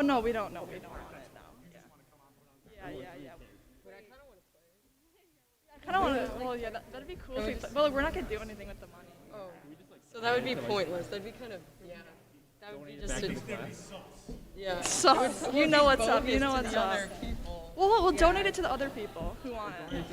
no, we don't. No, we don't want it. No. Yeah. But I kind of want to play. I kind of want to. Well, yeah, that'd be cool if we play. But like, we're not gonna do anything with the money. Oh, so that would be pointless. That'd be kind of, yeah. That would be just a, yeah. So you know what's up. You Bogus know to what's the up. other people. Well, we'll donate it to the other people who want it.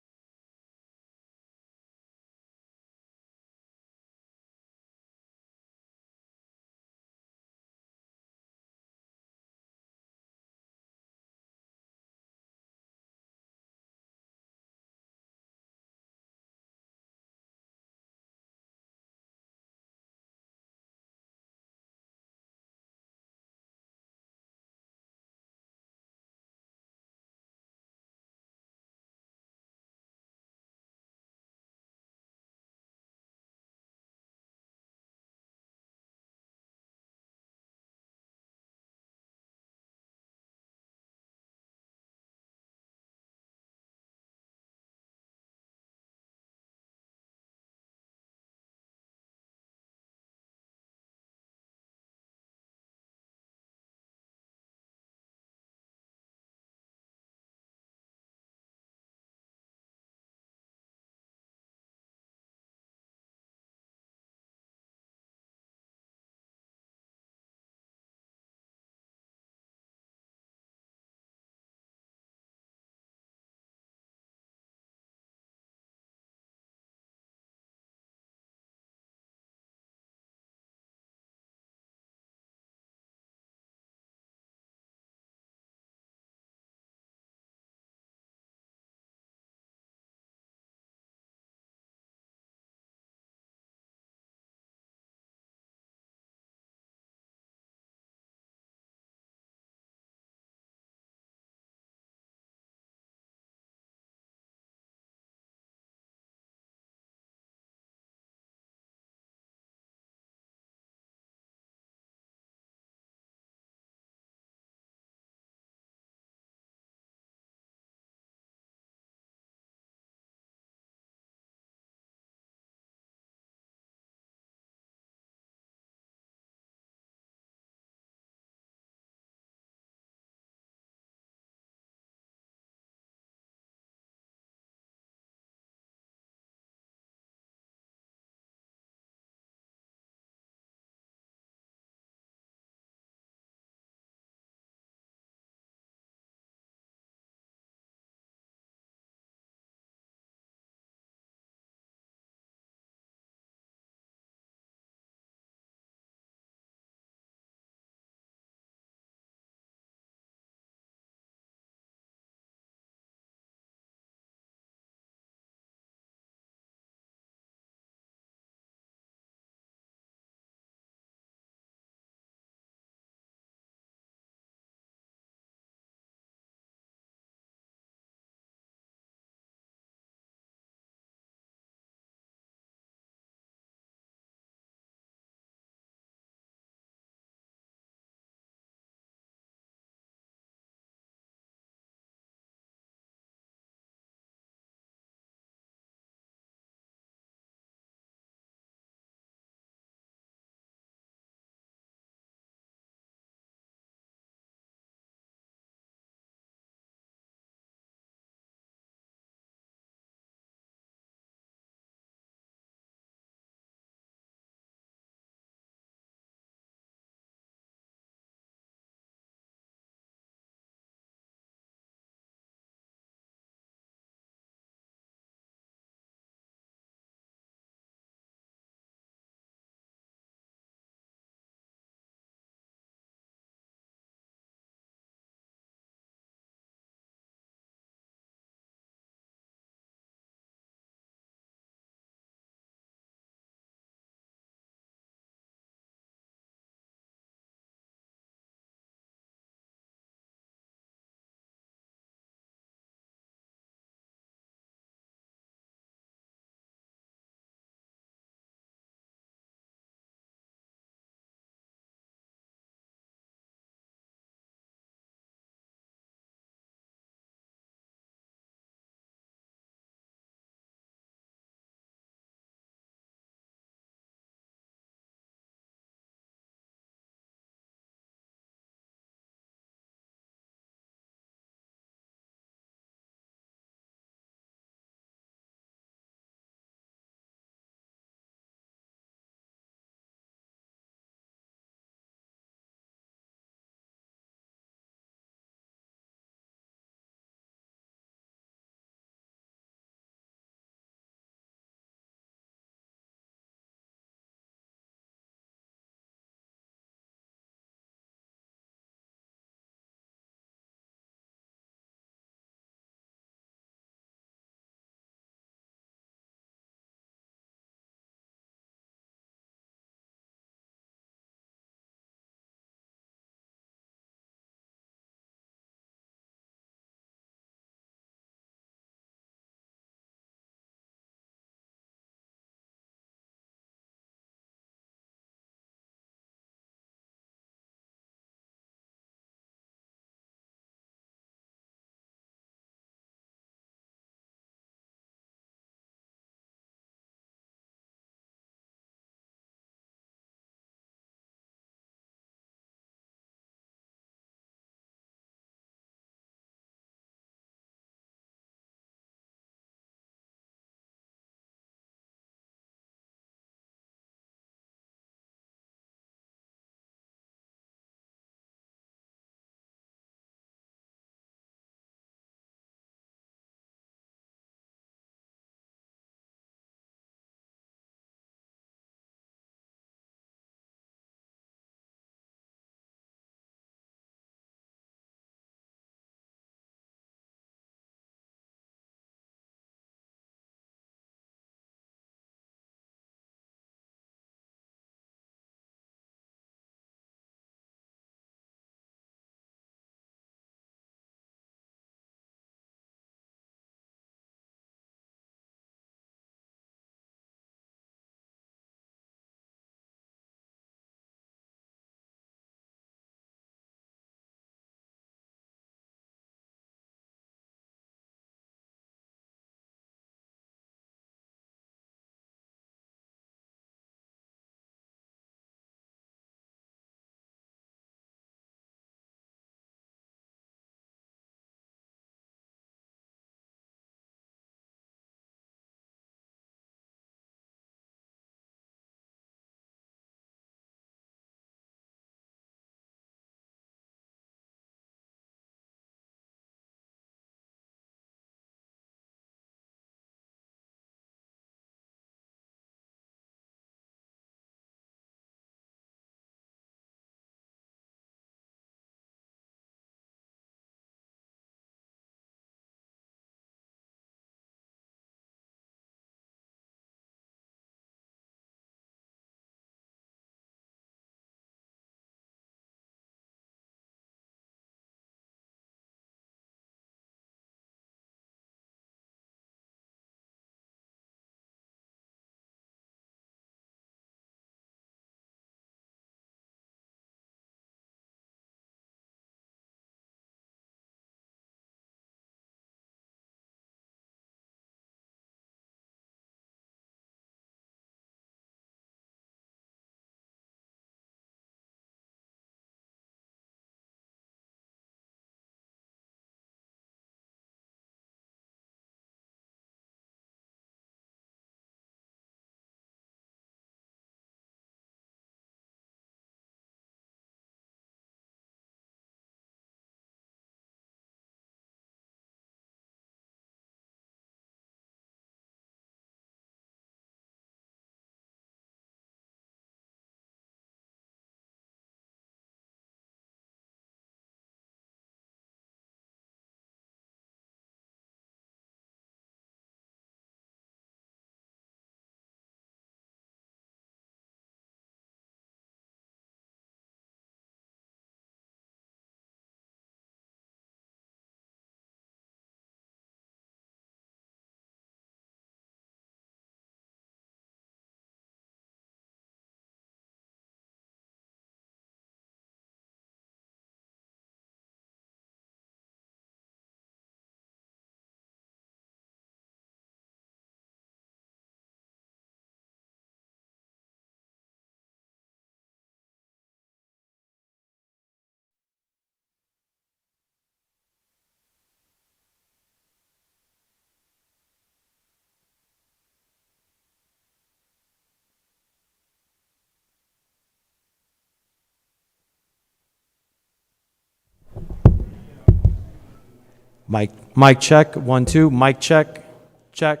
Mic check. 1, 2. Mic check. Check.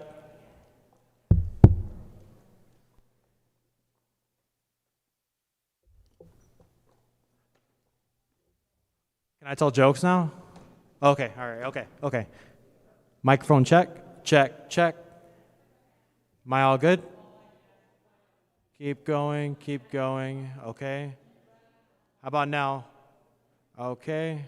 Can I tell jokes now? Okay, all right, okay. Microphone check. Check, check. Am I all good? Keep going, okay. How about now? Okay.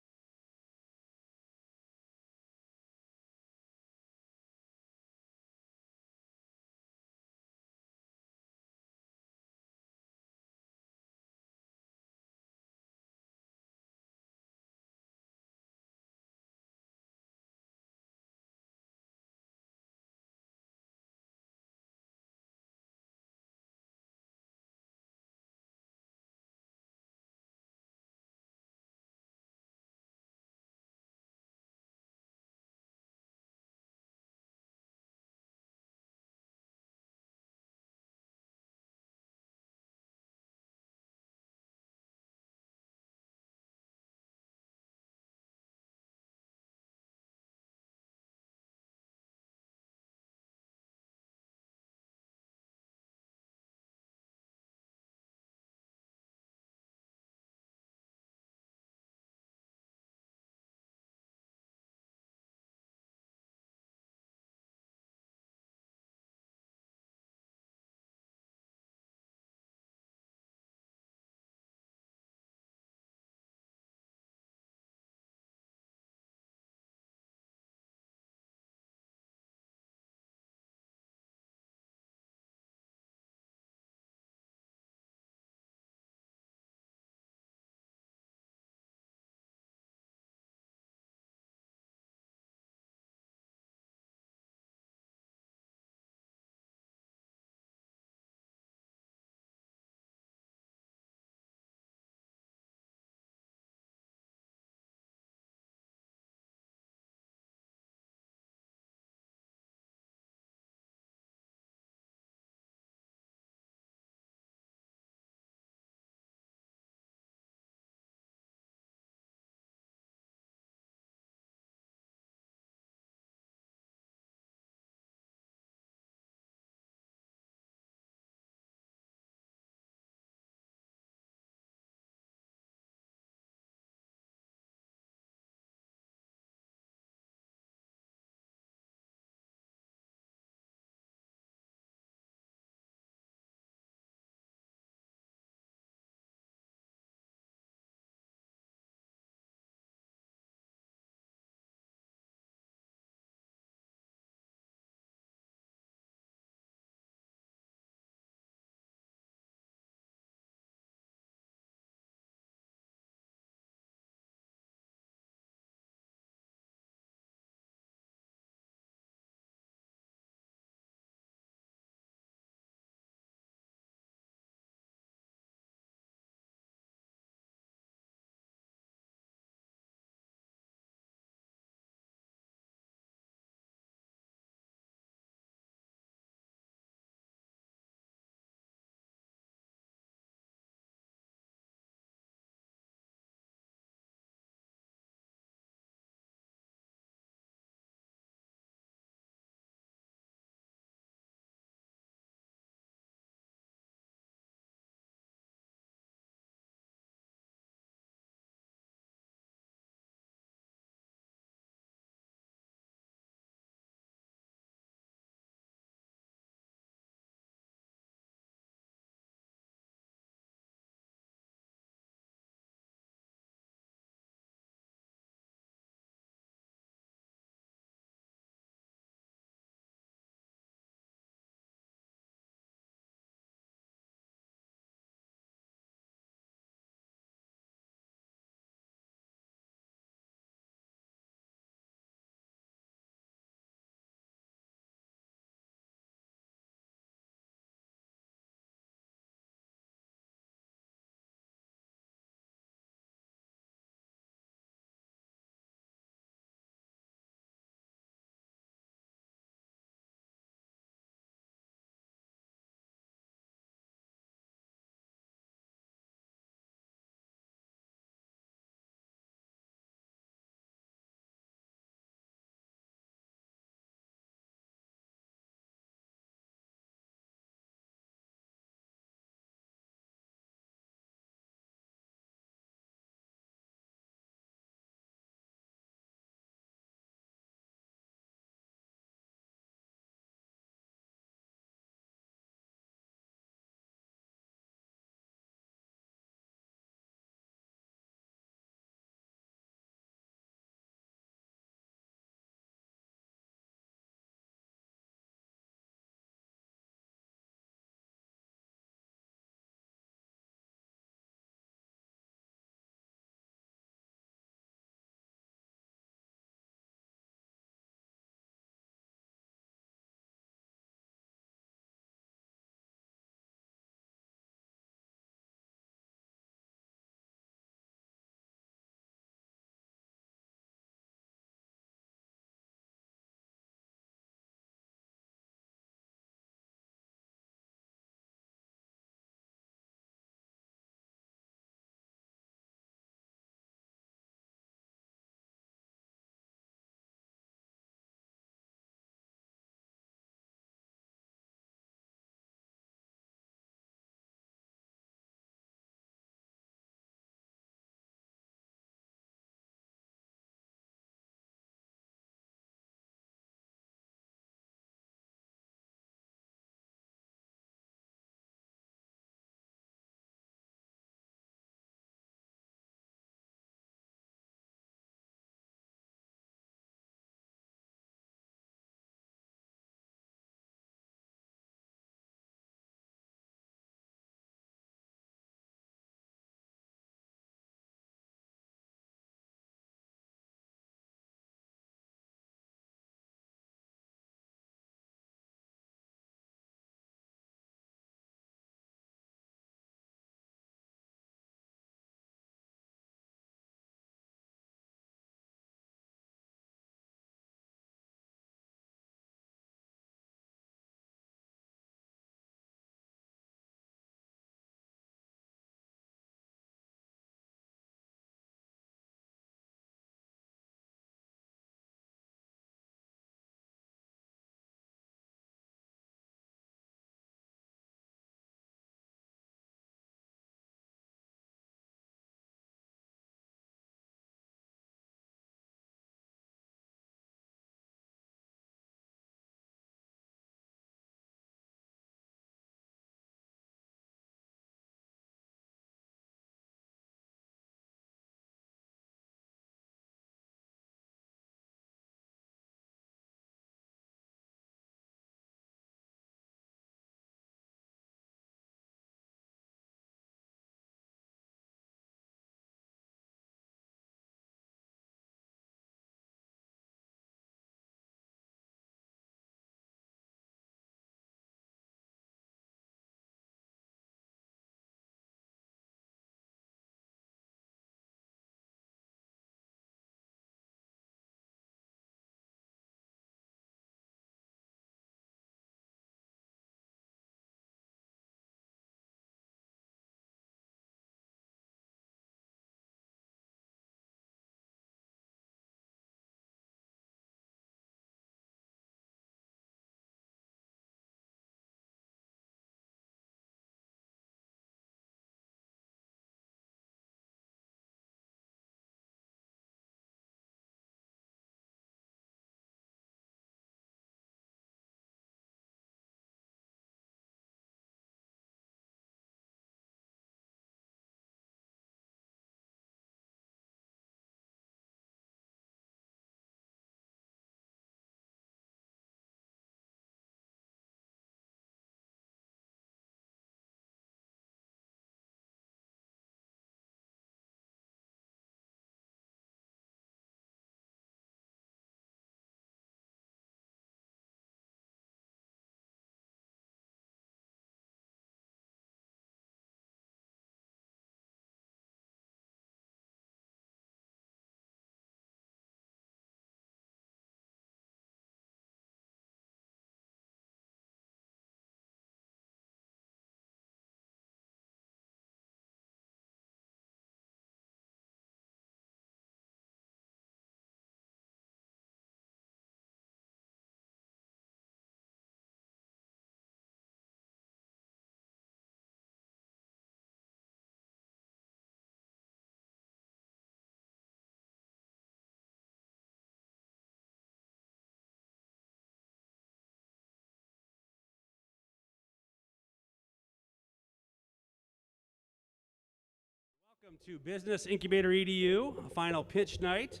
Welcome to Business Incubator EDU, a final pitch night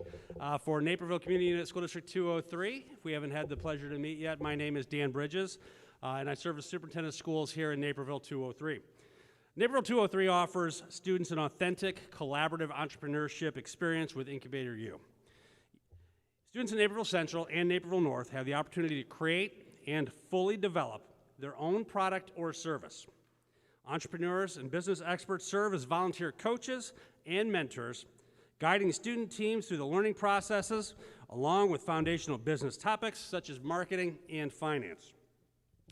for Naperville Community Unit School District 203. If we haven't had the pleasure to meet yet, my name is Dan Bridges, and I serve as Superintendent of Schools here in Naperville 203. Naperville 203 offers students an authentic, collaborative entrepreneurship experience with Incubator U. Students in Naperville Central and Naperville North have the opportunity to create and fully develop their own product or service. Entrepreneurs and business experts serve as volunteer coaches and mentors, guiding student teams through the learning processes, along with foundational business topics such as marketing and finance.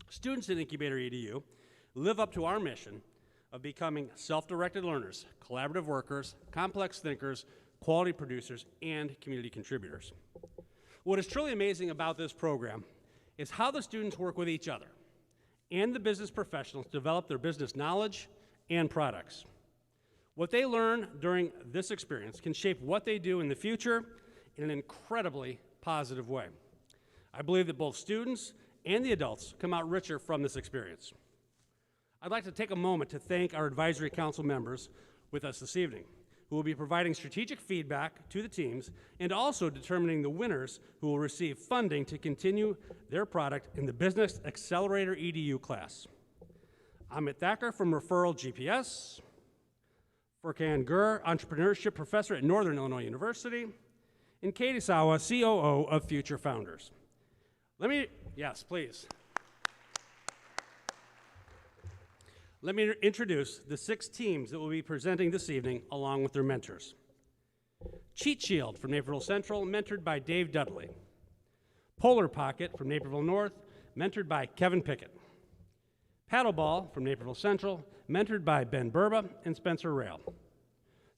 Students in Incubator EDU live up to our mission of becoming self-directed learners, collaborative workers, complex thinkers, quality producers, and community contributors. What is truly amazing about this program is how the students work with each other and the business professionals develop their business knowledge and products. What they learn during this experience can shape what they do in the future in an incredibly positive way. I believe that both students and the adults come out richer from this experience. I'd like to take a moment to thank our advisory council members with us this evening, who will be providing strategic feedback to the teams and also determining the winners who will receive funding to continue their product in the Business Accelerator EDU class. Amit Thacker from Referral GPS, Furkan Gur, Entrepreneurship Professor at Northern Illinois University, and Katie Sawa, COO of Future Founders. Yes, please. Let me introduce the 6 teams that will be presenting this evening along with their mentors. Cheat Shield from Naperville Central, mentored by Dave Dudley. Polarpocket from Naperville North, mentored by Kevin Pickett. Paddleball from Naperville Central, mentored by Ben Burba and Spencer Rail.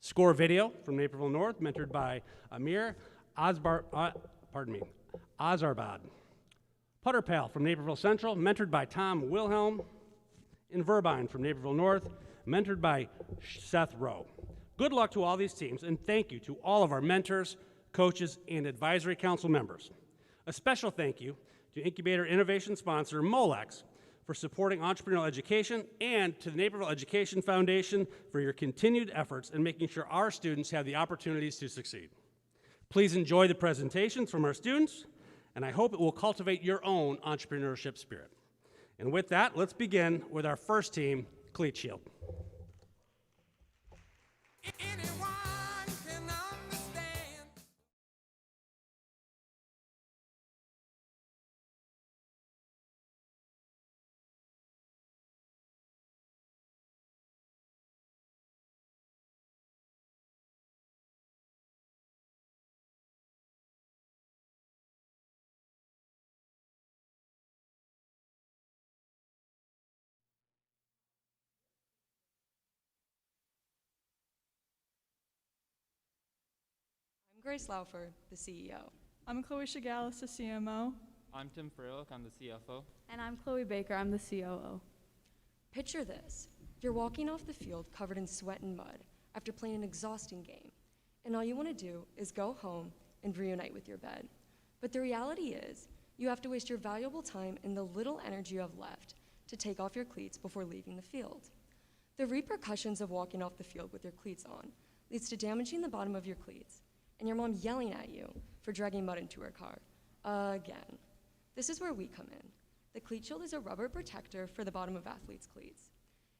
Score Video from Naperville North, mentored by Amir Azarbad. Putter Pal from Naperville Central, mentored by Tom Wilhelm. In Verbine from Naperville North, mentored by Seth Rowe. Good luck to all these teams, and thank you to all of our mentors, coaches, and advisory council members. A special thank you to Incubator Innovation sponsor Molex for supporting entrepreneurial education, and to the Naperville Education Foundation for your continued efforts in making sure our students have the opportunities to succeed. Please enjoy the presentations from our students, and I hope it will cultivate your own entrepreneurship spirit. And with that, let's begin with our first team, Cleat Shield. Anyone can understand. I'm Grace Laufer, the CEO. I'm Chloe Chagallus, the CMO. I'm Tim Freilich, I'm the CFO. And I'm Chloe Baker, I'm the COO. Picture this. You're walking off the field covered in sweat and mud after playing an exhausting game, and all you want to do is go home and reunite with your bed. But the reality is, you have to waste your valuable time and the little energy you have left to take off your cleats before leaving the field. The repercussions of walking off the field with your cleats on leads to damaging the bottom of your cleats, and your mom yelling at you for dragging mud into her car. Again. This is where we come in. The Cleat Shield is a rubber protector for the bottom of athletes' cleats.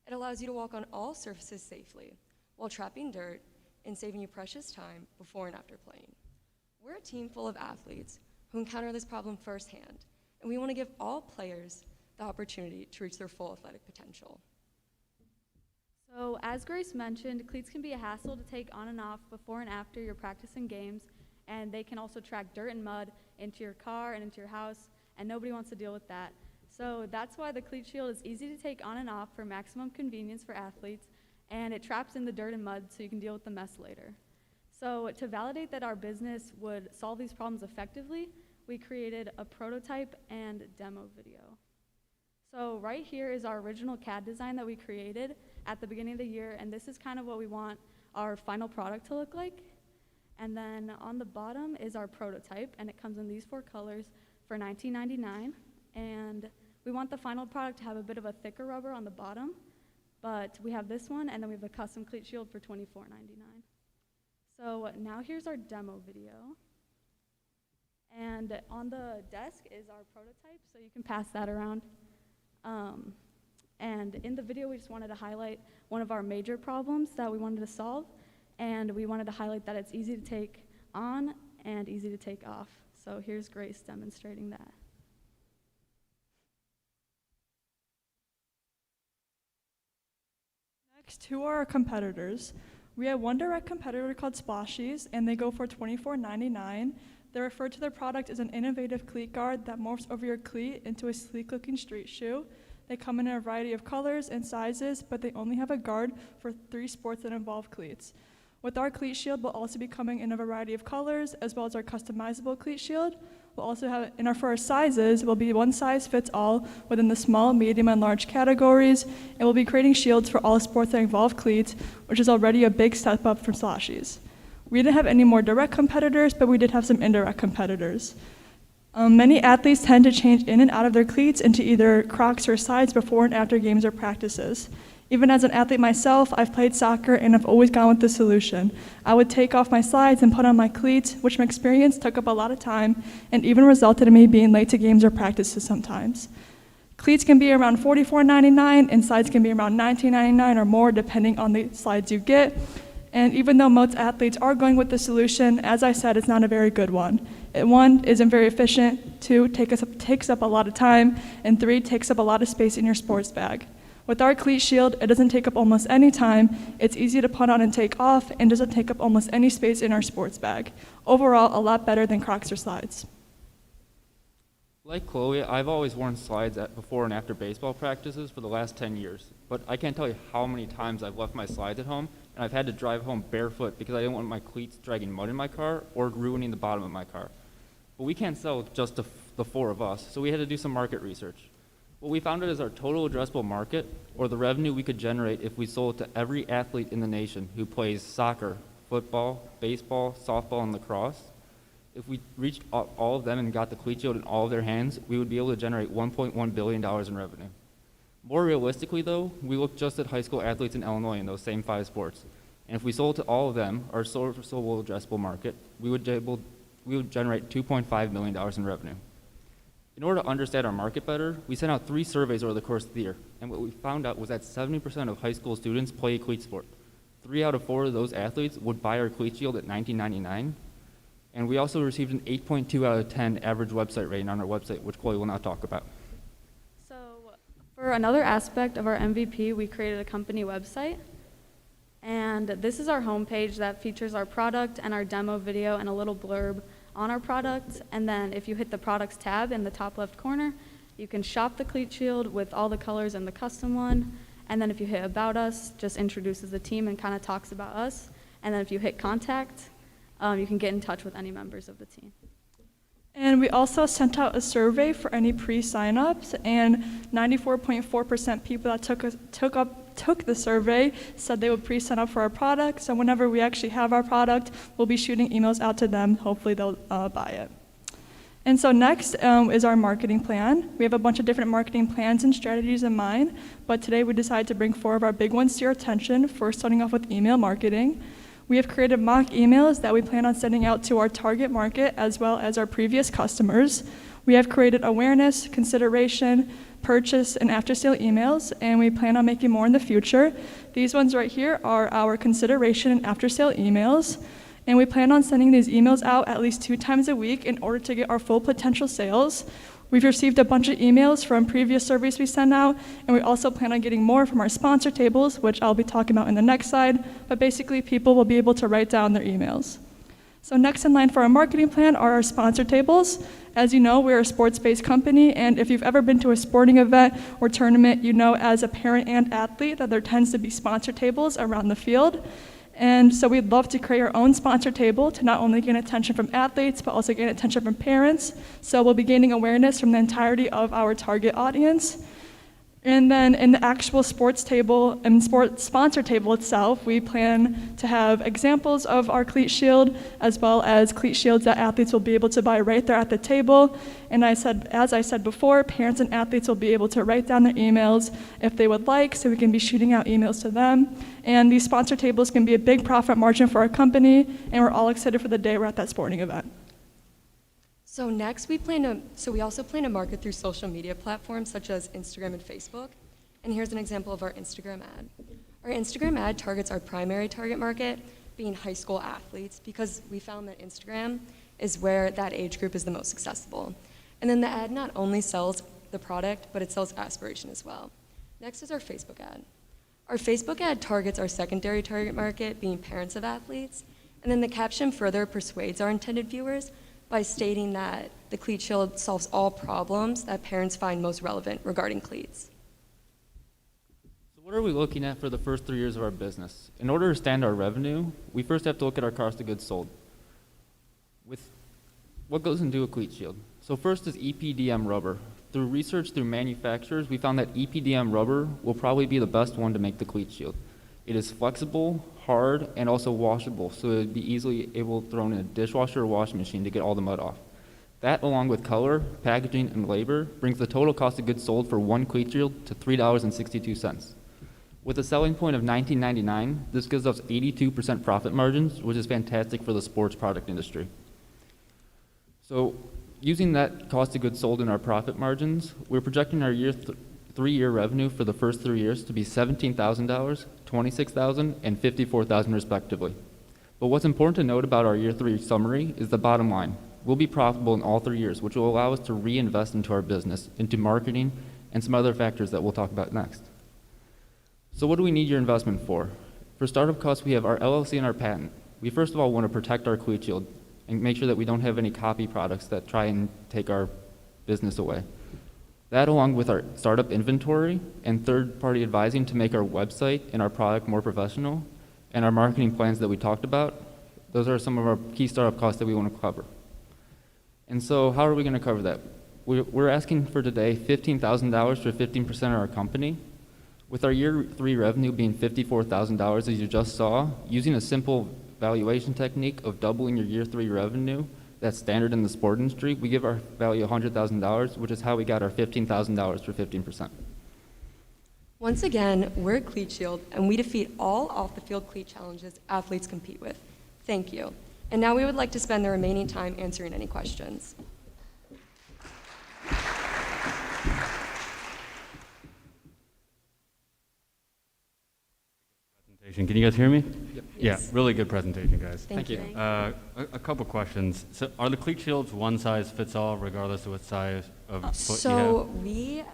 It allows you to walk on all surfaces safely while trapping dirt and saving you precious time before and after playing. We're a team full of athletes who encounter this problem firsthand, and we want to give all players the opportunity to reach their full athletic potential. So, as Grace mentioned, cleats can be a hassle to take on and off before and after your practicing games, and they can also track dirt and mud into your car and into your house, and nobody wants to deal with that. So that's why the Cleat Shield is easy to take on and off for maximum convenience for athletes, and it traps in the dirt and mud so you can deal with the mess later. So to validate that our business would solve these problems effectively, we created a prototype and demo video. So right here is our original CAD design that we created at the beginning of the year, and this is kind of what we want our final product to look like. And then on the bottom is our prototype, and it comes in these 4 colors for $19.99. And we want the final product to have a bit of a thicker rubber on the bottom, But we have this one, and then we have the custom cleat shield for $24.99. So now here's our demo video. And on the desk is our prototype, so you can pass that around. And in the video, we just wanted to highlight one of our major problems that we wanted to solve. And we wanted to highlight that it's easy to take on and easy to take off. So here's Grace demonstrating that. Next, who are our competitors? We have one direct competitor called Splashies, and they go for $24.99. They refer to their product as an innovative cleat guard that morphs over your cleat into a sleek-looking street shoe. They come in a variety of colors and sizes, but they only have a guard for 3 sports that involve cleats. With our cleat shield, we'll also be coming in a variety of colors, as well as our customizable cleat shield. We'll also have, for our sizes, will be one size fits all within the small, medium, and large categories, and we'll be creating shields for all sports that involve cleats, which is already a big step up from Splashies. We didn't have any more direct competitors, but we did have some indirect competitors. Many athletes tend to change in and out of their cleats into either Crocs or slides before and after games or practices. Even as an athlete myself, I've played soccer and I've always gone with the solution. I would take off my slides and put on my cleats, which from experience took up a lot of time and even resulted in me being late to games or practices sometimes. Cleats can be around $44.99 and slides can be around $19.99 or more depending on the slides you get. And even though most athletes are going with the solution, as I said, it's not a very good one. One, isn't very efficient. 2, takes up a lot of time. And 3, takes up a lot of space in your sports bag. With our cleat shield, it doesn't take up almost any time. It's easy to put on and take off and doesn't take up almost any space in our sports bag. Overall, a lot better than Crocs or slides. Like Chloe, I've always worn slides before and after baseball practices for the last 10 years. But I can't tell you how many times I've left my slides at home, and I've had to drive home barefoot because I didn't want my cleats dragging mud in my car or ruining the bottom of my car. But we can't sell just the 4 of us, so we had to do some market research. What we found is our total addressable market, or the revenue we could generate if we sold to every athlete in the nation who plays soccer, football, baseball, softball, and lacrosse. If we reached all of them and got the cleat shield in all of their hands, we would be able to generate $1.1 billion in revenue. More realistically, though, we look just at high school athletes in Illinois in those same 5 sports. And if we sold to all of them, our serviceable addressable market, we would generate $2.5 million in revenue. In order to understand our market better, we sent out 3 surveys over the course of the year, and what we found out was that 70% of high school students play a cleat sport. 3 out of 4 of those athletes would buy our cleat shield at $19.99, and we also received an 8.2 out of 10 average website rating on our website, which Chloe will now talk about. So for another aspect of our MVP, we created a company website. And this is our homepage that features our product and our demo video and a little blurb on our product. And then if you hit the products tab in the top left corner, you can shop the cleat shield with all the colors and the custom one. And then if you hit about us, just introduces the team and kind of talks about us. And then if you hit contact, you can get in touch with any members of the team. And we also sent out a survey for any pre-signups, and 94.4% people that took the survey said they would pre-sign up for our product. So whenever we actually have our product, we'll be shooting emails out to them. Hopefully they'll buy it. And so next is our marketing plan. We have a bunch of different marketing plans and strategies in mind, but today we decided to bring 4 of our big ones to your attention. First, starting off with email marketing. We have created mock emails that we plan on sending out to our target market as well as our previous customers. We have created awareness, consideration, purchase, and after-sale emails, and we plan on making more in the future. These ones right here are our consideration and after-sale emails, and we plan on sending these emails out at least 2 times a week in order to get our full potential sales. We've received a bunch of emails from previous surveys we sent out, and we also plan on getting more from our sponsor tables, which I'll be talking about in the next slide, but basically people will be able to write down their emails. So next in line for our marketing plan are our sponsor tables. As you know, we're a sports-based company, and if you've ever been to a sporting event or tournament, you know as a parent and athlete that there tends to be sponsor tables around the field. And so we'd love to create our own sponsor table to not only gain attention from athletes, but also gain attention from parents. So we'll be gaining awareness from the entirety of our target audience. And then in the actual sports table and sports sponsor table itself, we plan to have examples of our cleat shield, as well as cleat shields that athletes will be able to buy right there at the table. And as I said before, parents and athletes will be able to write down their emails if they would like, so we can be shooting out emails to them. And these sponsor tables can be a big profit margin for our company, and we're all excited for the day we're at that sporting event. So next, we also plan to market through social media platforms such as Instagram and Facebook. And here's an example of our Instagram ad. Our Instagram ad targets our primary target market, being high school athletes, because we found that Instagram is where that age group is the most accessible. And then the ad not only sells the product, but it sells aspiration as well. Next is our Facebook ad. Our Facebook ad targets our secondary target market, being parents of athletes. And then the caption further persuades our intended viewers by stating that the Cleat Shield solves all problems that parents find most relevant regarding cleats. So what are we looking at for the first 3 years of our business? In order to stand our revenue, we first have to look at our cost of goods sold. With what goes into a cleat shield? So first is EPDM rubber. Through research through manufacturers, we found that EPDM rubber will probably be the best one to make the cleat shield. It is flexible, hard, and also washable, so it would be easily able to throw in a dishwasher or washing machine to get all the mud off. That, along with color, packaging, and labor, brings the total cost of goods sold for one cleat shield to $3.62. With a selling point of $19.99, this gives us 82% profit margins, which is fantastic for the sports product industry. So, using that cost of goods sold in our profit margins, we're projecting our 3-year revenue for the first 3 years to be $17,000, $26,000, and $54,000 respectively. But what's important to note about our year 3 summary is the bottom line. We'll be profitable in all 3 years, which will allow us to reinvest into our business, into marketing, and some other factors that we'll talk about next. So what do we need your investment for? For startup costs, we have our LLC and our patent. We first of all want to protect our cleat shield and make sure that we don't have any copy products that try and take our business away. That, along with our startup inventory and third-party advising to make our website and our product more professional, and our marketing plans that we talked about, those are some of our key startup costs that we want to cover. And so how are we going to cover that? We're asking for today $15,000 for 15% of our company. With our year 3 revenue being $54,000, as you just saw, using a simple valuation technique of doubling your year 3 revenue, that's standard in the sport industry, we give our value $100,000, which is how we got our $15,000 for 15%. Once again, we're Cleat Shield, and we defeat all off-the-field cleat challenges athletes compete with. Thank you. And now we would like to spend the remaining time answering any questions. Can you guys hear me? Yep. Yeah, really good presentation, guys. Thank you. A couple questions. So are the cleat shields one size fits all regardless of what size of foot you have? So we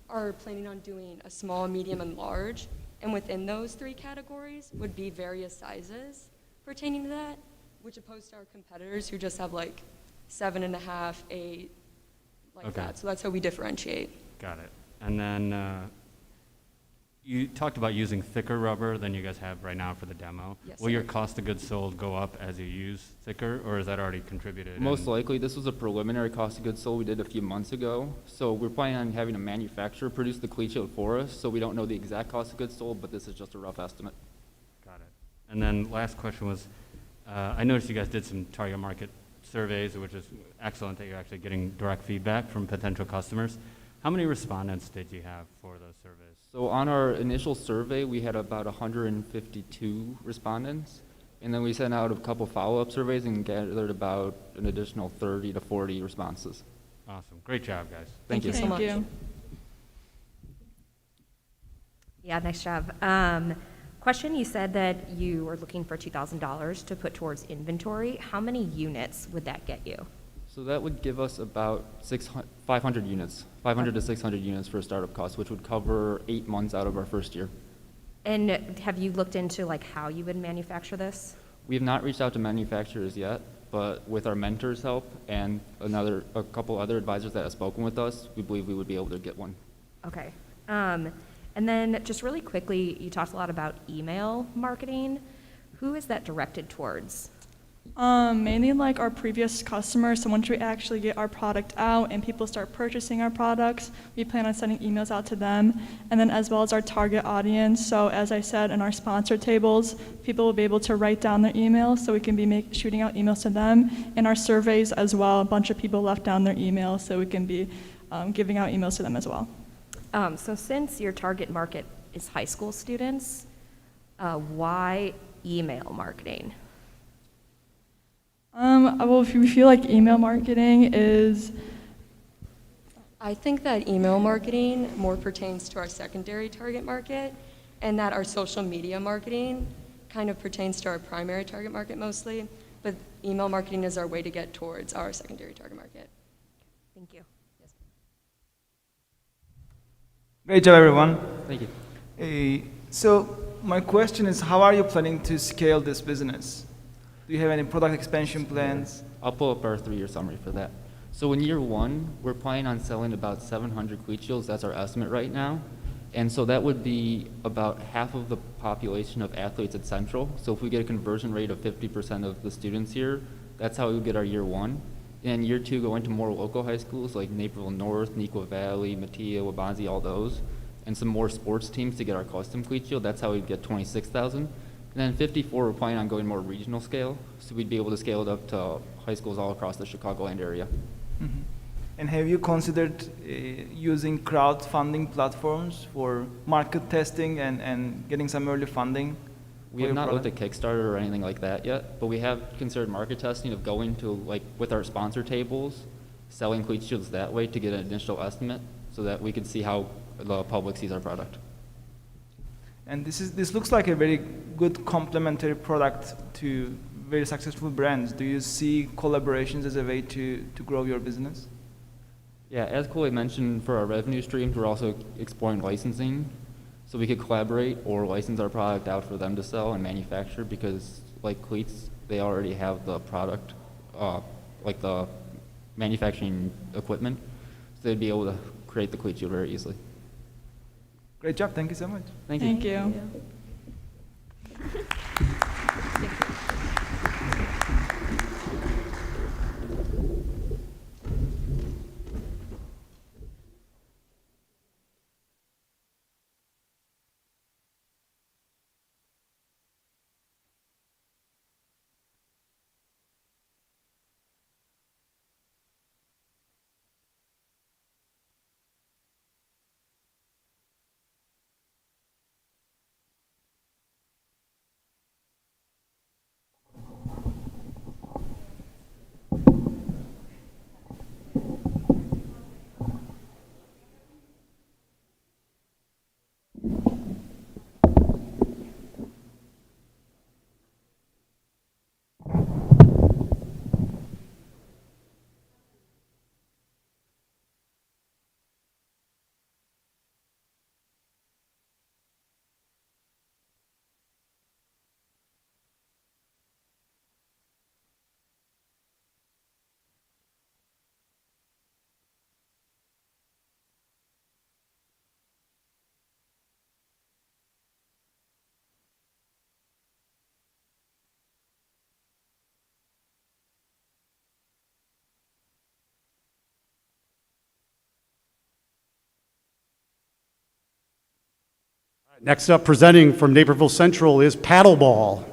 are planning on doing a small, medium, and large, and within those 3 categories would be various sizes pertaining to that, which opposed to our competitors who just have like 7.5, 8, like Okay. that. So that's how we differentiate. Got it. And then you talked about using thicker rubber than you guys have right now for the demo. Yes, Will sir. your cost of goods sold go up as you use thicker, or is that already contributed? Most And- likely, this was a preliminary cost of goods sold we did a few months ago. So we're planning on having a manufacturer produce the cleat shield for us, so we don't know the exact cost of goods sold, but this is just a rough estimate. Got it. And then last question was, I noticed you guys did some target market surveys, which is excellent that you're actually getting direct feedback from potential customers. How many respondents did you have for those surveys? So on our initial survey, we had about 152 respondents, and then we sent out a couple follow-up surveys and gathered about an additional 30 to 40 responses. Awesome. Great job, guys. Thank you. so Thank much. you. Yeah, nice job. Question, you said that you were looking for $2,000 to put towards inventory. How many units would that get you? So that would give us about 500 units, 500 to 600 units for a startup cost, which would cover 8 months out of our first year. And have you looked into like how you would manufacture this? We have not reached out to manufacturers yet, but with our mentor's help and a couple other advisors that have spoken with us, we believe we would be able to get one. Okay. And then just really quickly, you talked a lot about email marketing. Who is that directed towards? Mainly like our previous customers. So once we actually get our product out and people start purchasing our products, we plan on sending emails out to them. And then as well as our target audience. So as I said, in our sponsor tables, people will be able to write down their emails so we can be shooting out emails to them. In our surveys as well, a bunch of people left down their emails so we can be giving out emails to them as well. So since your target market is high school students, why email marketing? Well, if we feel like email marketing is, I think that email marketing more pertains to our secondary target market, and that our social media marketing kind of pertains to our primary target market mostly, but email marketing is our way to get towards our secondary target market. Thank you. Great job, everyone. Thank you. So my question is, how are you planning to scale this business? Do you have any product expansion plans? I'll pull up our 3-year summary for that. So in year 1, we're planning on selling about 700 cleat shields. That's our estimate right now. And so that would be about half of the population of athletes at Central. So if we get a conversion rate of 50% of the students here, that's how we would get our year 1. And year 2, going to more local high schools like Naperville North, Neuqua Valley, Mattia, Wabanzi, all those, and some more sports teams to get our custom cleat shield. That's how we'd get 26,000. And then 54, we're planning on going more regional scale, so we'd be able to scale it up to high schools all across the Chicagoland area. Mm-hmm. And have you considered using crowdfunding platforms for market testing and getting some early funding? We have not looked at Kickstarter or anything like that yet, but we have considered market testing of going to, like, with our sponsor tables, selling cleat shields that way to get an initial estimate so that we could see how the public sees our product. And this looks like a very good complementary product to very successful brands. Do you see collaborations as a way to grow your business? Yeah, as Chloe mentioned, for our revenue streams, we're also exploring licensing. So we could collaborate or license our product out for them to sell and manufacture because, like cleats, they already have the product, like the manufacturing equipment. So they'd be able to create the cleat shield very easily. Great job. Thank you so much. Thank you. thank you. Next up, presenting from Naperville Central is paddleball.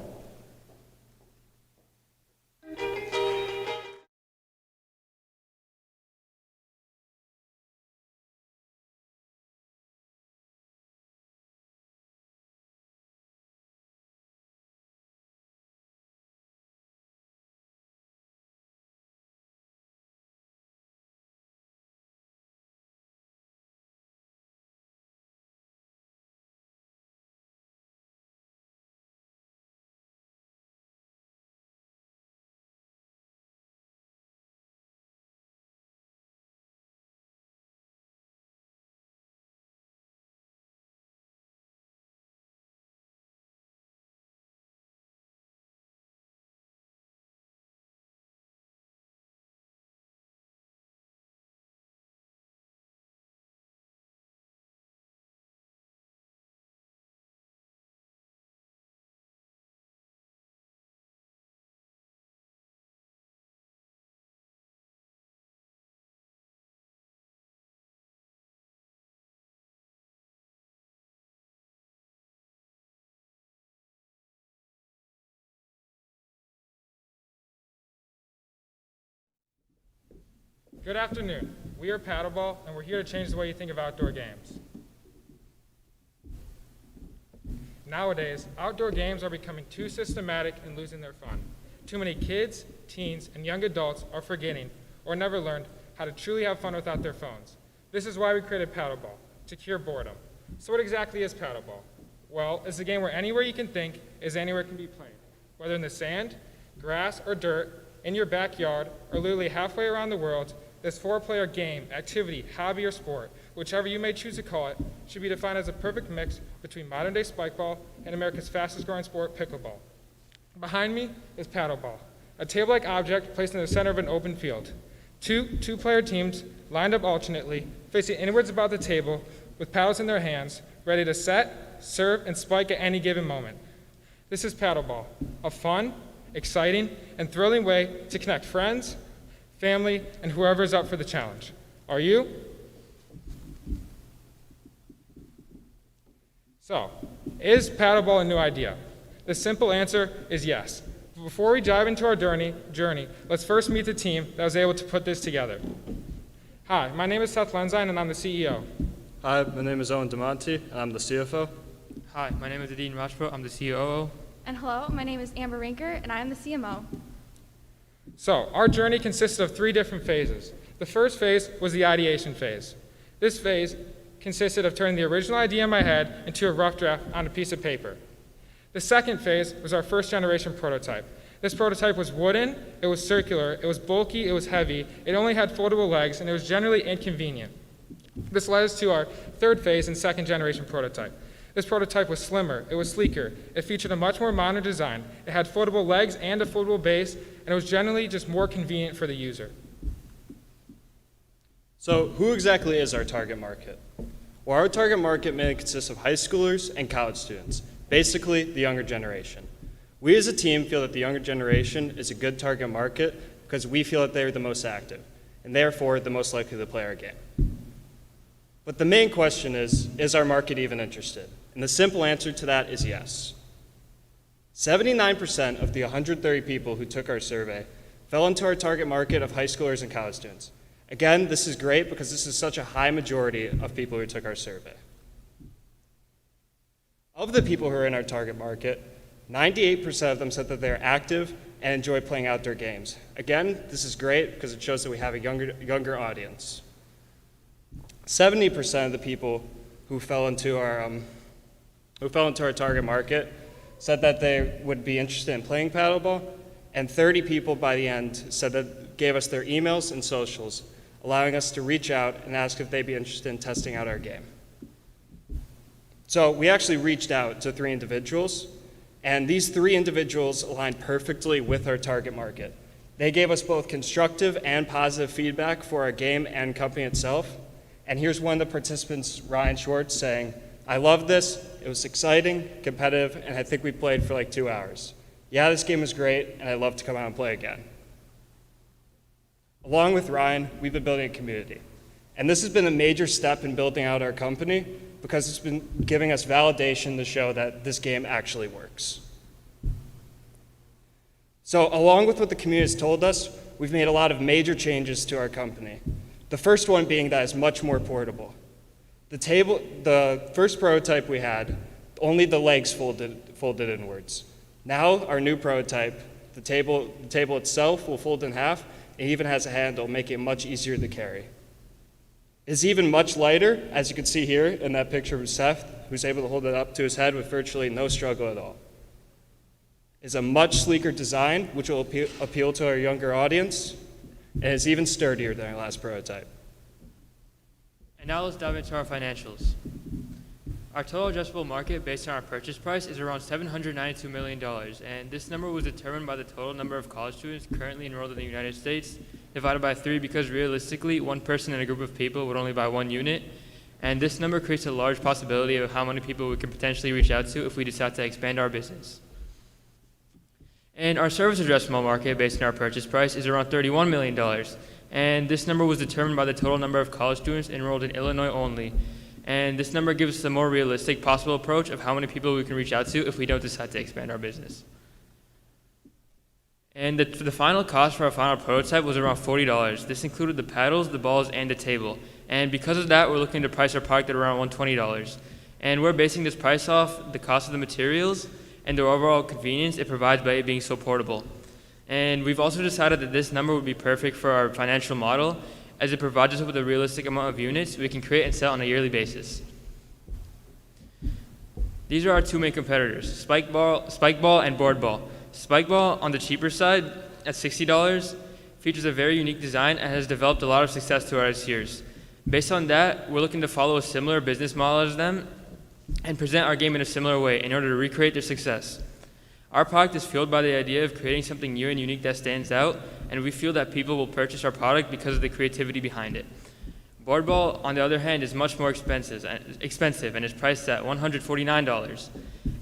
Good afternoon. We are Paddleball, and we're here to change the way you think of outdoor games. Nowadays, outdoor games are becoming too systematic and losing their fun. Too many kids, teens, and young adults are forgetting or never learned how to truly have fun without their phones. This is why we created Paddleball, to cure boredom. So what exactly is Paddleball? Well, it's a game where anywhere you can think is anywhere it can be played. Whether in the sand, grass, or dirt, in your backyard, or literally halfway around the world, this 4-player game, activity, hobby, or sport, whichever you may choose to call it, should be defined as a perfect mix between modern-day spikeball and America's fastest-growing sport, pickleball. Behind me is Paddleball, a table-like object placed in the center of an open field. Two-player teams lined up alternately, facing inwards about the table with paddles in their hands, ready to set, serve, and spike at any given moment. This is Paddleball, a fun, exciting, and thrilling way to connect friends, family, and whoever is up for the challenge. Are you? So, is Paddleball a new idea? The simple answer is yes. But before we dive into our journey, let's first meet the team that was able to put this together. Hi, my name is Seth Lenzine, and I'm the CEO. Hi, my name is Owen DeMonte, and I'm the CFO. Hi, my name is Adine Rajput, I'm the COO. And hello, my name is Amber Rinker, and I am the CMO. So, our journey consisted of 3 different phases. The first phase was the ideation phase. This phase consisted of turning the original idea in my head into a rough draft on a piece of paper. The second phase was our first generation prototype. This prototype was wooden, it was circular, it was bulky, it was heavy, it only had foldable legs, and it was generally inconvenient. This led us to our third phase and second generation prototype. This prototype was slimmer, it was sleeker, it featured a much more modern design, it had foldable legs and a foldable base, and it was generally just more convenient for the user. So, who exactly is our target market? Well, our target market mainly consists of high schoolers and college students, basically the younger generation. We as a team feel that the younger generation is a good target market because we feel that they are the most active, and therefore the most likely to play our game. But the main question is our market even interested? And the simple answer to that is yes. 79% of the 130 people who took our survey fell into our target market of high schoolers and college students. Again, this is great because this is such a high majority of people who took our survey. Of the people who are in our target market, 98% of them said that they're active and enjoy playing outdoor games. Again, this is great because it shows that we have a younger audience. 70% of the people who fell into our target market said that they would be interested in playing paddleball, and 30 people by the end said that gave us their emails and socials, allowing us to reach out and ask if they'd be interested in testing out our game. So we actually reached out to 3 individuals, and these 3 individuals aligned perfectly with our target market. They gave us both constructive and positive feedback for our game and company itself. And here's one of the participants, Ryan Schwartz, saying, "I love this, it was exciting, competitive, and I think we played for like 2 hours. Yeah, this game was great, and I'd love to come out and play again." Along with Ryan, we've been building a community. And this has been a major step in building out our company because it's been giving us validation to show that this game actually works. So along with what the community has told us, we've made a lot of major changes to our company. The first one being that it's much more portable. The first prototype we had, only the legs folded inwards. Now our new prototype, the table itself will fold in half. It even has a handle, making it much easier to carry. It's even much lighter, as you can see here in that picture of Seth, who's able to hold it up to his head with virtually no struggle at all. It's a much sleeker design, which will appeal to our younger audience, and it's even sturdier than our last prototype. And now let's dive into our financials. Our total addressable market based on our purchase price is around $792 million, and this number was determined by the total number of college students currently enrolled in the United States, divided by 3 because realistically, one person in a group of people would only buy 1 unit, and this number creates a large possibility of how many people we can potentially reach out to if we decide to expand our business. And our service addressable market based on our purchase price is around $31 million, and this number was determined by the total number of college students enrolled in Illinois only. And this number gives us a more realistic possible approach of how many people we can reach out to if we don't decide to expand our business. And the final cost for our final prototype was around $40. This included the paddles, the balls, and the table. And because of that, we're looking to price our product at around $120. And we're basing this price off the cost of the materials and the overall convenience it provides by it being so portable. And we've also decided that this number would be perfect for our financial model, as it provides us with a realistic amount of units we can create and sell on a yearly basis. These are our two main competitors, spike ball and board ball. Spike ball, on the cheaper side, at $60, features a very unique design and has developed a lot of success throughout its years. Based on that, we're looking to follow a similar business model as them and present our game in a similar way in order to recreate their success. Our product is fueled by the idea of creating something new and unique that stands out, and we feel that people will purchase our product because of the creativity behind it. Board ball, on the other hand, is much more expensive and is priced at $149.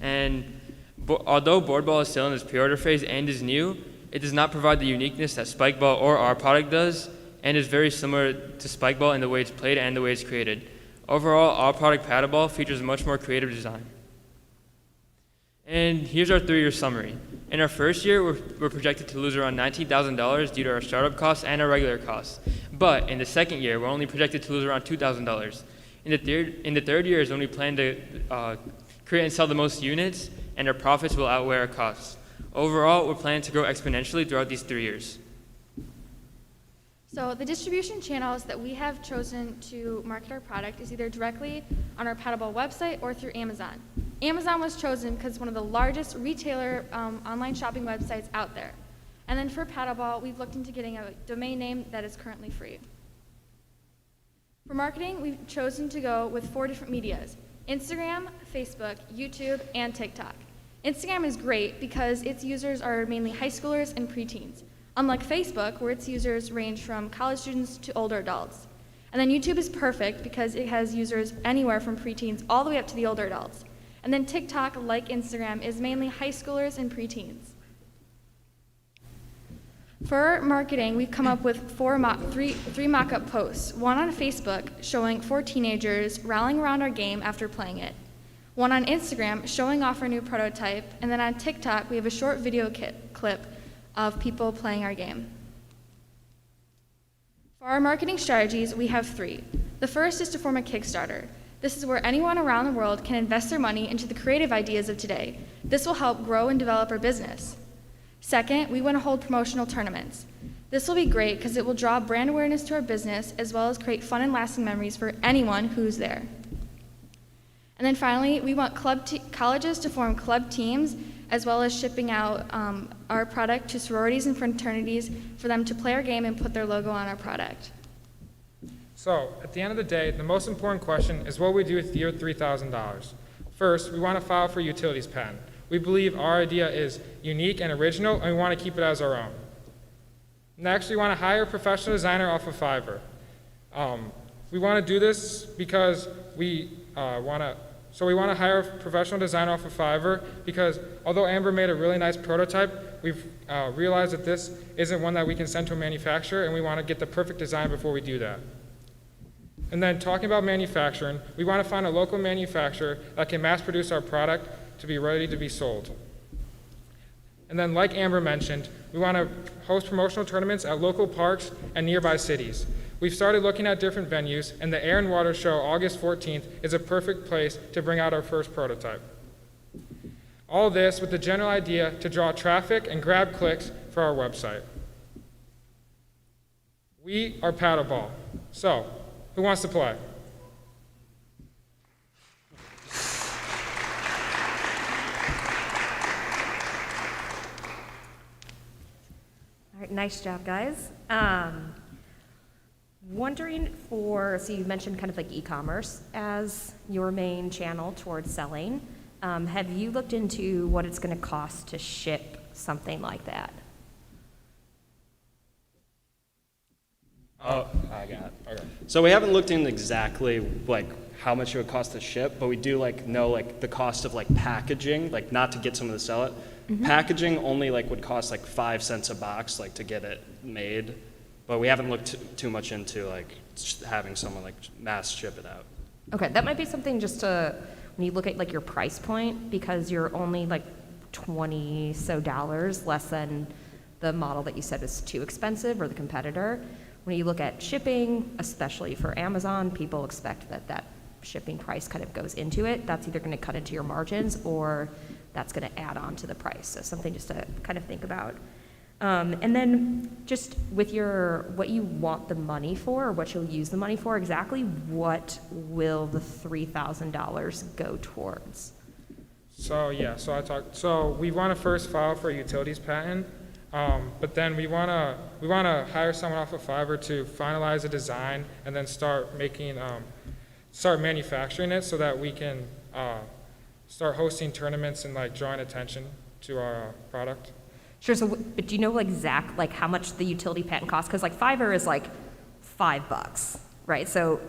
And although board ball is still in its pre-order phase and is new, it does not provide the uniqueness that spike ball or our product does, and is very similar to spike ball in the way it's played and the way it's created. Overall, our product paddleball features a much more creative design. And here's our 3-year summary. In our first year, we're projected to lose around $19,000 due to our startup costs and our regular costs. But in the second year, we're only projected to lose around $2,000. In the third year is when we plan to create and sell the most units, and our profits will outweigh our costs. Overall, we're planning to grow exponentially throughout these 3 years. So the distribution channels that we have chosen to market our product is either directly on our Paddleball website or through Amazon. Amazon was chosen because it's one of the largest retailer online shopping websites out there. And then for Paddleball, we've looked into getting a domain name that is currently free. For marketing, we've chosen to go with 4 different medias: Instagram, Facebook, YouTube, and TikTok. Instagram is great because its users are mainly high schoolers and preteens, unlike Facebook, where its users range from college students to older adults. And then YouTube is perfect because it has users anywhere from preteens all the way up to the older adults. And then TikTok, like Instagram, is mainly high schoolers and preteens. For marketing, we've come up with three mock-up posts. One on Facebook showing 4 teenagers rallying around our game after playing it. One on Instagram showing off our new prototype. And then on TikTok, we have a short video clip of people playing our game. For our marketing strategies, we have 3. The first is to form a Kickstarter. This is where anyone around the world can invest their money into the creative ideas of today. This will help grow and develop our business. Second, we want to hold promotional tournaments. This will be great because it will draw brand awareness to our business as well as create fun and lasting memories for anyone who's there. And then finally, we want colleges to form club teams as well as shipping out our product to sororities and fraternities for them to play our game and put their logo on our product. So, at the end of the day, the most important question is what we do with your $3,000. First, we want to file for utilities patent. We believe our idea is unique and original, and we want to keep it as our own. Next, we want to hire a professional designer off of Fiverr. We want to do this because we want to hire a professional designer off of Fiverr because although Amber made a really nice prototype, we've realized that this isn't one that we can send to a manufacturer, and we want to get the perfect design before we do that. And then talking about manufacturing, we want to find a local manufacturer that can mass produce our product to be ready to be sold. And then like Amber mentioned, we want to host promotional tournaments at local parks and nearby cities. We've started looking at different venues, and the Air and Water Show August 14th is a perfect place to bring out our first prototype. All this with the general idea to draw traffic and grab clicks for our website. We are Paddleball. So, who wants to play? All right, nice job, guys. Wondering so you mentioned kind of like e-commerce as your main channel towards selling. Have you looked into what it's going to cost to ship something like that? Oh, I got it. Okay. So we haven't looked into exactly like how much it would cost to ship, but we do know the cost of packaging, not to get someone to sell it. Mm-hmm. Packaging only would cost 5 cents a box to get it made, but we haven't looked too much into having someone mass ship it out. Okay, that might be something just to when you look at your price point, because you're only $20 so less than the model that you said is too expensive or the competitor. When you look at shipping, especially for Amazon, people expect that that shipping price kind of goes into it. That's either going to cut into your margins or that's going to add on to the price. So something just to kind of think about. And then just with what you want the money for, or what you'll use the money for, exactly what will the $3,000 go towards? So so we want to first file for a utilities patent, but then we want to hire someone off of Fiverr to finalize a design and then start manufacturing it so that we can start hosting tournaments and like drawing attention to our product. Sure. So, but do you know like how much the utility patent costs? Because like Fiverr is like $5, right? So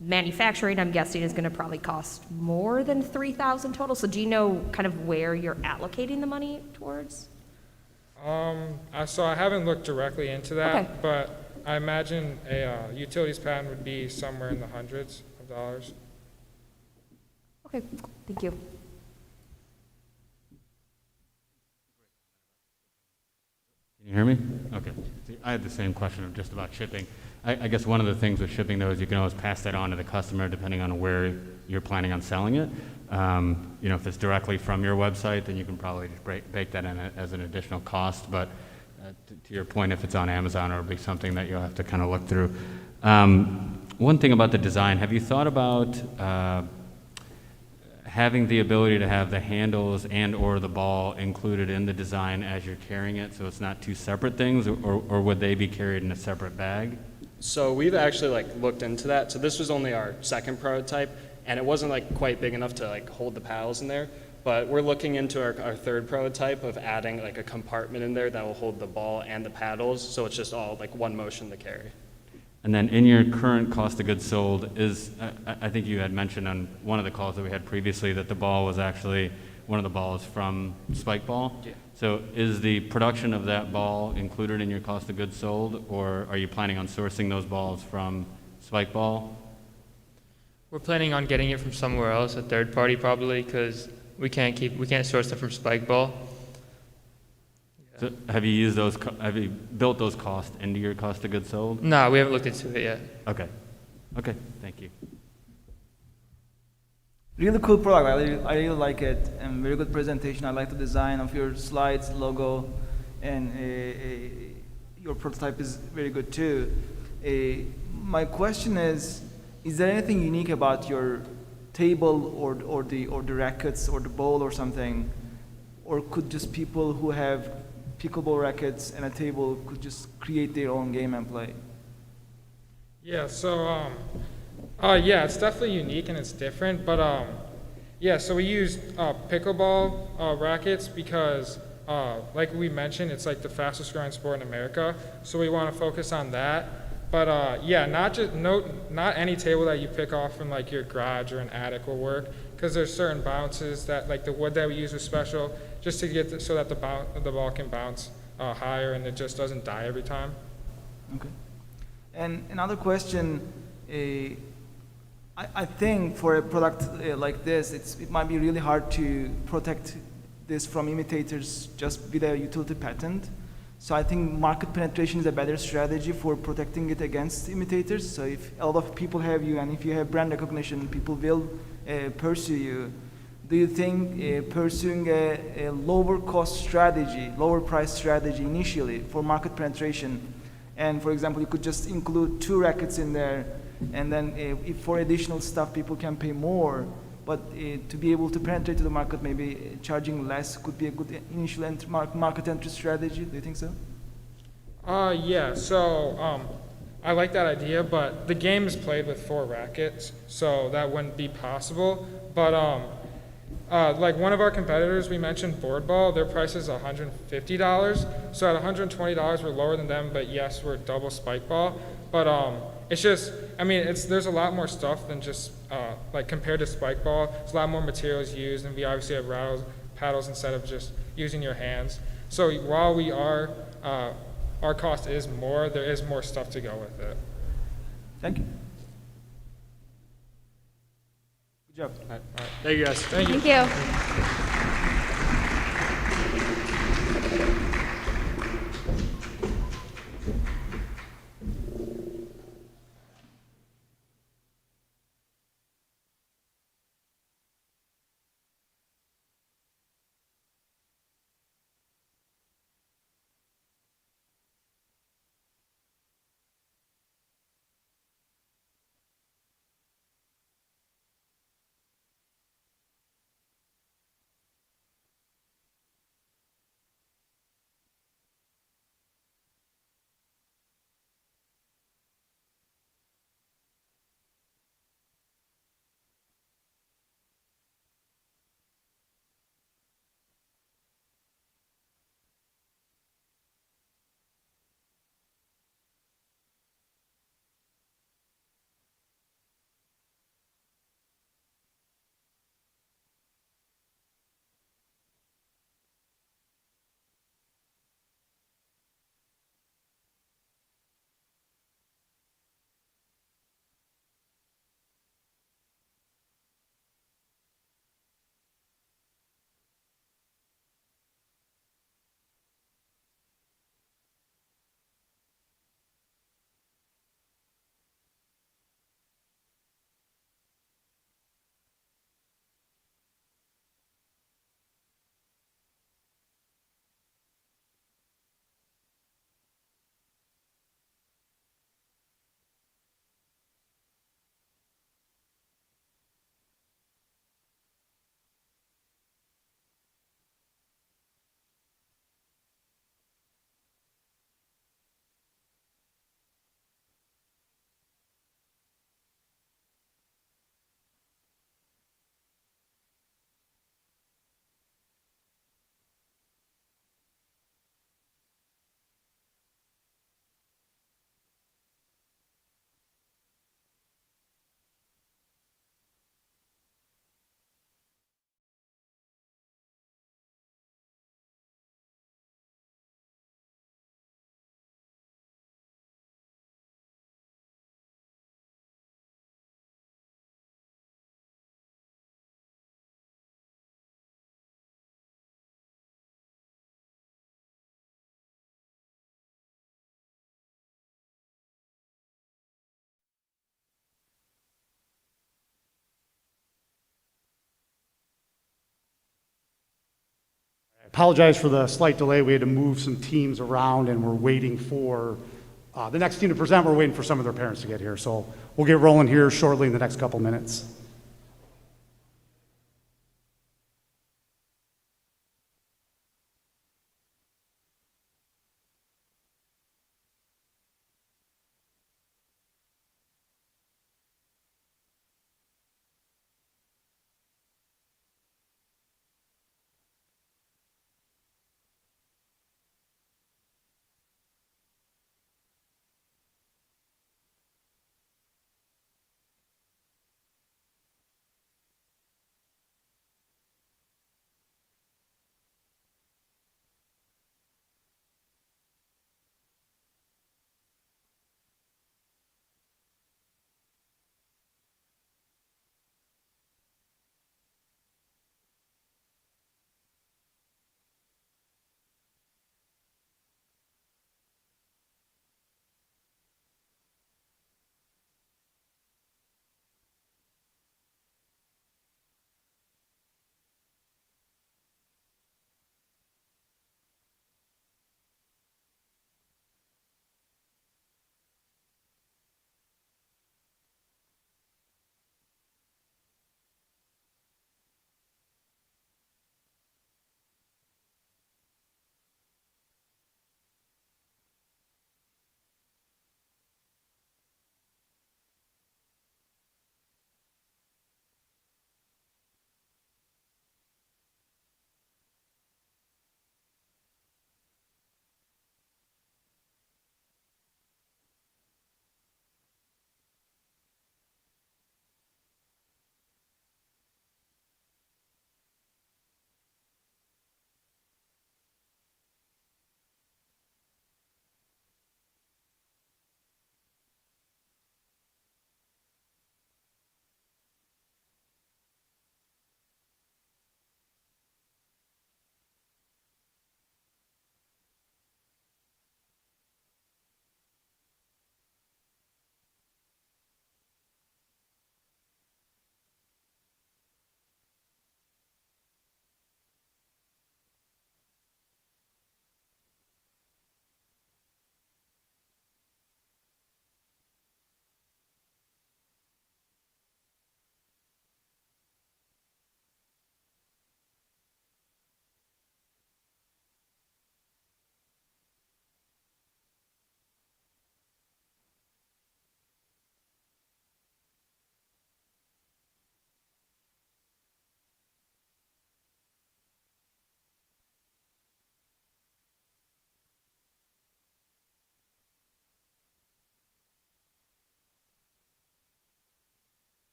manufacturing, I'm guessing, is going to probably cost more than $3,000 total. So do you know kind of where you're allocating the money towards? So I haven't looked directly into that, Okay. but I imagine a utilities patent would be somewhere in the hundreds of dollars. Okay, thank you. Can you hear me? Okay. See, I had the same question of just about shipping. I guess one of the things with shipping, though, is you can always pass that on to the customer depending on where you're planning on selling it. If it's directly from your website, then you can probably just bake that in as an additional cost. But to your point, if it's on Amazon, it'll be something that you'll have to kind of look through. One thing about the design, have you thought about having the ability to have the handles and or the ball included in the design as you're carrying it, so it's not two separate things, or would they be carried in a separate bag? So we've actually looked into that. So this was only our second prototype, and it wasn't quite big enough to hold the paddles in there. But we're looking into our third prototype of adding a compartment in there that will hold the ball and the paddles, so it's just all one motion to carry. And then in your current cost of goods sold, I think you had mentioned on one of the calls that we had previously that the ball was actually one of the balls from Spike Ball. Yeah. So is the production of that ball included in your cost of goods sold, or are you planning on sourcing those balls from Spike Ball? We're planning on getting it from somewhere else, a third party probably, because we can't source them from Spike Ball. So have you built those costs into your cost of goods sold? No, we haven't looked into it yet. Okay, thank you. Really cool product. I really like it, and very good presentation. I like the design of your slides, logo, and your prototype is very good too. My question is there anything unique about your table or the rackets or the bowl or something, or could just people who have pickleball rackets and a table could just create their own game and play? Yeah, so it's definitely unique and it's different, but so we use pickleball rackets because like we mentioned, it's the fastest growing sport in America, so we want to focus on that. But not any table that you pick off from your garage or an attic will work, because there's certain bounces that the wood that we use is special, just to get so that the ball can bounce higher and it just doesn't die every time. Okay. And another question, I think for a product like this, it might be really hard to protect this from imitators just with a utility patent. So I think market penetration is a better strategy for protecting it against imitators. So if a lot of people have you, and if you have brand recognition, people will pursue you. Do you think pursuing a lower cost strategy, lower price strategy initially for market penetration, and for example, you could just include 2 rackets in there, and then if for additional stuff people can pay more, but to be able to penetrate to the market, maybe charging less could be a good initial market entry strategy. Do you think so? So I like that idea, but the game is played with 4 rackets, so that wouldn't be possible. But one of our competitors, we mentioned Board Ball, their price is $150. So at $120, we're lower than them, but yes, we're double Spike Ball. But it's just, there's a lot more stuff than just, compared to Spike Ball. There's a lot more materials used, and we obviously have paddles instead of just using your hands. So while our cost is more, there is more stuff to go with it. Thank you. Good job. All right. Thank you, guys. Thank you. Thank you. Apologize for the slight delay. We had to move some teams around, and we're waiting for the next team to present. We're waiting for some of their parents to get here. So we'll get rolling here shortly in the next couple minutes.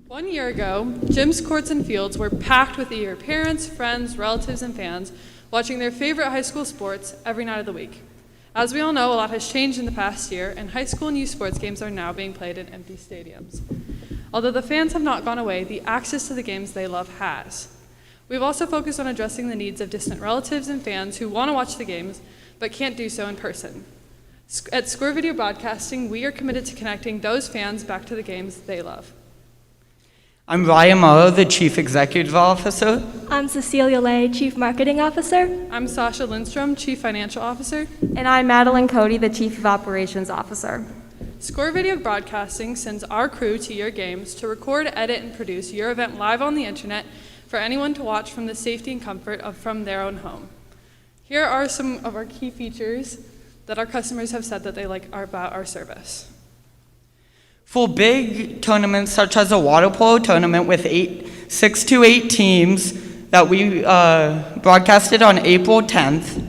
1 year ago, gyms, courts, and fields were packed with eager parents, friends, relatives, and fans watching their favorite high school sports every night of the week. As we all know, a lot has changed in the past year, and high school and youth sports games are now being played in empty stadiums. Although the fans have not gone away, the access to the games they love has. We've also focused on addressing the needs of distant relatives and fans who want to watch the games but can't do so in person. At Scorpio Broadcasting, we are committed to connecting those fans back to the games they love. I'm Ryan Morrow, the Chief Executive Officer. I'm Cecilia Lay, Chief Marketing Officer. I'm Sasha Lindstrom, Chief Financial Officer. And I'm Madeline Cody, the Chief of Operations Officer. Score Video Broadcasting sends our crew to your games to record, edit, and produce your event live on the internet for anyone to watch from the safety and comfort of from their own home. Here are some of our key features that our customers have said that they like about our service. For big tournaments such as a water polo tournament with 6 to 8 teams that we broadcasted on April 10th,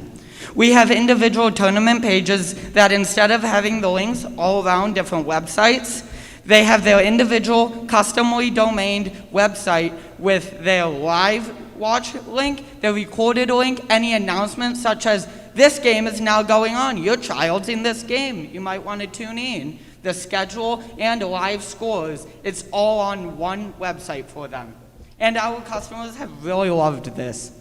we have individual tournament pages that instead of having the links all around different websites, they have their individual customly domained website with their live watch link, their recorded link, any announcements such as this game is now going on, your child's in this game, you might want to tune in. The schedule and live scores, it's all on one website for them. And our customers have really loved this.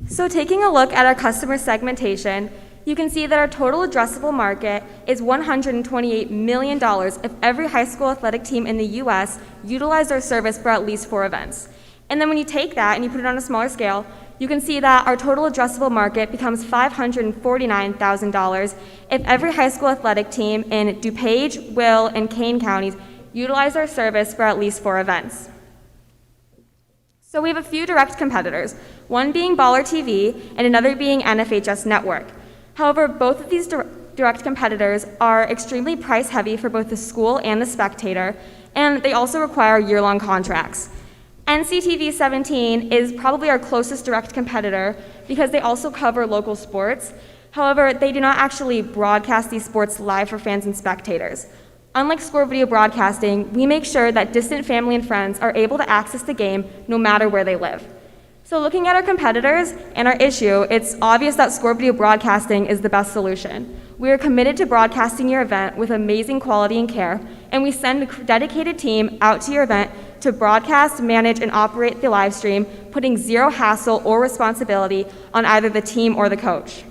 So taking a look at our customer segmentation, you can see that our total addressable market is $128 million if every high school athletic team in the US utilized our service for at least 4 events. And then when you take that and you put it on a smaller scale, you can see that our total addressable market becomes $549,000 if every high school athletic team in DuPage, Will, and Kane counties utilize our service for at least 4 events. So we have a few direct competitors, one being Baller TV and another being NFHS Network. However, both of these direct competitors are extremely price heavy for both the school and the spectator, and they also require year-long contracts. NCTV 17 is probably our closest direct competitor because they also cover local sports. However, they do not actually broadcast these sports live for fans and spectators. Unlike Score Video Broadcasting, we make sure that distant family and friends are able to access the game no matter where they live. So looking at our competitors and our issue, it's obvious that Score Video Broadcasting is the best solution. We are committed to broadcasting your event with amazing quality and care, and we send a dedicated team out to your event to broadcast, manage, and operate the live stream, putting zero hassle or responsibility on either the team or the coach.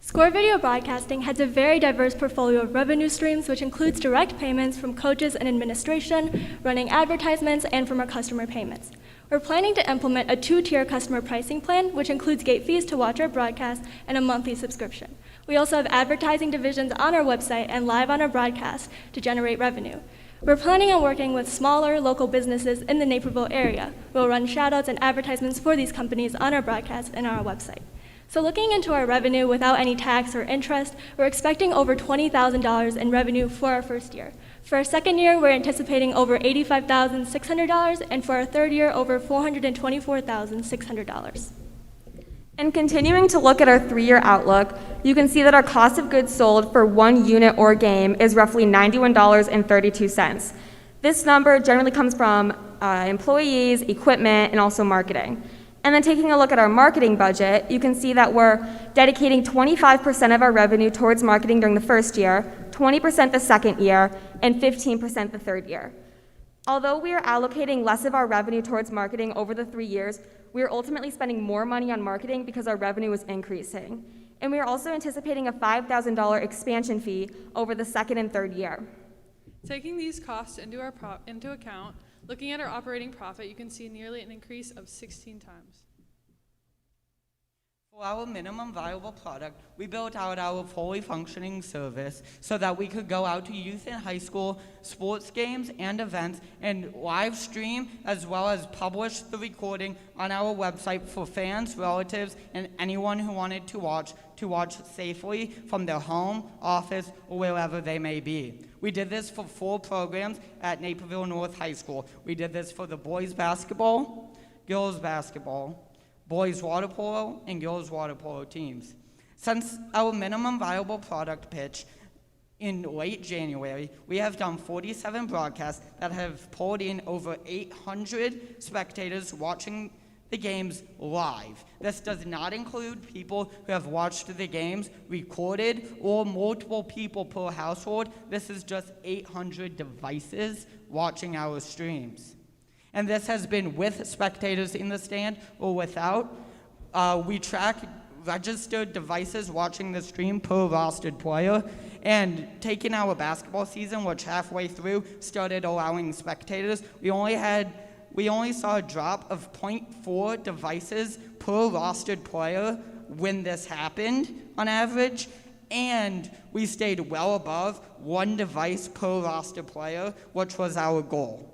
Score Video Broadcasting has a very diverse portfolio of revenue streams, which includes direct payments from coaches and administration, running advertisements, and from our customer payments. We're planning to implement a 2-tier customer pricing plan, which includes gate fees to watch our broadcast and a monthly subscription. We also have advertising divisions on our website and live on our broadcast to generate revenue. We're planning on working with smaller local businesses in the Naperville area. We'll run shoutouts and advertisements for these companies on our broadcast and on our website. So looking into our revenue without any tax or interest, we're expecting over $20,000 in revenue for our first year. For our second year, we're anticipating over $85,600, and for our third year, over $424,600. And continuing to look at our 3-year outlook, you can see that our cost of goods sold for 1 unit or game is roughly $91.32. This number generally comes from employees, equipment, and also marketing. And then taking a look at our marketing budget, you can see that we're dedicating 25% of our revenue towards marketing during the first year, 20% the second year, and 15% the third year. Although we are allocating less of our revenue towards marketing over the 3 years, we are ultimately spending more money on marketing because our revenue is increasing. And we are also anticipating a $5,000 expansion fee over the second and third year. Taking these costs into account, looking at our operating profit, you can see nearly an increase of 16 times. For our minimum viable product, we built out our fully functioning service so that we could go out to youth and high school sports games and events and live stream as well as publish the recording on our website for fans, relatives, and anyone who wanted to watch safely from their home, office, or wherever they may be. We did this for 4 programs at Naperville North High School. We did this for the boys basketball, girls basketball, boys water polo, and girls water polo teams. Since our minimum viable product pitch in late January, we have done 47 broadcasts that have pulled in over 800 spectators watching the games live. This does not include people who have watched the games recorded or multiple people per household. This is just 800 devices watching our streams. And this has been with spectators in the stand or without. We track registered devices watching the stream per rostered player, and taking our basketball season, which halfway through started allowing spectators, we only saw a drop of 0.4 devices per rostered player when this happened on average, and we stayed well above 1 device per roster player, which was our goal.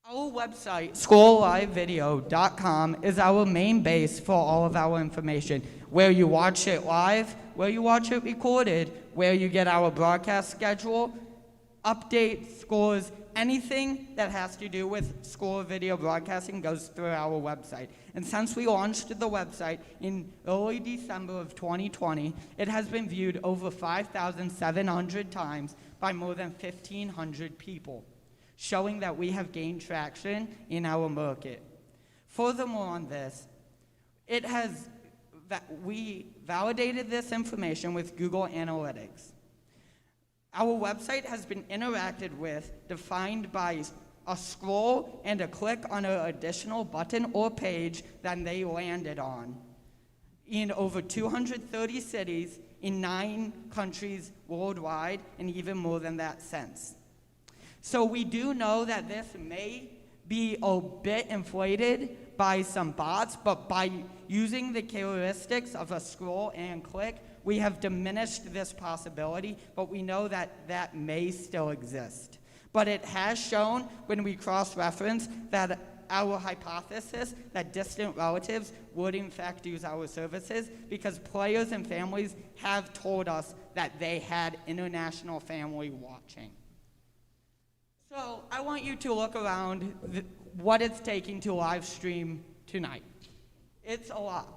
Our website, SchoolLiveVideo.com, is our main base for all of our information, where you watch it live, where you watch it recorded, where you get our broadcast schedule, updates, scores, anything that has to do with school video broadcasting goes through our website. And since we launched the website in early December of 2020, it has been viewed over 5,700 times by more than 1,500 people, showing that we have gained traction in our market. Furthermore on this, we validated this information with Google Analytics. Our website has been interacted with, defined by a scroll and a click on an additional button or page that they landed on in over 230 cities in 9 countries worldwide, and even more than that since. So we do know that this may be a bit inflated by some bots, but by using the characteristics of a scroll and click, we have diminished this possibility, but we know that that may still exist. But it has shown, when we cross-reference, that our hypothesis that distant relatives would in fact use our services, because players and families have told us that they had international family watching. So I want you to look around what it's taking to live stream tonight. It's a lot.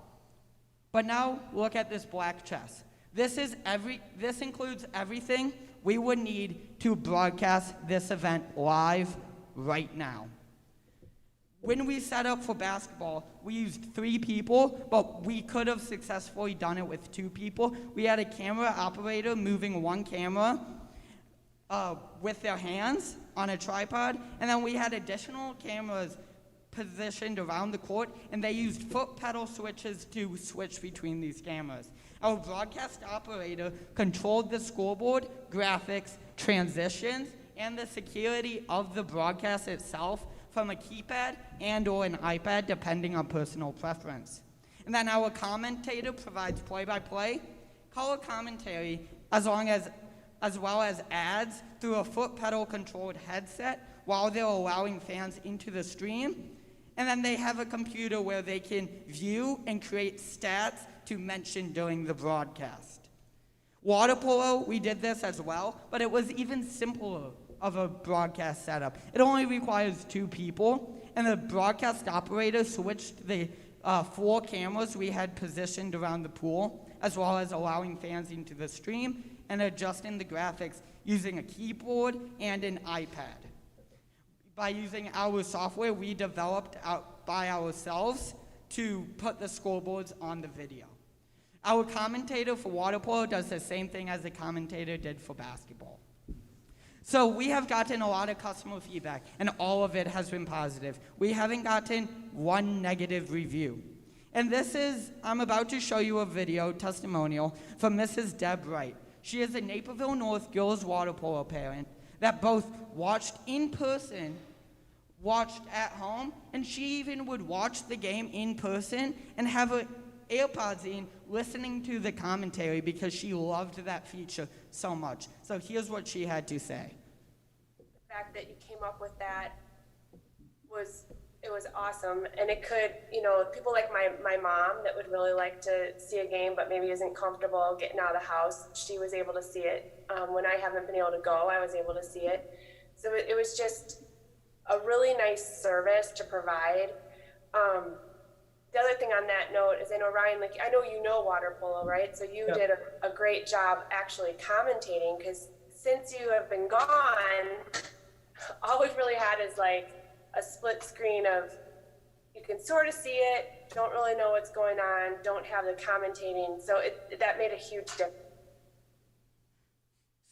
But now look at this black chess. This includes everything we would need to broadcast this event live right now. When we set up for basketball, we used 3 people, but we could have successfully done it with 2 people. We had a camera operator moving 1 camera with their hands on a tripod, and then we had additional cameras positioned around the court, and they used foot pedal switches to switch between these cameras. Our broadcast operator controlled the scoreboard, graphics, transitions, and the security of the broadcast itself from a keypad and or an iPad, depending on personal preference. And then our commentator provides play-by-play, color commentary, as well as ads through a foot pedal controlled headset while they're allowing fans into the stream. And then they have a computer where they can view and create stats to mention during the broadcast. Water polo, we did this as well, but it was even simpler of a broadcast setup. It only requires 2 people, and the broadcast operator switched the 4 cameras we had positioned around the pool, as well as allowing fans into the stream and adjusting the graphics using a keyboard and an iPad. By using our software we developed by ourselves to put the scoreboards on the video. Our commentator for water polo does the same thing as the commentator did for basketball. So we have gotten a lot of customer feedback, and all of it has been positive. We haven't gotten 1 negative review. And I'm about to show you a video testimonial from Mrs. Deb Wright. She is a Naperville North girls water polo parent that both watched in person, watched at home, and she even would watch the game in person and have her AirPods in listening to the commentary because she loved that feature so much. So here's what she had to say. The fact that you came up with that was awesome, and it could, people like my mom that would really like to see a game but maybe isn't comfortable getting out of the house, she was able to see it. When I haven't been able to go, I was able to see it. So it was just a really nice service to provide. the other thing on that note is I know Ryan, like I know you know water polo, right? So you did a great job actually commentating, because since you have been gone, all we've really had is like a split screen of you can sort of see it, don't really know what's going on, don't have the commentating. So that made a huge difference.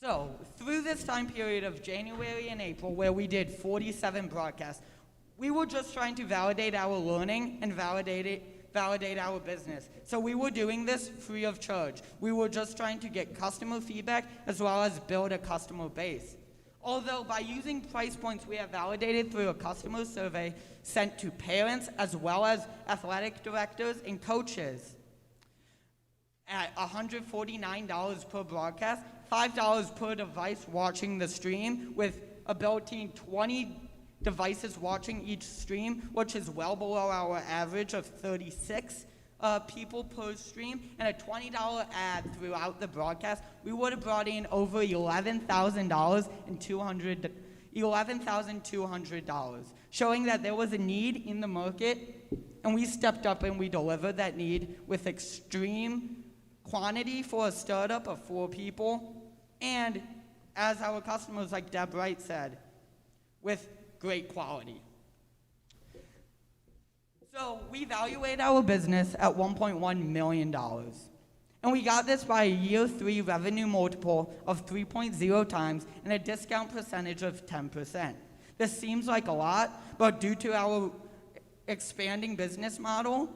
So, through this time period of January and April, where we did 47 broadcasts, we were just trying to validate our learning and validate our business. So we were doing this free of charge. We were just trying to get customer feedback as well as build a customer base. Although by using price points we have validated through a customer survey sent to parents as well as athletic directors and coaches at $149 per broadcast, $5 per device watching the stream, with about 20 devices watching each stream, which is well below our average of 36 people per stream, and a $20 ad throughout the broadcast, we would have brought in over $11,200, showing that there was a need in the market, and we stepped up and we delivered that need with extreme quantity for a startup of 4 people, and as our customers like Deb Wright said, with great quality. So we evaluate our business at $1.1 million. And we got this by a year 3 revenue multiple of 3.0 times and a discount percentage of 10%. This seems like a lot, but due to our expanding business model,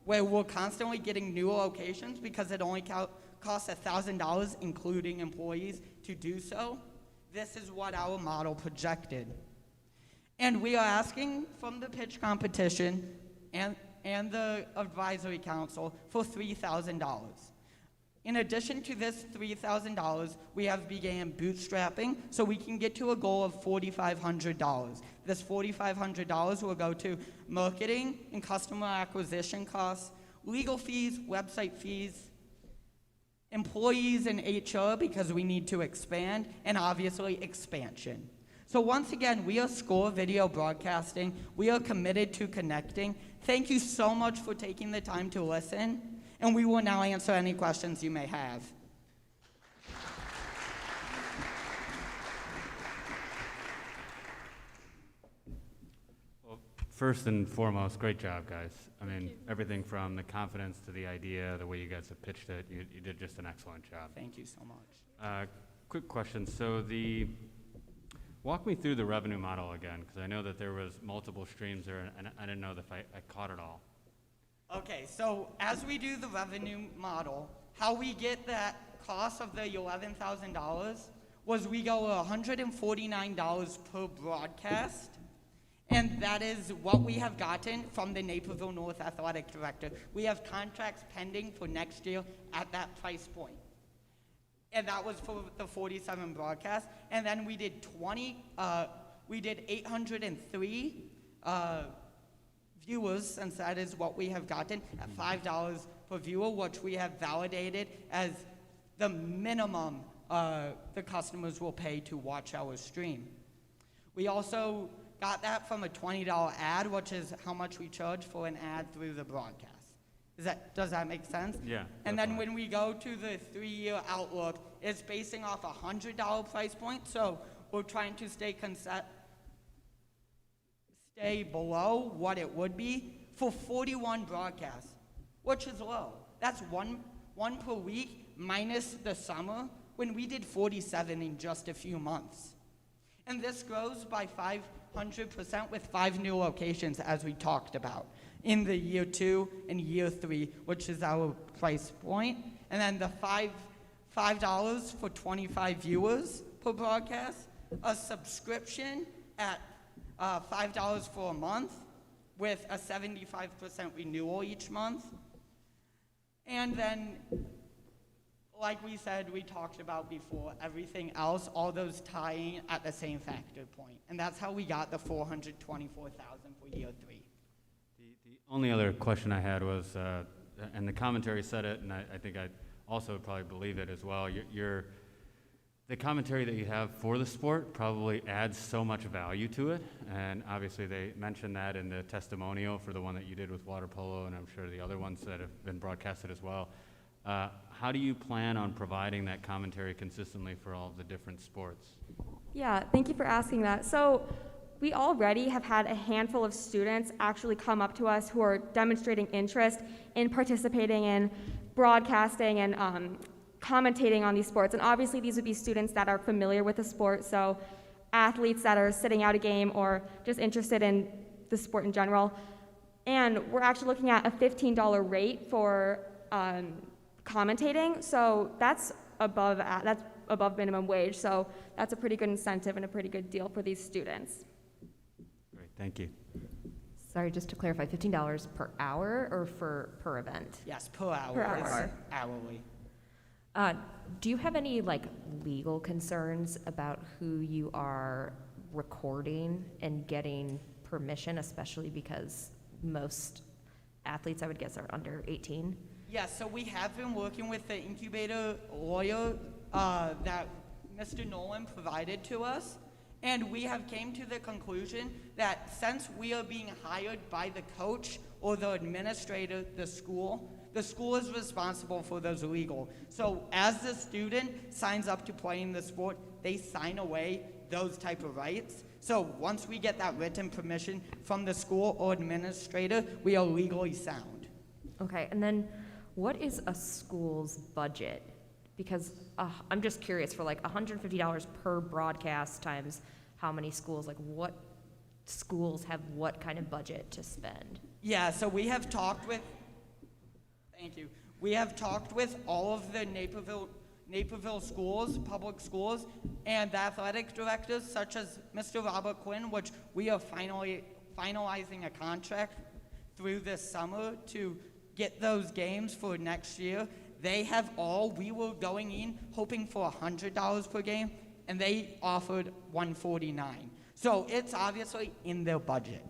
where we're constantly getting new locations because it only costs $1,000, including employees, to do so, this is what our model projected. And we are asking from the pitch competition and the advisory council for $3,000. In addition to this $3,000, we have began bootstrapping so we can get to a goal of $4,500. This $4,500 will go to marketing and customer acquisition costs, legal fees, website fees, employees and HR because we need to expand, and obviously expansion. So once again, we are Score Video Broadcasting. We are committed to connecting. Thank you so much for taking the time to listen, and we will now answer any questions you may have. Well, first and foremost, great job, guys. I mean, everything from the confidence to the idea, the way you guys have pitched it, you did just an excellent job. Thank you so much. Quick question. So walk me through the revenue model again, because I know that there was multiple streams there, and I didn't know if I caught it all. Okay, so as we do the revenue model, how we get that cost of the $11,000 was we go $149 per broadcast, and that is what we have gotten from the Naperville North Athletic Director. We have contracts pending for next year at that price point. And that was for the 47 broadcasts. And then we did 803 viewers, since that is what we have gotten, at $5 per viewer, which we have validated as the minimum the customers will pay to watch our stream. We also got that from a $20 ad, which is how much we charge for an ad through the broadcast. Does that make sense? Yeah. And then when we go to the 3-year outlook, it's basing off a $100 price point. So we're trying to stay below what it would be for 41 broadcasts, which is low. That's one per week minus the summer, when we did 47 in just a few months. And this grows by 500% with 5 new locations, as we talked about, in the year 2 and year 3, which is our price point. And then the $5 for 25 viewers per broadcast, a subscription at $5 for a month with a 75% renewal each month. And then, like we said, we talked about before, everything else, all those tying at the same factor point. And that's how we got the $424,000 for year 3. The only other question I had was, and the commentary said it, and I think I also would probably believe it as well, the commentary that you have for the sport probably adds so much value to it, and obviously they mentioned that in the testimonial for the one that you did with water polo, and I'm sure the other ones that have been broadcasted as well. How do you plan on providing that commentary consistently for all of the different sports? Yeah, thank you for asking that. So we already have had a handful of students actually come up to us who are demonstrating interest in participating in broadcasting and commentating on these sports. And obviously these would be students that are familiar with the sport, so athletes that are sitting out a game or just interested in the sport in general. And we're actually looking at a $15 rate for commentating, so that's above minimum wage, so that's a pretty good incentive and a pretty good deal for these students. Great, thank you. Sorry, just to clarify, $15 per hour or per event? Yes, per hour. Per hour. It's hourly. Do you have any legal concerns about who you are recording and getting permission, especially because most athletes, I would guess, are under 18? Yes, so we have been working with the incubator lawyer that Mr. Nolan provided to us, and we have came to the conclusion that since we are being hired by the coach or the administrator, the school is responsible for those legal. So as the student signs up to play in the sport, they sign away those type of rights. So once we get that written permission from the school or administrator, we are legally sound. Okay, and then what is a school's budget? Because I'm just curious, for $150 per broadcast times how many schools, what schools have what kind of budget to spend? Yeah, so we have talked with, thank you. We have talked with all of the Naperville schools, public schools, and the athletic directors, such as Mr. Robert Quinn, which we are finalizing a contract through this summer to get those games for next year. We were going in hoping for $100 per game, and they offered $149. So it's obviously in their budget.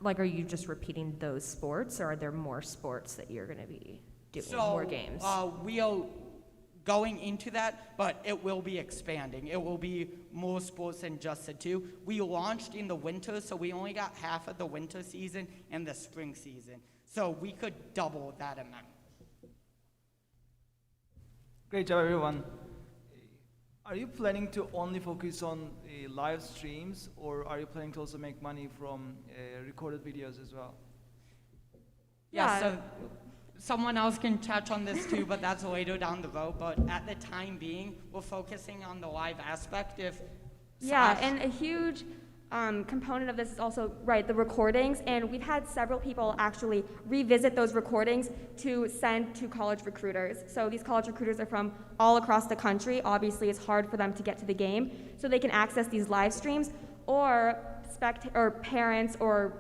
Are you just repeating those sports, or are there more sports that you're going to be doing, more games? We are going into that, but it will be expanding. It will be more sports than just the two. We launched in the winter, so we only got half of the winter season and the spring season. So we could double that amount. Great job, everyone. Are you planning to only focus on live streams, or are you planning to also make money from recorded videos as well? Yeah, so someone else can touch on this too, but that's later down the road. But at the time being, we're focusing on the live aspect. And a huge component of this is also, the recordings, and we've had several people actually revisit those recordings to send to college recruiters. So these college recruiters are from all across the country. Obviously, it's hard for them to get to the game, so they can access these live streams, or parents or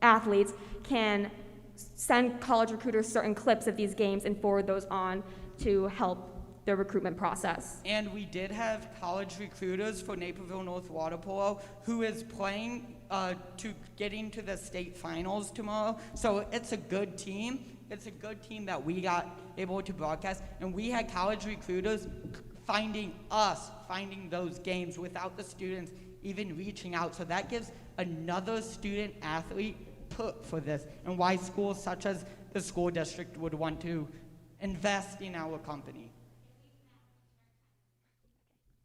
athletes can send college recruiters certain clips of these games and forward those on to help the recruitment process. And we did have college recruiters for Naperville North Water Polo who is playing to get into the state finals tomorrow. So it's a good team. It's a good team that we got able to broadcast. And we had college recruiters finding those games without the students even reaching out. So that gives another student athlete put for this, and why schools such as the school district would want to invest in our company.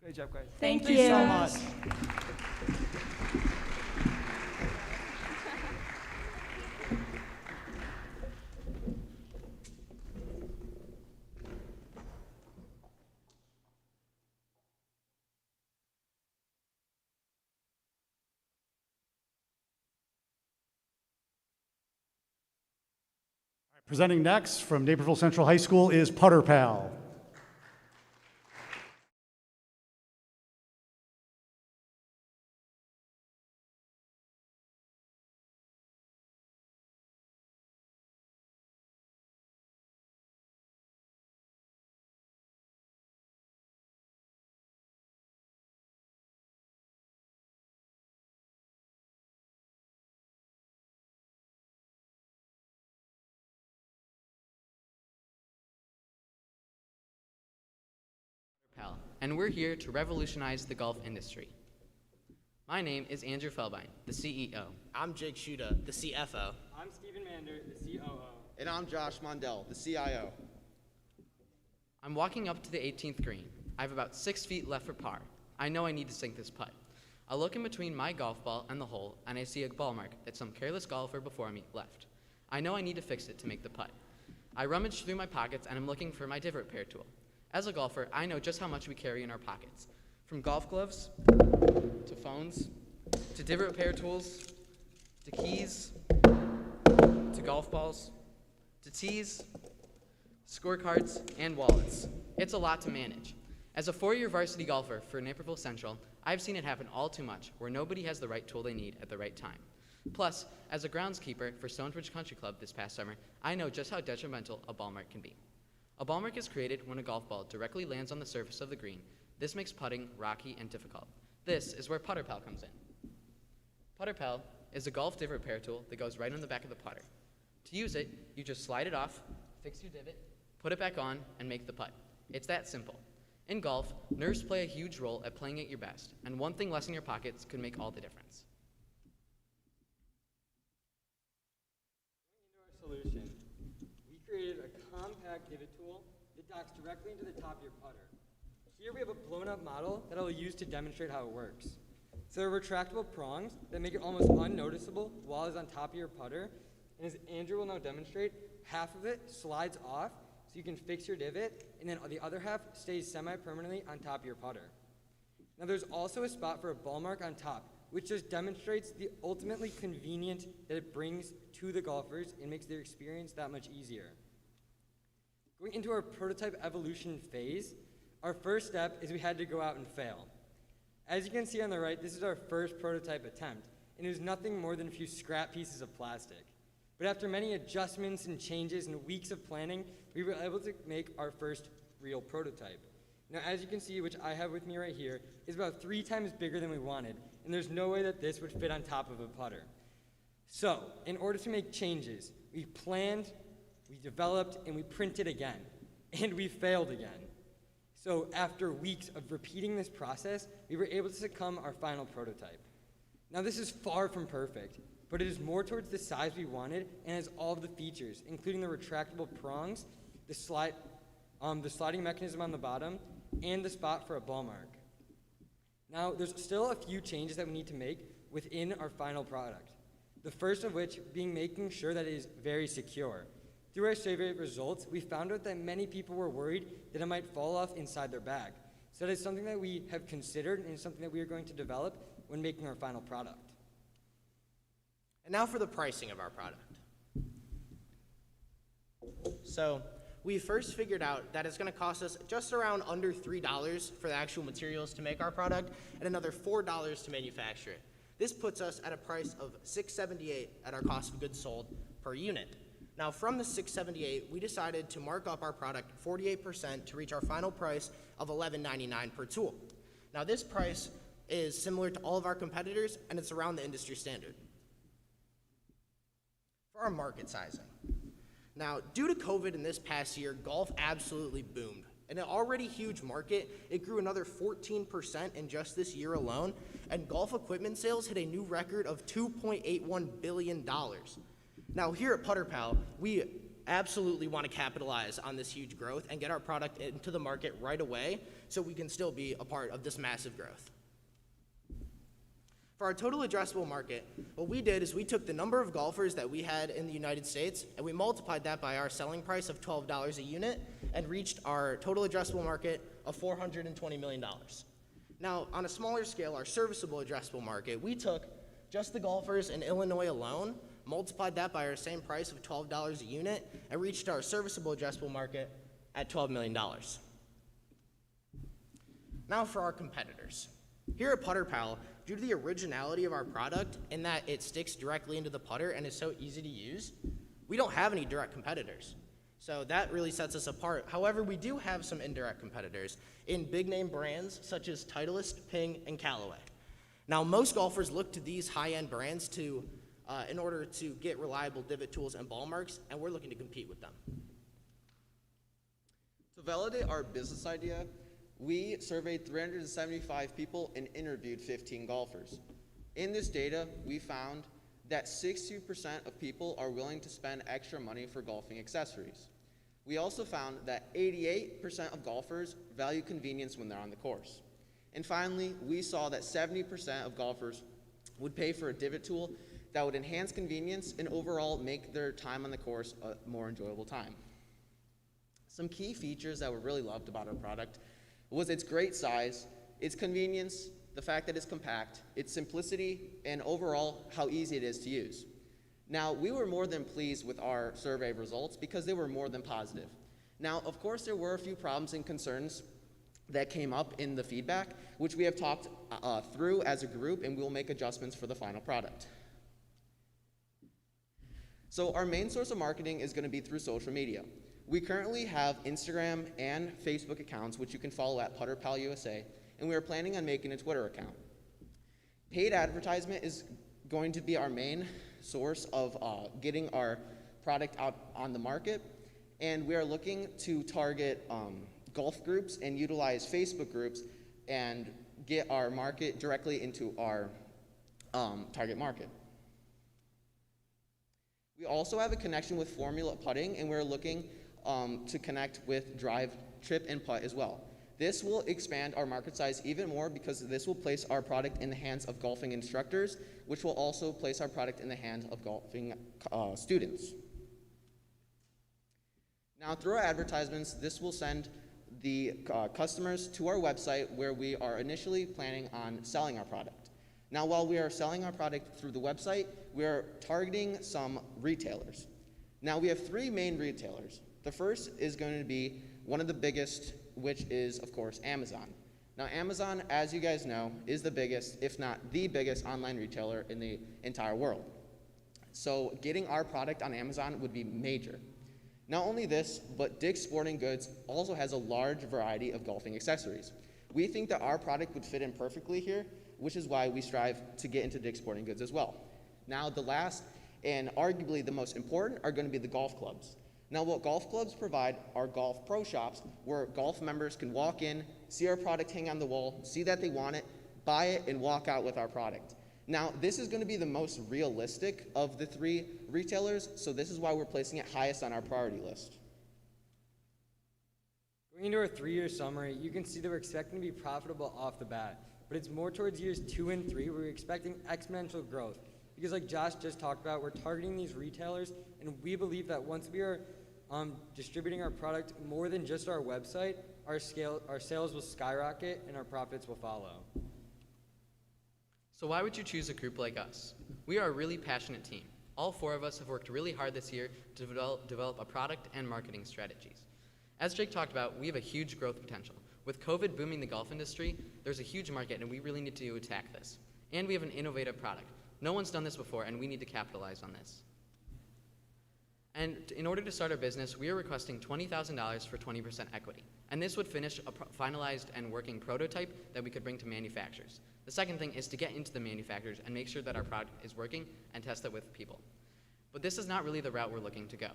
Great job, guys. Thank you so much. Presenting next from Naperville Central High School is Putter Pal. and we're here to revolutionize the golf industry. My name is Andrew Felbein, the CEO. I'm Jake Shuda, the CFO. I'm Stephen Mander, the COO. And I'm Josh Mondell, the CIO. I'm walking up to the 18th green. I have about 6 feet left for par. I know I need to sink this putt. I look in between my golf ball and the hole, and I see a ball mark that some careless golfer before me left. I know I need to fix it to make the putt. I rummage through my pockets, and I'm looking for my Divot repair tool. As a golfer, I know just how much we carry in our pockets. From golf gloves, to phones, to Divot repair tools, to keys, to golf balls, to tees, scorecards, and wallets. It's a lot to manage. As a 4-year varsity golfer for Naperville Central, I've seen it happen all too much, where nobody has the right tool they need at the right time. Plus, as a groundskeeper for Stonebridge Country Club this past summer, I know just how detrimental a ball mark can be. A ball mark is created when a golf ball directly lands on the surface of the green. This makes putting rocky and difficult. This is where PutterPal comes in. PutterPal is a golf divot repair tool that goes right on the back of the putter. To use it, you just slide it off, fix your divot, put it back on, and make the putt. It's that simple. In golf, nerves play a huge role at playing at your best, and one thing less in your pockets could make all the difference. Going into our solution, we created a compact divot tool that docks directly into the top of your putter. Here we have a blown-up model that I'll use to demonstrate how it works. So there are retractable prongs that make it almost unnoticeable while it's on top of your putter, and as Andrew will now demonstrate, half of it slides off so you can fix your divot, and then the other half stays semi-permanently on top of your putter. Now there's also a spot for a ball mark on top, which just demonstrates the ultimately convenient that it brings to the golfers and makes their experience that much easier. Going into our prototype evolution phase, our first step is we had to go out and fail. As you can see on the right, this is our first prototype attempt, and it was nothing more than a few scrap pieces of plastic. But after many adjustments and changes and weeks of planning, we were able to make our first real prototype. Now, as you can see, which I have with me right here, is about 3 times bigger than we wanted, and there's no way that this would fit on top of a putter. So, in order to make changes, we planned, we developed, and we printed again, and we failed again. So, after weeks of repeating this process, we were able to succumb our final prototype. Now, this is far from perfect, but it is more towards the size we wanted and has all of the features, including the retractable prongs, the sliding mechanism on the bottom, and the spot for a ball mark. Now, there's still a few changes that we need to make within our final product. The first of which being making sure that it is very secure. Through our survey results, we found out that many people were worried that it might fall off inside their bag. So that is something that we have considered and something that we are going to develop when making our final product. And now for the pricing of our product. So we first figured out that it's going to cost us just around under $3 for the actual materials to make our product and another $4 to manufacture it. This puts us at a price of $6.78 at our cost of goods sold per unit. Now from the $6.78, we decided to mark up our product 48% to reach our final price of $11.99 per tool. Now this price is similar to all of our competitors, and it's around the industry standard. For our market sizing. Now, due to COVID in this past year, golf absolutely boomed. In an already huge market, it grew another 14% in just this year alone, and golf equipment sales hit a new record of $2.81 billion. Now, here at PutterPal, we absolutely want to capitalize on this huge growth and get our product into the market right away so we can still be a part of this massive growth. For our total addressable market, what we did is we took the number of golfers that we had in the United States and we multiplied that by our selling price of $12 a unit and reached our total addressable market of $420 million. Now, on a smaller scale, our serviceable addressable market, we took just the golfers in Illinois alone, multiplied that by our same price of $12 a unit, and reached our serviceable addressable market at $12 million. Now for our competitors. Here at PutterPal, due to the originality of our product in that it sticks directly into the putter and is so easy to use, we don't have any direct competitors. So that really sets us apart. However, we do have some indirect competitors in big name brands such as Titleist, Ping, and Callaway. Now, most golfers look to these high-end brands in order to get reliable divot tools and ball marks, and we're looking to compete with them. To validate our business idea, We surveyed 375 people and interviewed 15 golfers. In this data, we found that 60% of people are willing to spend extra money for golfing accessories. We also found that 88% of golfers value convenience when they're on the course. And finally, we saw that 70% of golfers would pay for a divot tool that would enhance convenience and overall make their time on the course a more enjoyable time. Some key features that were really loved about our product was its great size, its convenience, the fact that it's compact, its simplicity, and overall how easy it is to use. Now, we were more than pleased with our survey results because they were more than positive. Now, of course, there were a few problems and concerns that came up in the feedback, which we have talked through as a group, and we will make adjustments for the final product. So our main source of marketing is going to be through social media. We currently have Instagram and Facebook accounts, which you can follow at PutterPal USA, and we are planning on making a Twitter account. Paid advertisement is going to be our main source of getting our product out on the market, and we are looking to target golf groups and utilize Facebook groups and get our market directly into our target market. We also have a connection with Formula Putting, and we're looking to connect with Drive, Trip, and Putt as well. This will expand our market size even more because this will place our product in the hands of golfing instructors, which will also place our product in the hands of golfing students. Now, through our advertisements, this will send the customers to our website where we are initially planning on selling our product. Now, while we are selling our product through the website, we are targeting some retailers. Now, we have 3 main retailers. The first is going to be one of the biggest, which is, of course, Amazon. Now, Amazon, as you guys know, is the biggest, if not the biggest, online retailer in the entire world. So getting our product on Amazon would be major. Not only this, but Dick's Sporting Goods also has a large variety of golfing accessories. We think that our product would fit in perfectly here, which is why we strive to get into Dick's Sporting Goods as well. Now, the last and arguably the most important are going to be the golf clubs. Now, what golf clubs provide are golf pro shops where golf members can walk in, see our product hang on the wall, see that they want it, buy it, and walk out with our product. Now, this is going to be the most realistic of the 3 retailers, so this is why we're placing it highest on our priority list. Going into our 3-year summary, you can see that we're expecting to be profitable off the bat, but it's more towards years 2 and 3 where we're expecting exponential growth. Because like Josh just talked about, we're targeting these retailers, and we believe that once we are distributing our product more than just our website, our sales will skyrocket and our profits will follow. So why would you choose a group like us? We are a really passionate team. All 4 of us have worked really hard this year to develop a product and marketing strategies. As Jake talked about, we have a huge growth potential. With COVID booming the golf industry, there's a huge market and we really need to attack this. And we have an innovative product. No one's done this before and we need to capitalize on this. And in order to start our business, we are requesting $20,000 for 20% equity. And this would finish a finalized and working prototype that we could bring to manufacturers. The second thing is to get into the manufacturers and make sure that our product is working and test it with people. But this is not really the route we're looking to go.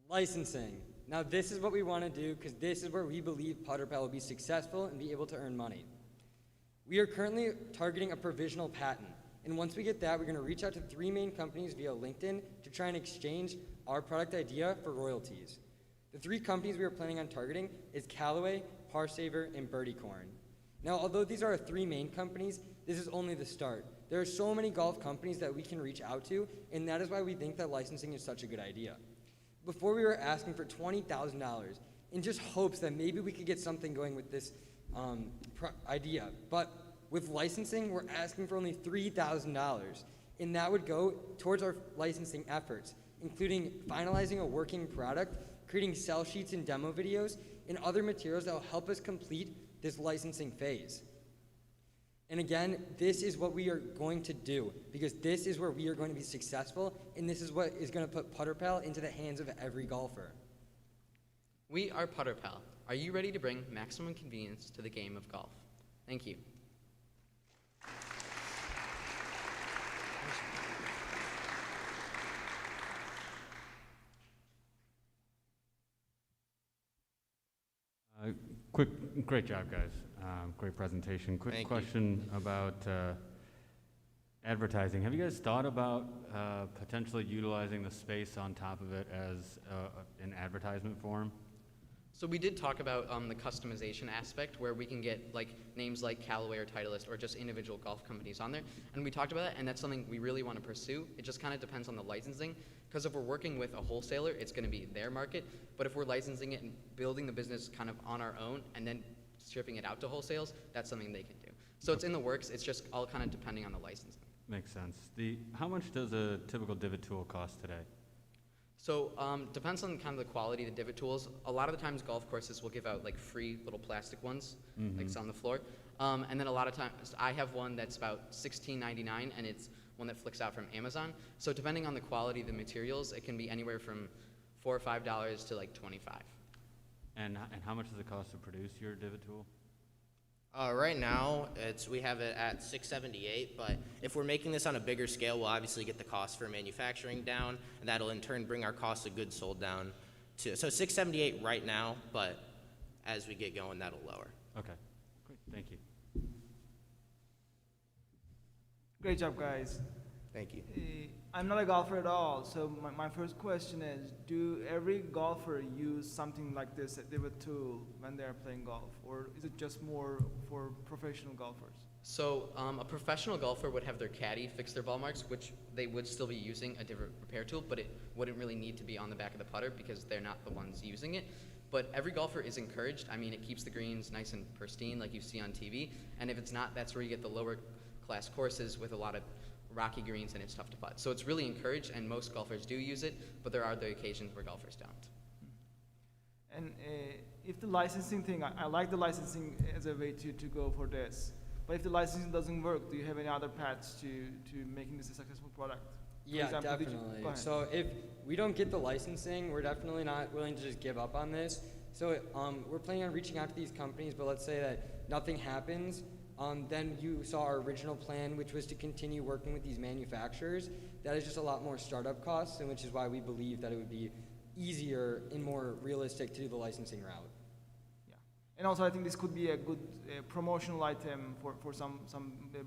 Licensing. Now this is what we want to do because this is where we believe PutterPal will be successful and be able to earn money. We are currently targeting a provisional patent. And once we get that, we're going to reach out to 3 main companies via LinkedIn to try and exchange our product idea for royalties. The 3 companies we are planning on targeting is Callaway, Parsaver, and Birdiecorn. Now, although these are our 3 main companies, this is only the start. There are so many golf companies that we can reach out to, and that is why we think that licensing is such a good idea. Before we were asking for $20,000 in just hopes that maybe we could get something going with this idea, but with licensing, we're asking for only $3,000, and that would go towards our licensing efforts, including finalizing a working product, creating sell sheets and demo videos, and other materials that will help us complete this licensing phase. And again, this is what we are going to do, because this is where we are going to be successful, and this is what is going to put PutterPal into the hands of every golfer. We are PutterPal. Are you ready to bring maximum convenience to the game of golf? Thank you. Great job, guys. Great presentation. Quick Thank you. question about advertising. Have you guys thought about potentially utilizing the space on top of it as an advertisement form? So we did talk about the customization aspect, where we can get like names like Callaway or Titleist or just individual golf companies on there, and we talked about that, and that's something we really want to pursue. It just kind of depends on the licensing, because if we're working with a wholesaler, it's going to be their market, but if we're licensing it and building the business kind of on our own and then shipping it out to wholesales, that's something they can do. So it's in the works. It's just all kind of depending on the licensing. Makes sense. How much does a typical divot tool cost today? So depends on kind of the quality of the divot tools. A lot of the times golf courses will give out like free little plastic ones, like it's on the floor. And then a lot of times I have one that's about $16.99, and it's one that flicks out from Amazon. So depending on the quality of the materials, it can be anywhere from $4 or $5 to like $25. And how much does it cost to produce your divot tool? Right now, we have it at $678, but if we're making this on a bigger scale, we'll obviously get the cost for manufacturing down, and that'll in turn bring our cost of goods sold down too. So $678 right now, but as we get going, that'll lower. Okay, great, thank you. Great job, guys. Thank you. I'm not a golfer at all, so my first question is, do every golfer use something like this, a divot tool, when they're playing golf? Or is it just more for professional golfers? So a professional golfer would have their caddy fix their ball marks, which they would still be using a divot repair tool, but it wouldn't really need to be on the back of the putter because they're not the ones using it. But every golfer is encouraged. I mean, it keeps the greens nice and pristine like you see on TV. And if it's not, that's where you get the lower class courses with a lot of rocky greens, and it's tough to putt. So it's really encouraged, and most golfers do use it, but there are the occasions where golfers don't. And if the licensing thing, I like the licensing as a way to go for this. But if the licensing doesn't work, do you have any other paths to making this a successful product? For Yeah, example, definitely. go ahead. So if we don't get the licensing, we're definitely not willing to just give up on this. So we're planning on reaching out to these companies, but let's say that nothing happens. Then you saw our original plan, which was to continue working with these manufacturers. That is just a lot more startup costs, and which is why we believe that it would be easier and more realistic to do the licensing route. Yeah. And also, I think this could be a good promotional item for some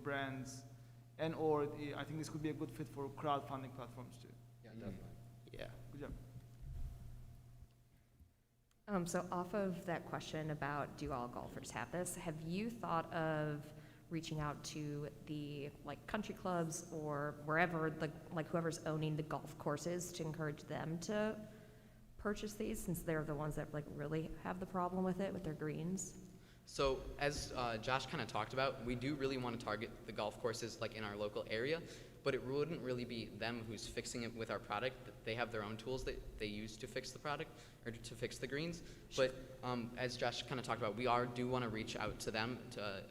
brands, and or I think this could be a good fit for crowdfunding platforms too. Yeah, definitely. Yeah. Good job. So off of that question about do all golfers have this, have you thought of reaching out to the country clubs or wherever whoever's owning the golf courses to encourage them to purchase these, since they're the ones that really have the problem with it with their greens? So as Josh kind of talked about, we do really want to target the golf courses in our local area, but it wouldn't really be them who's fixing it with our product. They have their own tools that they use to fix the product or to fix the greens. But as Josh kind of talked about, we do want to reach out to them,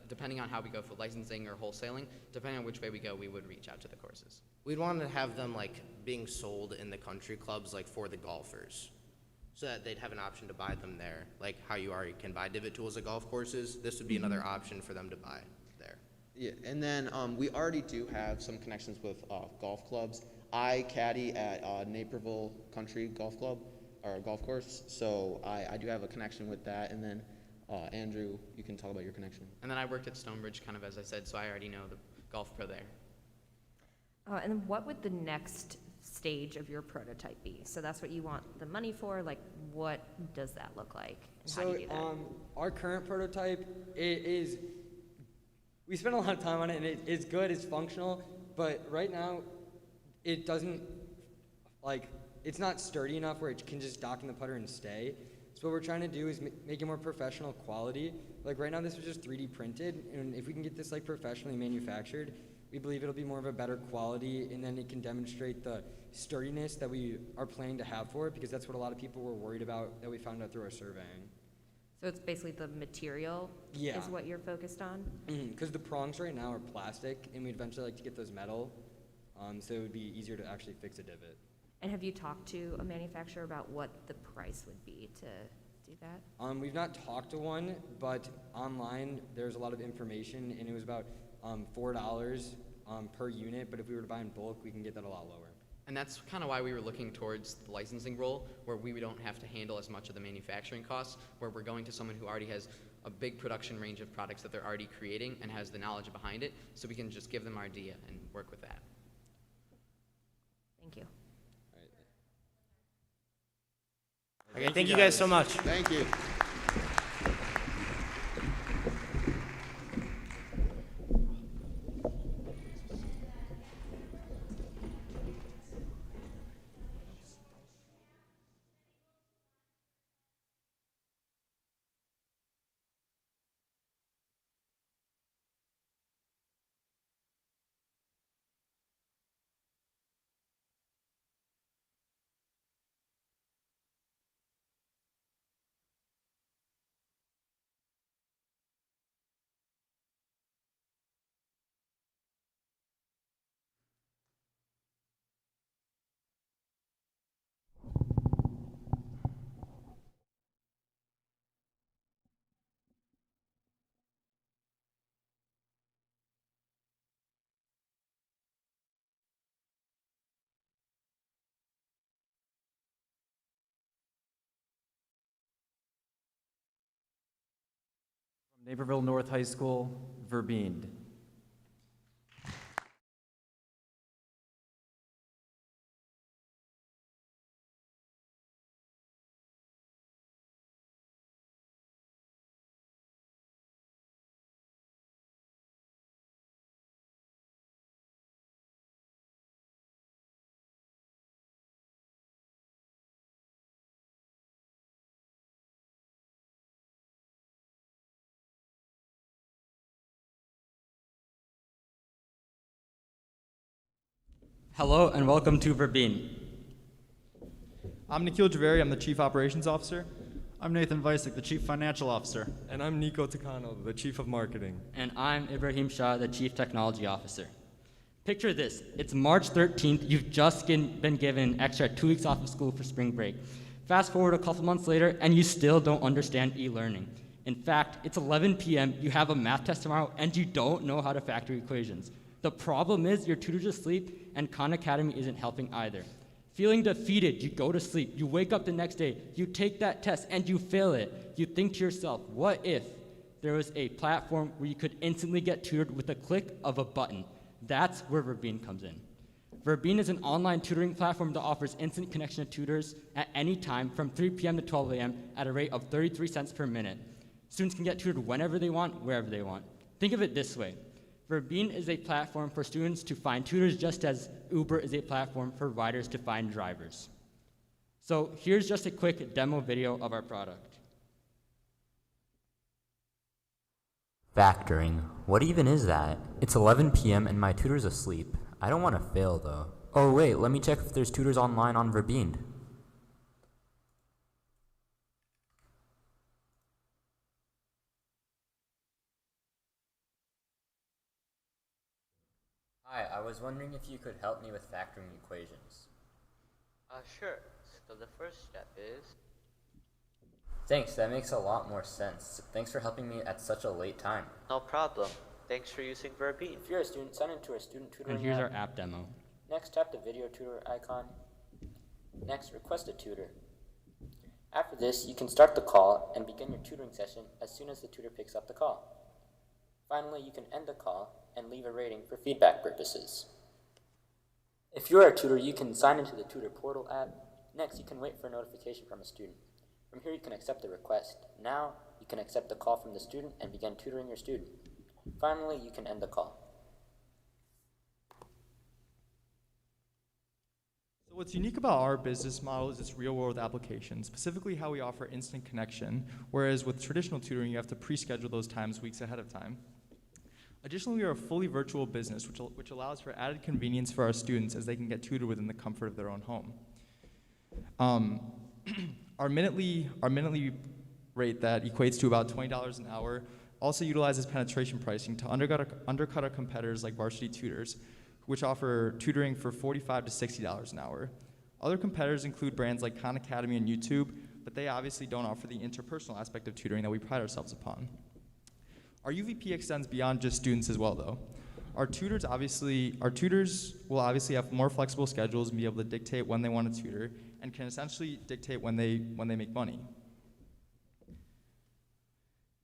depending on how we go for licensing or wholesaling. Depending on which way we go, we would reach out to the courses. We'd want to have them being sold in the country clubs for the golfers, so that they'd have an option to buy them there. Like how you already can buy divot tools at golf courses, this would be another option for them to buy there. Yeah, and then we already do have some connections with golf clubs. I caddy at Naperville Country Golf Club, or golf course, so I do have a connection with that. And then Andrew, you can talk about your connection. And then I worked at Stonebridge, kind of as I said, so I already know the golf pro there. And then what would the next stage of your prototype be? So that's what you want the money for. What does that look like? And how do you do that? Our current prototype is, we spent a lot of time on it, and it's good, it's functional, but right now it doesn't, it's not sturdy enough where it can just dock in the putter and stay. So what we're trying to do is make it more professional quality. Right now this was just 3D printed, and if we can get this professionally manufactured, we believe it'll be more of a better quality, and then it can demonstrate the sturdiness that we are planning to have for it, because that's what a lot of people were worried about that we found out through our surveying. So it's basically the material is what you're focused on? Because the prongs right now are plastic, and we'd eventually like to get those metal, so it would be easier to actually fix a divot. And have you talked to a manufacturer about what the price would be to do that? We've not talked to one, but online there's a lot of information, and it was about $4 per unit, but if we were to buy in bulk, we can get that a lot lower. And that's kind of why we were looking towards the licensing role, where we don't have to handle as much of the manufacturing costs, where we're going to someone who already has a big production range of products that they're already creating and has the knowledge behind it, so we can just give them our idea and work with that. Thank you. Okay, thank you guys so much. Thank you. Naperville North High School, Verbeend. Hello and welcome to Verbeend. I'm Nikhil Javeri, I'm the Chief Operations Officer. I'm Nathan Vicek, the Chief Financial Officer. And I'm Nico Takano, the Chief of Marketing. And I'm Ibrahim Shah, the Chief Technology Officer. Picture this, it's March 13th, you've just been given an extra 2 weeks off of school for spring break. Fast forward a couple months later, and you still don't understand e-learning. In fact, it's 11 p.m., you have a math test tomorrow, and you don't know how to factor equations. The problem is your tutor's asleep, and Khan Academy isn't helping either. Feeling defeated, you go to sleep, you wake up the next day, you take that test, and you fail it. You think to yourself, what if there was a platform where you could instantly get tutored with a click of a button? That's where Verbeend comes in. Verbeend is an online tutoring platform that offers instant connection to tutors at any time from 3 p.m. to 12 a.m. at a rate of 33 cents per minute. Students can get tutored whenever they want, wherever they want. Think of it this way. Verbeend is a platform for students to find tutors just as Uber is a platform for riders to find drivers. So here's just a quick demo video of our product. Factoring. What even is that? It's 11 p.m. and my tutor's asleep. I don't want to fail though. Oh wait, let me check if there's tutors online on Verbeend. Hi, I was wondering if you could help me with factoring equations. Sure. So the first step is... Thanks, that makes a lot more sense. Thanks for helping me at such a late time. No problem. Thanks for using Verbeend. If you're a student, sign into our student tutoring And here's app. our app demo. Next, tap the video tutor icon. Next, request a tutor. After this, you can start the call and begin your tutoring session as soon as the tutor picks up the call. Finally, you can end the call and leave a rating for feedback purposes. If you are a tutor, you can sign into the tutor portal app. Next, you can wait for a notification from a student. From here, you can accept the request. Now, you can accept the call from the student and begin tutoring your student. Finally, you can end the call. So what's unique about our business model is its real-world application, specifically how we offer instant connection, whereas with traditional tutoring, you have to pre-schedule those times weeks ahead of time. Additionally, we are a fully virtual business, which allows for added convenience for our students as they can get tutored within the comfort of their own home. Our minutely rate that equates to about $20 an hour also utilizes penetration pricing to undercut our competitors like Varsity Tutors, which offer tutoring for $45 to $60 an hour. Other competitors include brands like Khan Academy and YouTube, but they obviously don't offer the interpersonal aspect of tutoring that we pride ourselves upon. Our UVP extends beyond just students as well, though. Our tutors will obviously have more flexible schedules and be able to dictate when they want to tutor and can essentially dictate when they make money.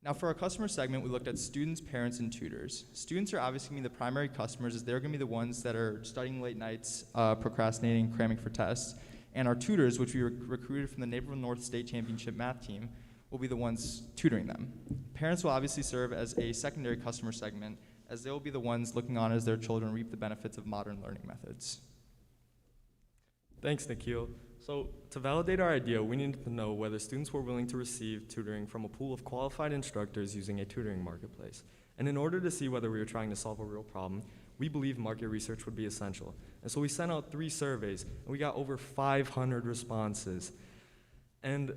Now for our customer segment, we looked at students, parents, and tutors. Students are obviously going to be the primary customers as they're going to be the ones that are studying late nights, procrastinating, cramming for tests. And our tutors, which we recruited from the Naperville North State Championship math team, will be the ones tutoring them. Parents will obviously serve as a secondary customer segment as they will be the ones looking on as their children reap the benefits of modern learning methods. Thanks, Nikhil. So to validate our idea, we needed to know whether students were willing to receive tutoring from a pool of qualified instructors using a tutoring marketplace. And in order to see whether we were trying to solve a real problem, we believe market research would be essential. And so we sent out 3 surveys, and we got over 500 responses. And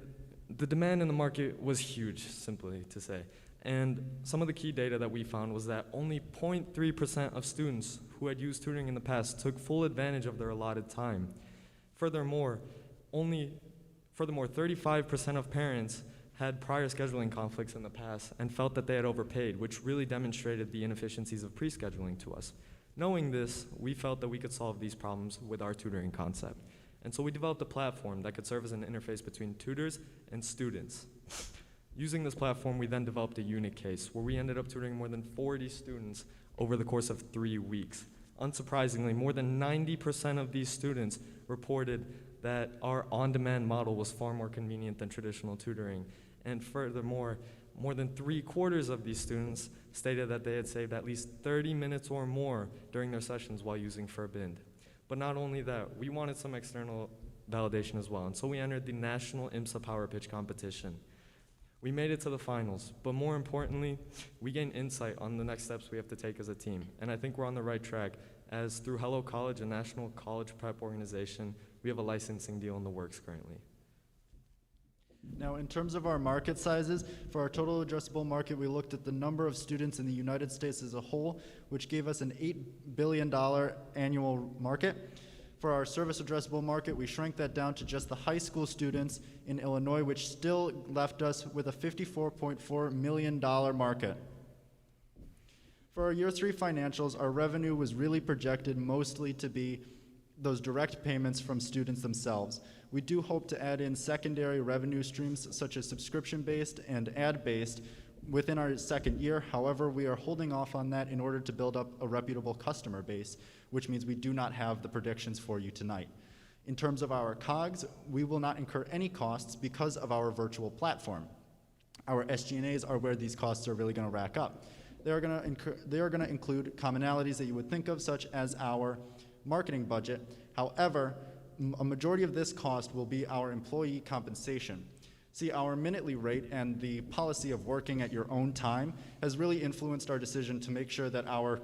the demand in the market was huge, simply to say. And some of the key data that we found was that only 0.3% of students who had used tutoring in the past took full advantage of their allotted time. Furthermore, 35% of parents had prior scheduling conflicts in the past and felt that they had overpaid, which really demonstrated the inefficiencies of pre-scheduling to us. Knowing this, we felt that we could solve these problems with our tutoring concept. And so we developed a platform that could serve as an interface between tutors and students. Using this platform, we then developed a unit case where we ended up tutoring more than 40 students over the course of 3 weeks. Unsurprisingly, more than 90% of these students reported that our on-demand model was far more convenient than traditional tutoring. And furthermore, more than 3/4 of these students stated that they had saved at least 30 minutes or more during their sessions while using Verbind. But not only that, we wanted some external validation as well, and so we entered the National IMSA Power Pitch competition. We made it to the finals, but more importantly, we gained insight on the next steps we have to take as a team, and I think we're on the right track, as through Hello College, a national college prep organization, we have a licensing deal in the works currently. Now, in terms of our market sizes, for our total addressable market, we looked at the number of students in the United States as a whole, which gave us an $8 billion annual market. For our service addressable market, we shrank that down to just the high school students in Illinois, which still left us with a $54.4 million market. For our year 3 financials, our revenue was really projected mostly to be those direct payments from students themselves. We do hope to add in secondary revenue streams such as subscription-based and ad-based within our second year. However, we are holding off on that in order to build up a reputable customer base, which means we do not have the predictions for you tonight. In terms of our COGS, we will not incur any costs because of our virtual platform. Our SG&As are where these costs are really going to rack up. They are going to include commonalities that you would think of, such as our marketing budget. However, a majority of this cost will be our employee compensation. See, our minutely rate and the policy of working at your own time has really influenced our decision to make sure that our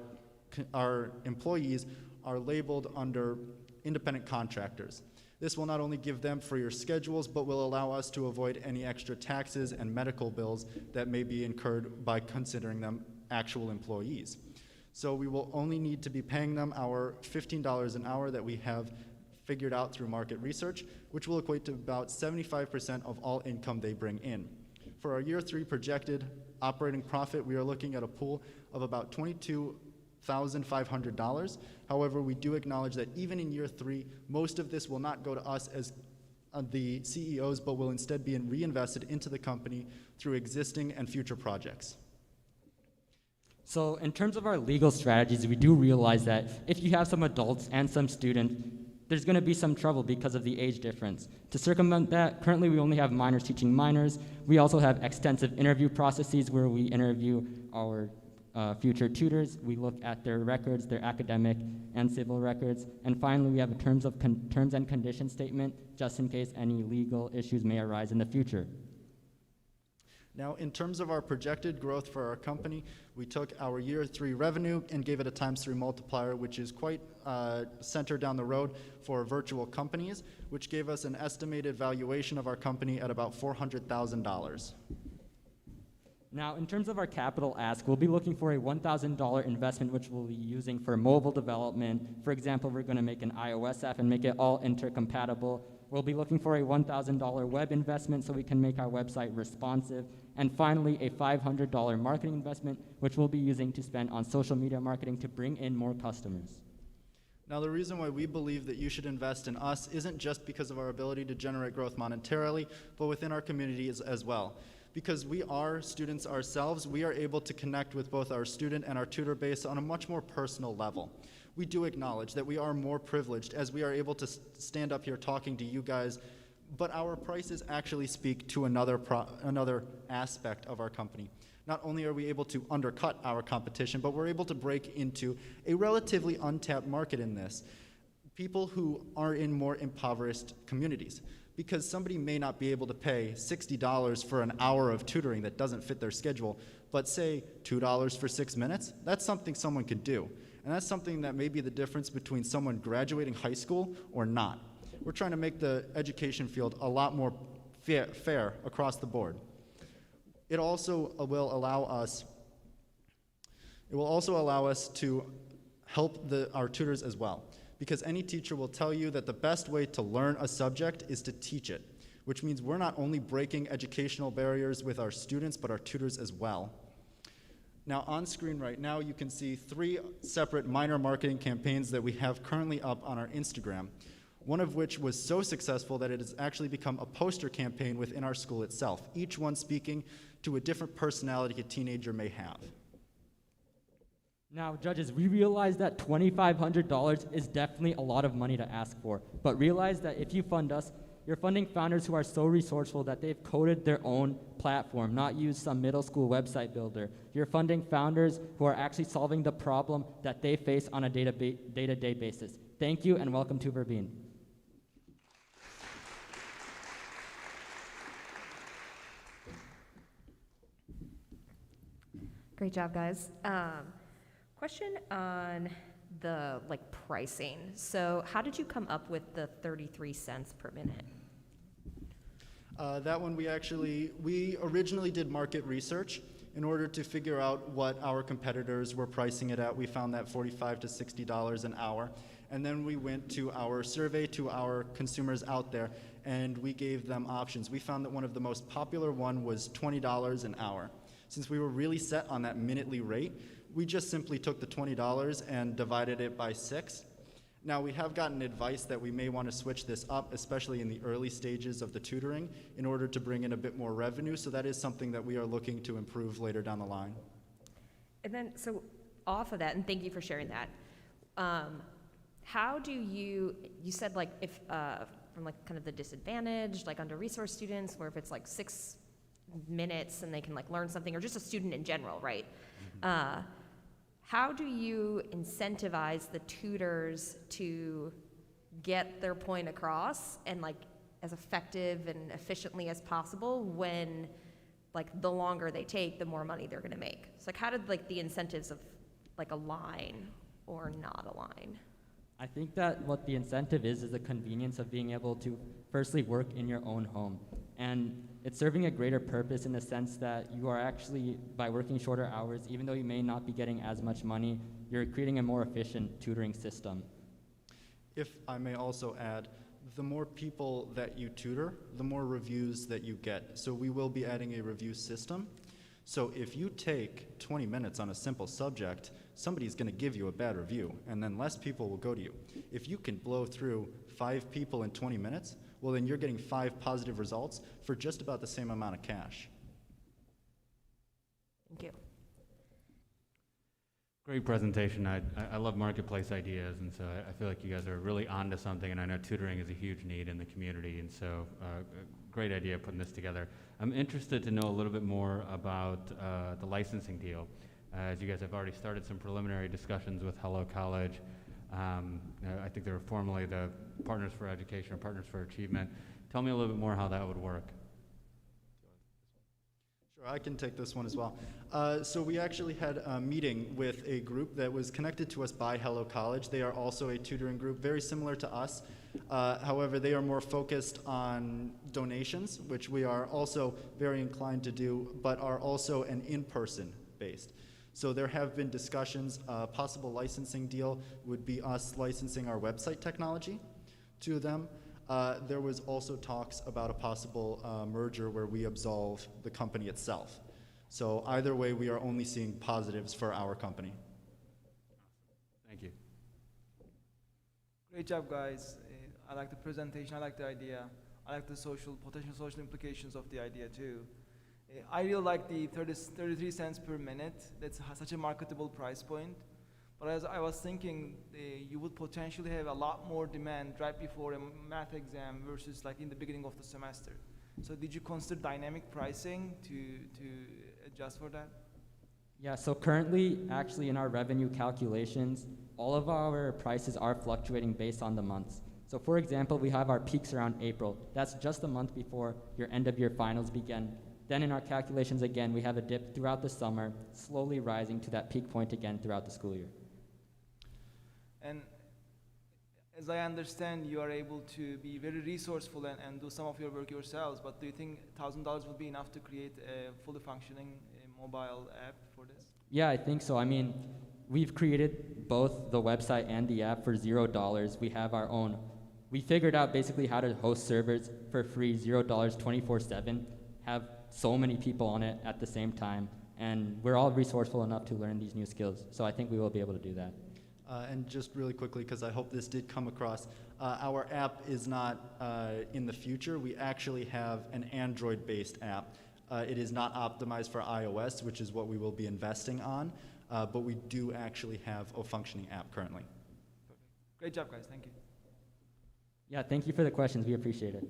employees are labeled under independent contractors. This will not only give them freer schedules, but will allow us to avoid any extra taxes and medical bills that may be incurred by considering them actual employees. So we will only need to be paying them our $15 an hour that we have figured out through market research, which will equate to about 75% of all income they bring in. For our year 3 projected operating profit, we are looking at a pool of about $22,500. However, we do acknowledge that even in year 3, most of this will not go to us as the CEOs, but will instead be reinvested into the company through existing and future projects. So in terms of our legal strategies, we do realize that if you have some adults and some students, there's going to be some trouble because of the age difference. To circumvent that, currently we only have minors teaching minors. We also have extensive interview processes where we interview our future tutors. We look at their records, their academic and civil records. And finally, we have a terms and conditions statement, just in case any legal issues may arise in the future. Now, in terms of our projected growth for our company, we took our year 3 revenue and gave it a ×3 multiplier, which is quite centered down the road for virtual companies, which gave us an estimated valuation of our company at about $400,000. Now, in terms of our capital ask, we'll be looking for a $1,000 investment, which we'll be using for mobile development. For example, we're going to make an iOS app and make it all intercompatible We'll be looking for a $1,000 web investment so we can make our website responsive. And finally, a $500 marketing investment, which we'll be using to spend on social media marketing to bring in more customers. Now, the reason why we believe that you should invest in us isn't just because of our ability to generate growth monetarily, but within our communities as well. Because we are students ourselves, we are able to connect with both our student and our tutor base on a much more personal level. We do acknowledge that we are more privileged as we are able to stand up here talking to you guys, but our prices actually speak to another aspect of our company. Not only are we able to undercut our competition, but we're able to break into a relatively untapped market in this. People who are in more impoverished communities. Because somebody may not be able to pay $60 for an hour of tutoring that doesn't fit their schedule, but say $2 for 6 minutes, that's something someone could do. And that's something that may be the difference between someone graduating high school or not. We're trying to make the education field a lot more fair across the board. It also will allow us to help our tutors as well. Because any teacher will tell you that the best way to learn a subject is to teach it, which means we're not only breaking educational barriers with our students, but our tutors as well. Now, on screen right now, you can see 3 separate minor marketing campaigns that we have currently up on our Instagram, one of which was so successful that it has actually become a poster campaign within our school itself, each one speaking to a different personality a teenager may have. Now, judges, we realize that $2,500 is definitely a lot of money to ask for, but realize that if you fund us, you're funding founders who are so resourceful that they've coded their own platform, not used some middle school website builder. You're funding founders who are actually solving the problem that they face on a day-to-day basis. Thank you, and welcome to Verbeen. Great job, guys. Question on the pricing. So how did you come up with the 33 cents per minute? That one we originally did market research in order to figure out what our competitors were pricing it at. We found that $45 to $60 an hour. And then we went to our survey to our consumers out there and we gave them options. We found that one of the most popular one was $20 an hour. Since we were really set on that minutely rate, we just simply took the $20 and divided it by 6. Now, we have gotten advice that we may want to switch this up, especially in the early stages of the tutoring, in order to bring in a bit more revenue, so that is something that we are looking to improve later down the line. And then, so off of that, and thank you for sharing that, how do you said if, from kind of the disadvantaged, under-resourced students, where if it's 6 minutes and they can learn something, or just a student in general, right? How do you incentivize the tutors to get their point across and as effective and efficiently as possible when the longer they take, the more money they're gonna make? So how did the incentives of align or not align? I think that what the incentive is the convenience of being able to firstly work in your own home. And it's serving a greater purpose in the sense that you are actually, by working shorter hours, even though you may not be getting as much money, you're creating a more efficient tutoring system. If I may also add, the more people that you tutor, the more reviews that you get. So we will be adding a review system. So if you take 20 minutes on a simple subject, somebody's going to give you a bad review, and then less people will go to you. If you can blow through 5 people in 20 minutes, well, then you're getting 5 positive results for just about the same amount of cash. Thank you. Great presentation. I love marketplace ideas, and so I feel like you guys are really onto something, and I know tutoring is a huge need in the community, and so great idea putting this together. I'm interested to know a little bit more about the licensing deal. As you guys have already started some preliminary discussions with Hello College. I think they were formerly the Partners for Education or Partners for Achievement. Tell me a little bit more how that would work. Sure, I can take this one as well. So we actually had a meeting with a group that was connected to us by Hello College. They are also a tutoring group, very similar to us. However, they are more focused on donations, which we are also very inclined to do, but are also an in-person based. So there have been discussions. A possible licensing deal would be us licensing our website technology to them. there was also talks about a possible merger where we absolve the company itself. So either way, we are only seeing positives for our company. Thank you. Great job, guys. I like the presentation. I like the idea. I like the potential social implications of the idea too. I really like the 33 cents per minute. That's such a marketable price point. But as I was thinking, you would potentially have a lot more demand right before a math exam versus like in the beginning of the semester. So did you consider dynamic pricing to adjust for that? Yeah, so currently, actually in our revenue calculations, all of our prices are fluctuating based on the months. So for example, we have our peaks around April. That's just a month before your end of year finals begin. Then in our calculations again, we have a dip throughout the summer, slowly rising to that peak point again throughout the school year. And as I understand, you are able to be very resourceful and do some of your work yourselves, but do you think $1,000 would be enough to create a fully functioning mobile app for this? Yeah, I think so. I mean, we've created both the website and the app for $0. We have our own. We figured out basically how to host servers for free, $0, 24/7, have so many people on it at the same time, and we're all resourceful enough to learn these new skills. So I think we will be able to do that. And just really quickly, because I hope this did come across, our app is not in the future. We actually have an Android-based app. It is not optimized for iOS, which is what we will be investing on, but we do actually have a functioning app currently. Perfect. Great job, guys. Thank you. Yeah, thank you for the questions. We appreciate it.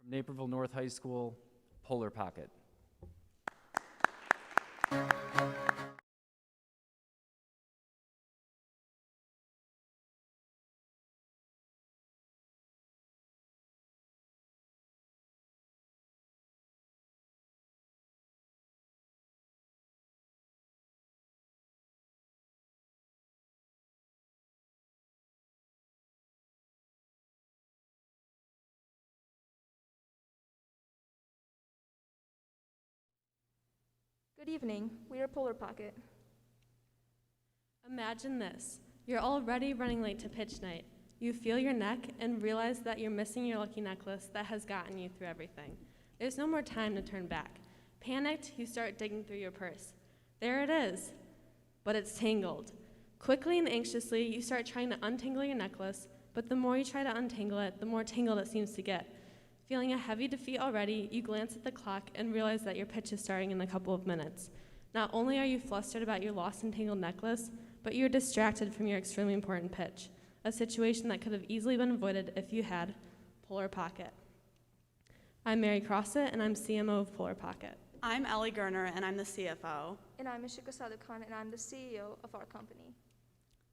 From Naperville North High School, Polarpocket. Good evening. We are Polarpocket. Imagine this. You're already running late to pitch night. You feel your neck and realize that you're missing your lucky necklace that has gotten you through everything. There's no more time to turn back. Panicked, you start digging through your purse. There it is, but it's tangled. Quickly and anxiously, you start trying to untangle your necklace, but the more you try to untangle it, the more tangled it seems to get. Feeling a heavy defeat already, you glance at the clock and realize that your pitch is starting in a couple of minutes. Not only are you flustered about your lost and tangled necklace, but you're distracted from your extremely important pitch, a situation that could have easily been avoided if you had Polarpocket. I'm Mary Crossett, and I'm CMO of Polarpocket. I'm Ellie Gerner, and I'm the CFO. And I'm Ishika Sadhukan, and I'm the CEO of our company.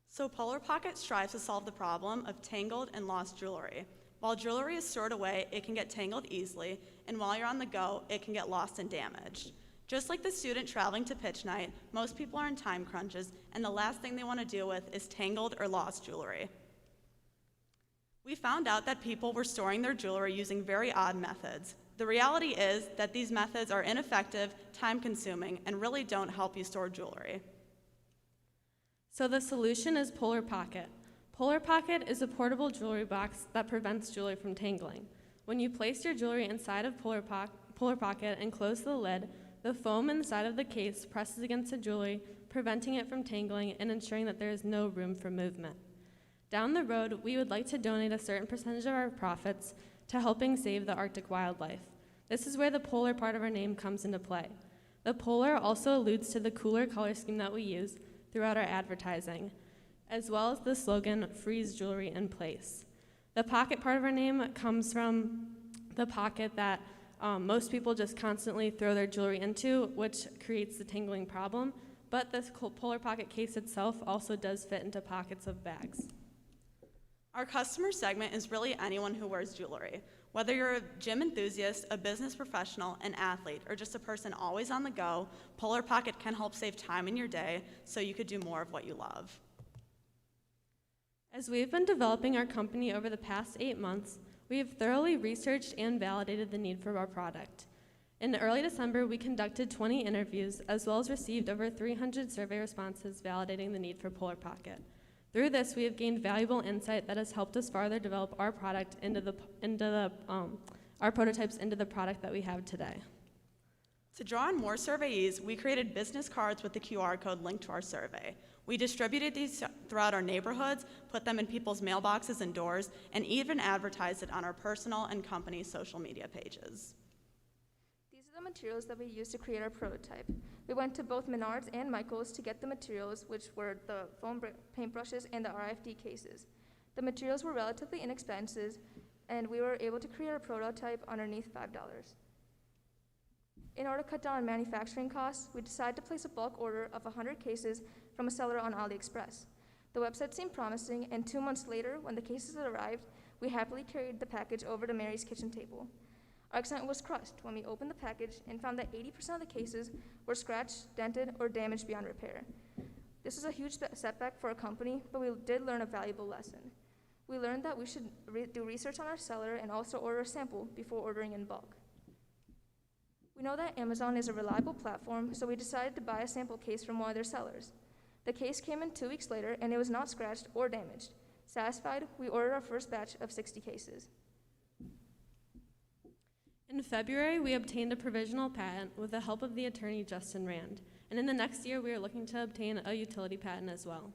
So Polarpocket strives to solve the problem of tangled and lost jewelry. While jewelry is stored away, it can get tangled easily, and while you're on the go, it can get lost and damaged. Just like the student traveling to pitch night, most people are in time crunches, and the last thing they want to deal with is tangled or lost jewelry. We found out that people were storing their jewelry using very odd methods. The reality is that these methods are ineffective, time-consuming, and really don't help you store jewelry. So the solution is Polarpocket. Polarpocket is a portable jewelry box that prevents jewelry from tangling. When you place your jewelry inside of Polarpocket and close the lid, the foam inside of the case presses against the jewelry, preventing it from tangling and ensuring that there is no room for movement. Down the road, we would like to donate a certain percentage of our profits to helping save the Arctic wildlife. This is where the polar part of our name comes into play. The polar also alludes to the cooler color scheme that we use throughout our advertising, as well as the slogan, "Freeze jewelry in place." The pocket part of our name comes from the pocket that most people just constantly throw their jewelry into, which creates the tangling problem, but this Polarpocket case itself also does fit into pockets of bags. Our customer segment is really anyone who wears jewelry. Whether you're a gym enthusiast, a business professional, an athlete, or just a person always on the go, Polarpocket can help save time in your day so you could do more of what you love. As we've been developing our company over the past 8 months, we have thoroughly researched and validated the need for our product. In early December, we conducted 20 interviews, as well as received over 300 survey responses validating the need for Polarpocket. Through this, we have gained valuable insight that has helped us further develop our product our prototypes into the product that we have today. To draw in more surveyees, we created business cards with the QR code linked to our survey. We distributed these throughout our neighborhoods, put them in people's mailboxes and doors, and even advertised it on our personal and company social media pages. These are the materials that we used to create our prototype. We went to both Menards and Michael's to get the materials, which were the foam paintbrushes and the RFD cases. The materials were relatively inexpensive, and we were able to create a prototype underneath $5. In order to cut down on manufacturing costs, we decided to place a bulk order of 100 cases from a seller on AliExpress. The website seemed promising, and 2 months later, when the cases had arrived, we happily carried the package over to Mary's kitchen table. Our excitement was crushed when we opened the package and found that 80% of the cases were scratched, dented, or damaged beyond repair. This was a huge setback for our company, but we did learn a valuable lesson. We learned that we should do research on our seller and also order a sample before ordering in bulk. We know that Amazon is a reliable platform, so we decided to buy a sample case from one of their sellers. The case came in 2 weeks later, and it was not scratched or damaged. Satisfied, we ordered our first batch of 60 cases. In February, we obtained a provisional patent with the help of the attorney Justin Rand, and in the next year, we are looking to obtain a utility patent as well.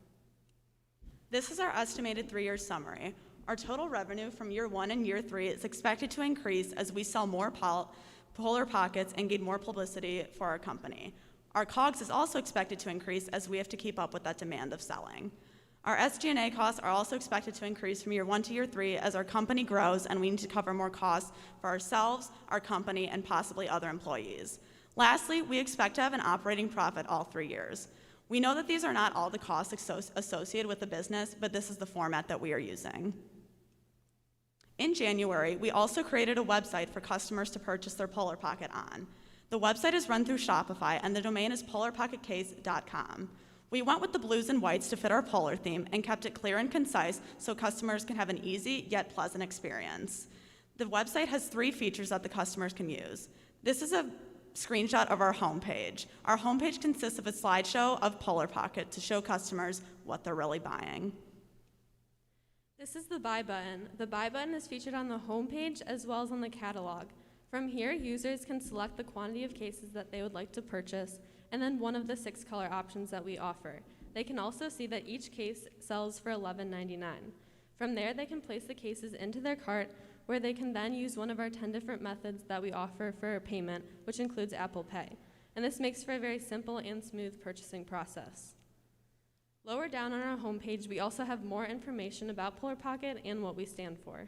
This is our estimated 3-year summary. Our total revenue from year 1 and year 3 is expected to increase as we sell more Polar Pockets and gain more publicity for our company. Our COGS is also expected to increase as we have to keep up with that demand of selling. Our SG&A costs are also expected to increase from year 1 to year 3 as our company grows and we need to cover more costs for ourselves, our company, and possibly other employees. Lastly, we expect to have an operating profit all 3 years. We know that these are not all the costs associated with the business, but this is the format that we are using. In January, we also created a website for customers to purchase their Polarpocket on. The website is run through Shopify, and the domain is polarpocketcase.com. We went with the blues and whites to fit our polar theme and kept it clear and concise so customers can have an easy yet pleasant experience. The website has 3 features that the customers can use. This is a screenshot of our homepage. Our homepage consists of a slideshow of Polarpocket to show customers what they're really buying. This is the buy button. The buy button is featured on the homepage as well as on the catalog. From here, users can select the quantity of cases that they would like to purchase and then one of the 6 color options that we offer. They can also see that each case sells for $11.99. From there, they can place the cases into their cart where they can then use one of our 10 different methods that we offer for payment, which includes Apple Pay. And this makes for a very simple and smooth purchasing process. Lower down on our homepage, we also have more information about Polarpocket and what we stand for.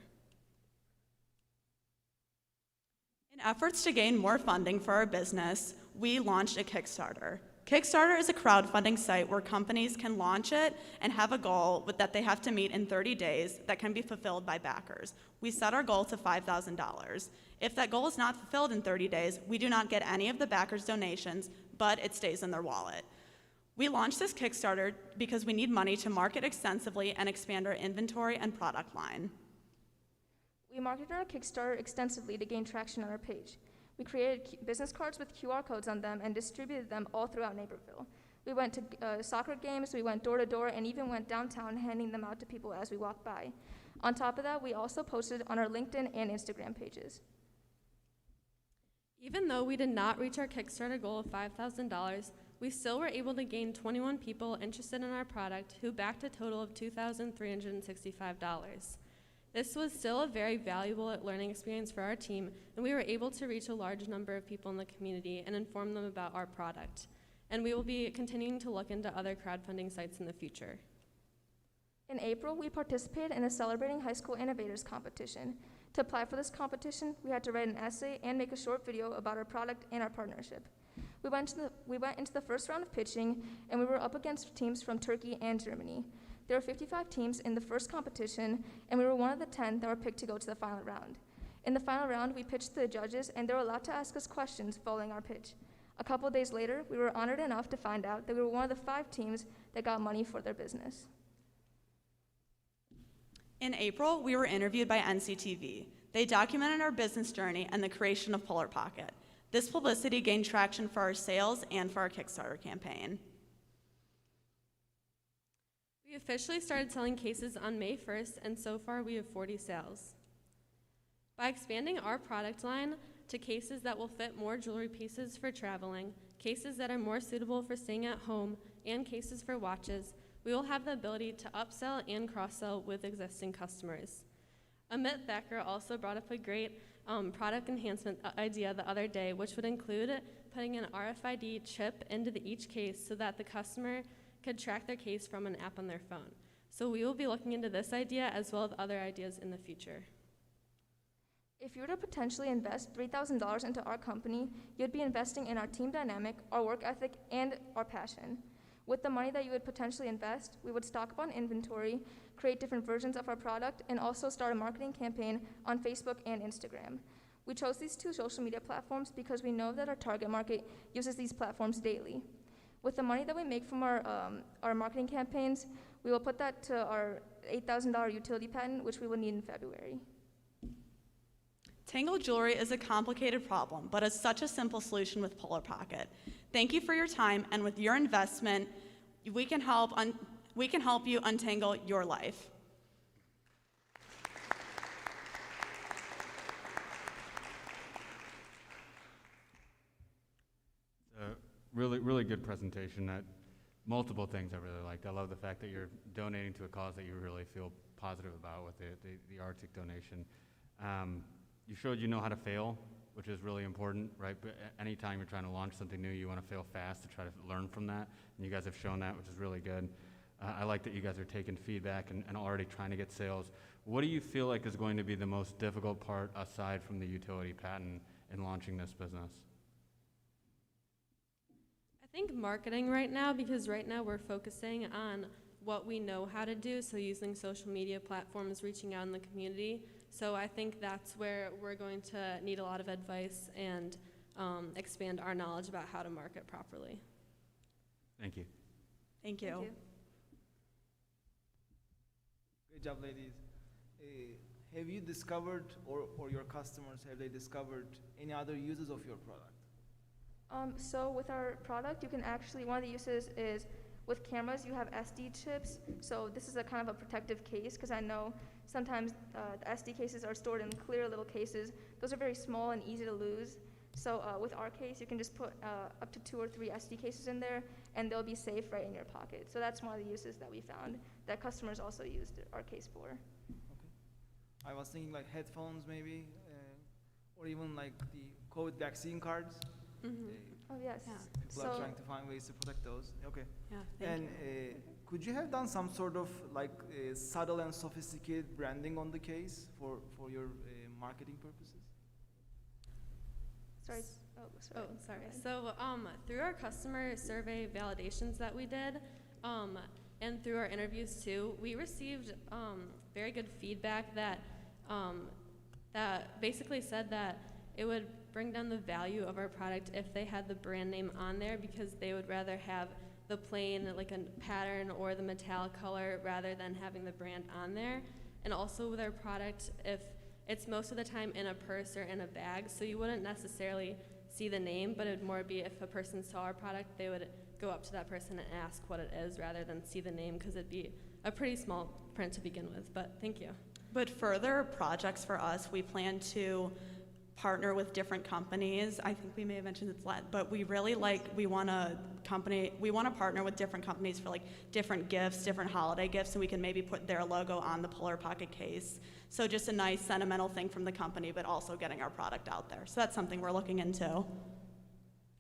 In efforts to gain more funding for our business, we launched a Kickstarter. Kickstarter is a crowdfunding site where companies can launch it and have a goal that they have to meet in 30 days that can be fulfilled by backers. We set our goal to $5,000. If that goal is not fulfilled in 30 days, we do not get any of the backers' donations, but it stays in their wallet. We launched this Kickstarter because we need money to market extensively and expand our inventory and product line. We marketed our Kickstarter extensively to gain traction on our page. We created business cards with QR codes on them and distributed them all throughout Naperville. We went to soccer games, we went door to door, and even went downtown handing them out to people as we walked by. On top of that, we also posted on our LinkedIn and Instagram pages. Even though we did not reach our Kickstarter goal of $5,000, we still were able to gain 21 people interested in our product who backed a total of $2,365. This was still a very valuable learning experience for our team, and we were able to reach a large number of people in the community and inform them about our product. And we will be continuing to look into other crowdfunding sites in the future. In April, we participated in the Celebrating High School Innovators competition. To apply for this competition, we had to write an essay and make a short video about our product and our partnership. We went into the first round of pitching, and we were up against teams from Turkey and Germany. There were 55 teams in the first competition, and we were one of the 10 that were picked to go to the final round. In the final round, we pitched to the judges, and they were allowed to ask us questions following our pitch. A couple of days later, we were honored enough to find out that we were one of the 5 teams that got money for their business. In April, we were interviewed by NCTV. They documented our business journey and the creation of Polarpocket. This publicity gained traction for our sales and for our Kickstarter campaign. We officially started selling cases on May 1st, and so far we have 40 sales. By expanding our product line to cases that will fit more jewelry pieces for traveling, cases that are more suitable for staying at home, and cases for watches, we will have the ability to upsell and cross-sell with existing customers. Amit Thacker also brought up a great product enhancement idea the other day, which would include putting an RFID chip into each case so that the customer could track their case from an app on their phone. So we will be looking into this idea as well as other ideas in the future. If you were to potentially invest $3,000 into our company, you'd be investing in our team dynamic, our work ethic, and our passion. With the money that you would potentially invest, we would stock up on inventory, create different versions of our product, and also start a marketing campaign on Facebook and Instagram. We chose these 2 social media platforms because we know that our target market uses these platforms daily. With the money that we make from our marketing campaigns, we will put that to our $8,000 utility patent, which we will need in February. Tangled jewelry is a complicated problem, but it's such a simple solution with Polarpocket. Thank you for your time, and with your investment, we can help you untangle your life. Really good presentation. Multiple things I really liked. I love the fact that you're donating to a cause that you really feel positive about with the Arctic donation. You showed you know how to fail, which is really important, right? But anytime you're trying to launch something new, you want to fail fast to try to learn from that. And you guys have shown that, which is really good. I like that you guys are taking feedback and already trying to get sales. What do you feel like is going to be the most difficult part aside from the utility patent in launching this business? I think marketing right now, because right now we're focusing on what we know how to do, so using social media platforms, reaching out in the community. So I think that's where we're going to need a lot of advice and expand our knowledge about how to market properly. Thank you. Thank you. Great job, ladies. Have you discovered, or your customers, have they discovered any other uses of your product? So with our product, you can actually, one of the uses is with cameras, you have SD chips. So this is a kind of a protective case, because I know sometimes the SD cases are stored in clear little cases. Those are very small and easy to lose. So with our case, you can just put up to 2 or 3 SD cases in there, and they'll be safe right in your pocket. So that's one of the uses that we found that customers also used our case for. Okay. I was thinking like headphones maybe, or even like the COVID vaccine cards. Oh, yes. Yeah. People are trying to find ways to protect those. Okay. Yeah, and could you have done some sort of like subtle and sophisticated branding on the case for your marketing purposes? Sorry. Sorry. So through our customer survey validations that we did, and through our interviews too, we received very good feedback that that basically said that it would bring down the value of our product if they had the brand name on there, because they would rather have the plain, like a pattern or the metallic color, rather than having the brand on there. And also with our product, if it's most of the time in a purse or in a bag, so you wouldn't necessarily see the name, but it would more be if a person saw our product, they would go up to that person and ask what it is rather than see the name, because it'd be a pretty small print to begin with. But thank you. But further projects for us, we plan to partner with different companies. I think we may have mentioned it's but we really we want to partner with different companies for like different gifts, different holiday gifts, so we can maybe put their logo on the Polarpocket case. So just a nice sentimental thing from the company, but also getting our product out there. So that's something we're looking into.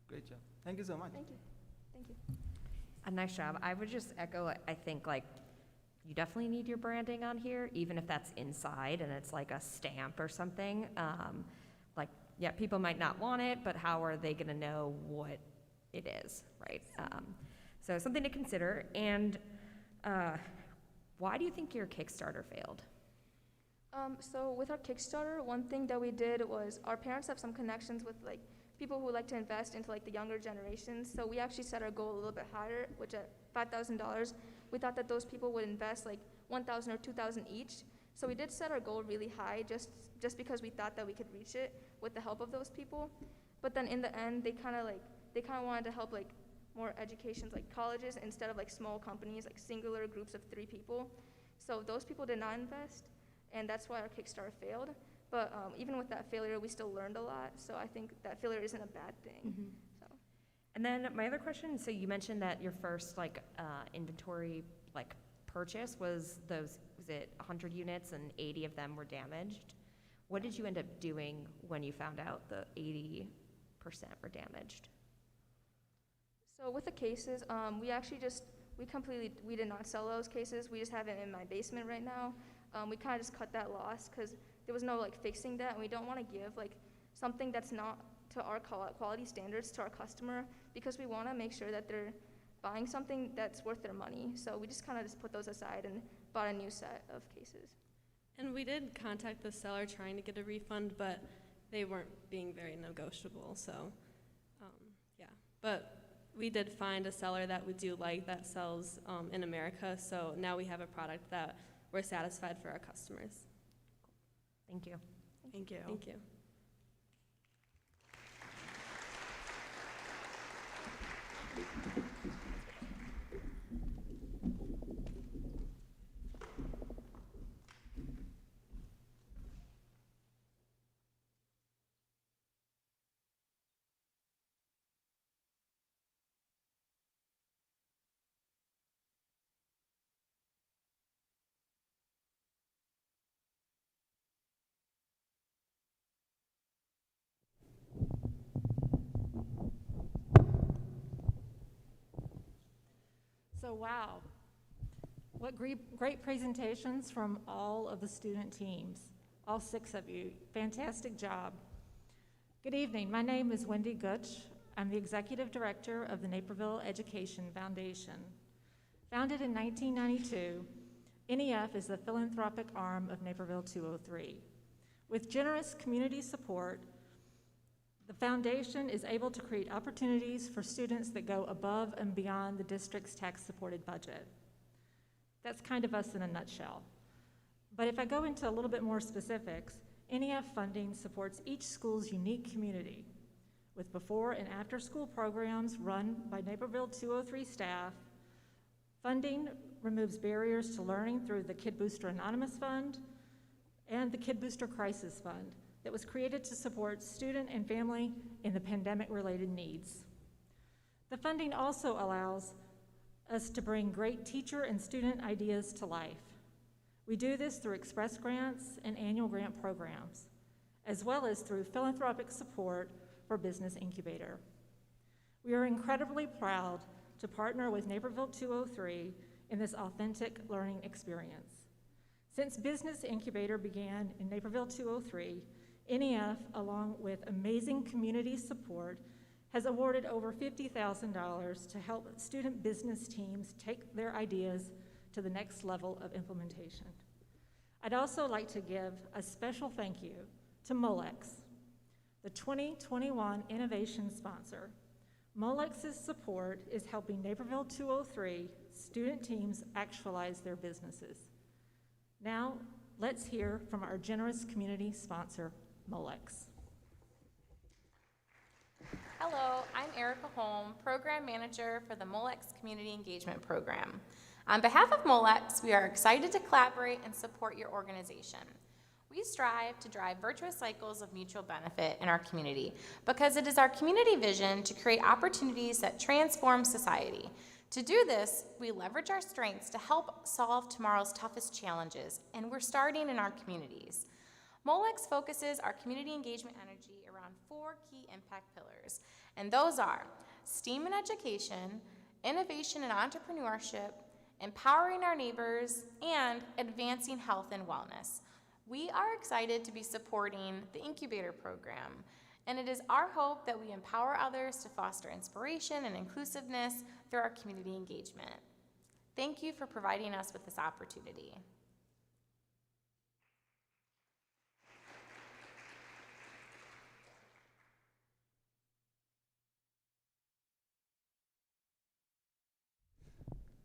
Great job. Thank you so much. Thank you. Thank you. A nice job. I would just echo, I think, like, you definitely need your branding on here, even if that's inside and it's like a stamp or something. Like, yeah, people might not want it, but how are they going to know what it is, right? So something to consider. And why do you think your Kickstarter failed? So with our Kickstarter, one thing that we did was our parents have some connections with like people who like to invest into like the younger generations. So we actually set our goal a little bit higher, which at $5,000, we thought that those people would invest like $1,000 or $2,000 each. So we did set our goal really high just because we thought that we could reach it with the help of those people. But then in the end, they kind of wanted to help like more educations like colleges instead of like small companies, like singular groups of 3 people. So those people did not invest, and that's why our Kickstarter failed. But even with that failure, we still learned a lot. So I think that failure isn't a bad thing. Mm-hmm. So. And then my other question, so you mentioned that your first like inventory like purchase was it 100 units and 80 of them were damaged? What did you end up doing when you found out the 80% were damaged? So with the cases, we did not sell those cases. We just have it in my basement right now. We kind of just cut that loss because there was no like fixing that, and we don't want to give like something that's not to our quality standards to our customer, because we want to make sure that they're buying something that's worth their money. So we just kind of just put those aside and bought a new set of cases. And we did contact the seller trying to get a refund, but they weren't being very negotiable. So, yeah. But we did find a seller that we do like that sells in America. So now we have a product that we're satisfied for our customers. Thank you. Thank you. Thank you. So wow, what great presentations from all of the student teams, all 6 of you. Fantastic job. Good evening, my name is Wendy Gutsch. I'm the Executive Director of the Naperville Education Foundation. Founded in 1992, NEF is the philanthropic arm of Naperville 203. With generous community support, the foundation is able to create opportunities for students that go above and beyond the district's tax-supported budget. That's kind of us in a nutshell. But if I go into a little bit more specifics, NEF funding supports each school's unique community with before and after school programs run by Naperville 203 staff. Funding removes barriers to learning through the Kid Booster Anonymous Fund and the Kid Booster Crisis Fund that was created to support student and family in the pandemic-related needs. The funding also allows us to bring great teacher and student ideas to life. We do this through express grants and annual grant programs, as well as through philanthropic support for Business Incubator. We are incredibly proud to partner with Naperville 203 in this authentic learning experience. Since Business Incubator began in Naperville 203, NEF, along with amazing community support, has awarded over $50,000 to help student business teams take their ideas to the next level of implementation. I'd also like to give a special thank you to Molex, the 2021 innovation sponsor. Molex's support is helping Naperville 203 student teams actualize their businesses. Now, let's hear from our generous community sponsor, Molex. Hello, I'm Erica Holm, Program Manager for the Molex Community Engagement Program. On behalf of Molex, we are excited to collaborate and support your organization. We strive to drive virtuous cycles of mutual benefit in our community because it is our community vision to create opportunities that transform society. To do this, we leverage our strengths to help solve tomorrow's toughest challenges, and we're starting in our communities. Molex focuses our community engagement energy around 4 key impact pillars, and those are STEAM and education, innovation and entrepreneurship, empowering our neighbors, and advancing health and wellness. We are excited to be supporting the Incubator program, and it is our hope that we empower others to foster inspiration and inclusiveness through our community engagement. Thank you for providing us with this opportunity.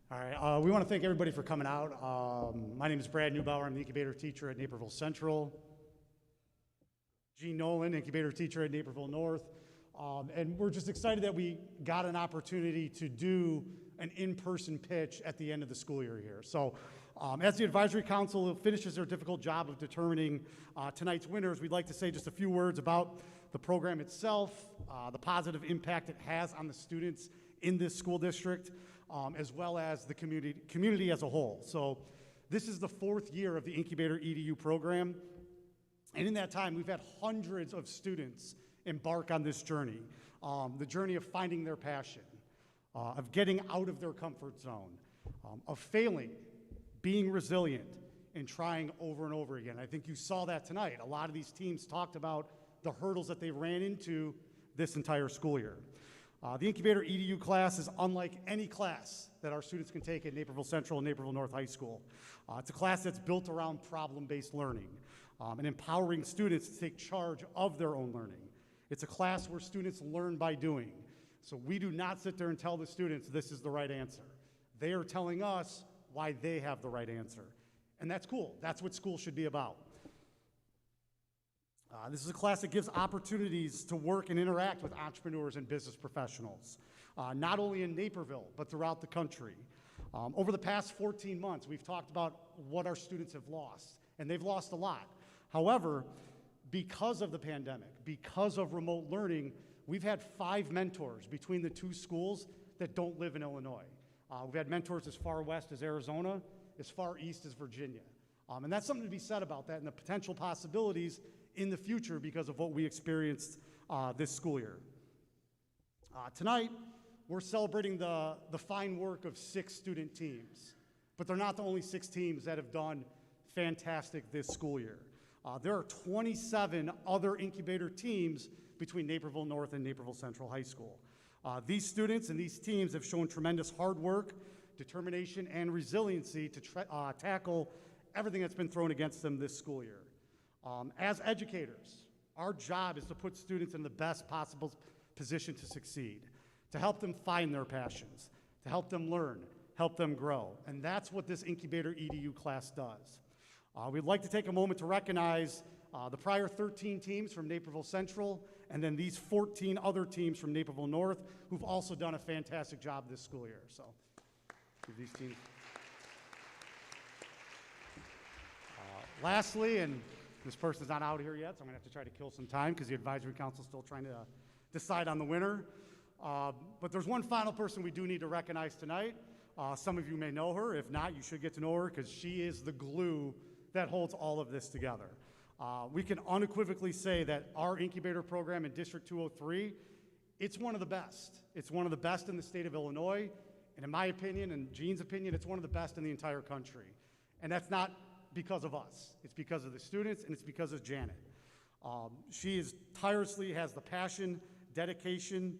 All right, we want to thank everybody for coming out. My name is Brad Neubauer. I'm the incubator teacher at Naperville Central. Gene Nolan, incubator teacher at Naperville North. And we're just excited that we got an opportunity to do an in-person pitch at the end of the school year here. So as the advisory council finishes their difficult job of determining tonight's winners, we'd like to say just a few words about the program itself, the positive impact it has on the students in this school district, as well as the community as a whole. So this is the 4th year of the Incubator EDU program. And in that time, we've had hundreds of students embark on this journey, the journey of finding their passion, of getting out of their comfort zone, of failing, being resilient, and trying over and over again. I think you saw that tonight. A lot of these teams talked about the hurdles that they ran into this entire school year. The Incubator EDU class is unlike any class that our students can take at Naperville Central and Naperville North High School. It's a class that's built around problem-based learning and empowering students to take charge of their own learning. It's a class where students learn by doing. So we do not sit there and tell the students this is the right answer. They are telling us why they have the right answer. And that's cool. That's what school should be about. This is a class that gives opportunities to work and interact with entrepreneurs and business professionals, not only in Naperville, but throughout the country. Over the past 14 months, we've talked about what our students have lost, and they've lost a lot. However, because of the pandemic, because of remote learning, we've had 5 mentors between the 2 schools that don't live in Illinois. We've had mentors as far west as Arizona, as far east as Virginia. And that's something to be said about that and the potential possibilities in the future because of what we experienced this school year. Tonight, we're celebrating the fine work of 6 student teams, but they're not the only 6 teams that have done fantastic this school year. There are 27 other incubator teams between Naperville North and Naperville Central High School. These students and these teams have shown tremendous hard work, determination, and resiliency to tackle everything that's been thrown against them this school year. As educators, our job is to put students in the best possible position to succeed, to help them find their passions, to help them learn, help them grow. And that's what this Incubator EDU class does. We'd like to take a moment to recognize the prior 13 teams from Naperville Central, and then these 14 other teams from Naperville North who've also done a fantastic job this school year. So give these teams. Lastly, and this person's not out here yet, so I'm gonna have to try to kill some time because the advisory council is still trying to decide on the winner. But there's one final person we do need to recognize tonight. Some of you may know her. If not, you should get to know her because she is the glue that holds all of this together. We can unequivocally say that our incubator program in District 203, it's one of the best. It's one of the best in the state of Illinois, and in my opinion and Gene's opinion, it's one of the best in the entire country. And that's not because of us. It's because of the students, and it's because of Janet. She tirelessly has the passion, dedication,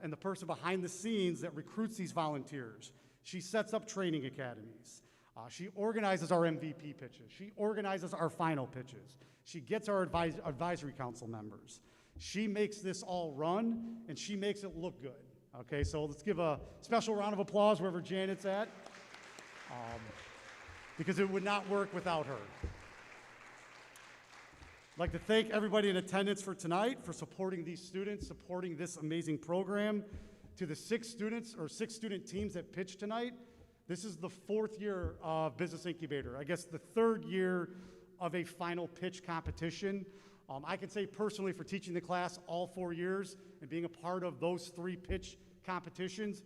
and the person behind the scenes that recruits these volunteers. She sets up training academies. She organizes our MVP pitches. She organizes our final pitches. She gets our advisory council members. She makes this all run, and she makes it look good. Okay, so let's give a special round of applause wherever Janet's at, because it would not work without her. I'd like to thank everybody in attendance for tonight, for supporting these students, supporting this amazing program. To the 6 student teams that pitched tonight, this is the 4th year of Business Incubator. I guess the 3rd year of a final pitch competition. I can say personally for teaching the class all 4 years and being a part of those 3 pitch competitions,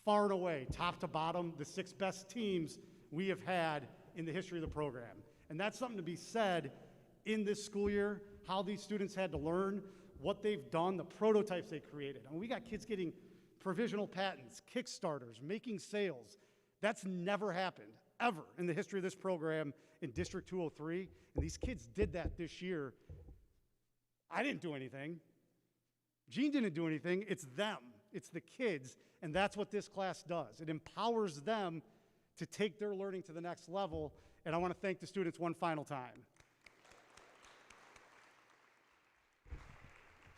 far and away, top to bottom, the 6 best teams we have had in the history of the program. And that's something to be said in this school year, how these students had to learn, what they've done, the prototypes they created. I mean, we got kids getting provisional patents, Kickstarters, making sales. That's never happened, ever, in the history of this program in District 203. And these kids did that this year. I didn't do anything. Gene didn't do anything. It's them. It's the kids. And that's what this class does. It empowers them to take their learning to the next level. And I want to thank the students one final time.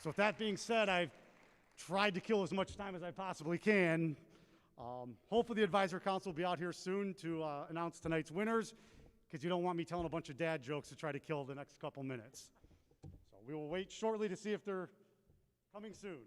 So with that being said, I've tried to kill as much time as I possibly can. Hopefully the advisor council will be out here soon to announce tonight's winners, because you don't want me telling a bunch of dad jokes to try to kill the next couple minutes. So we will wait shortly to see if they're coming soon.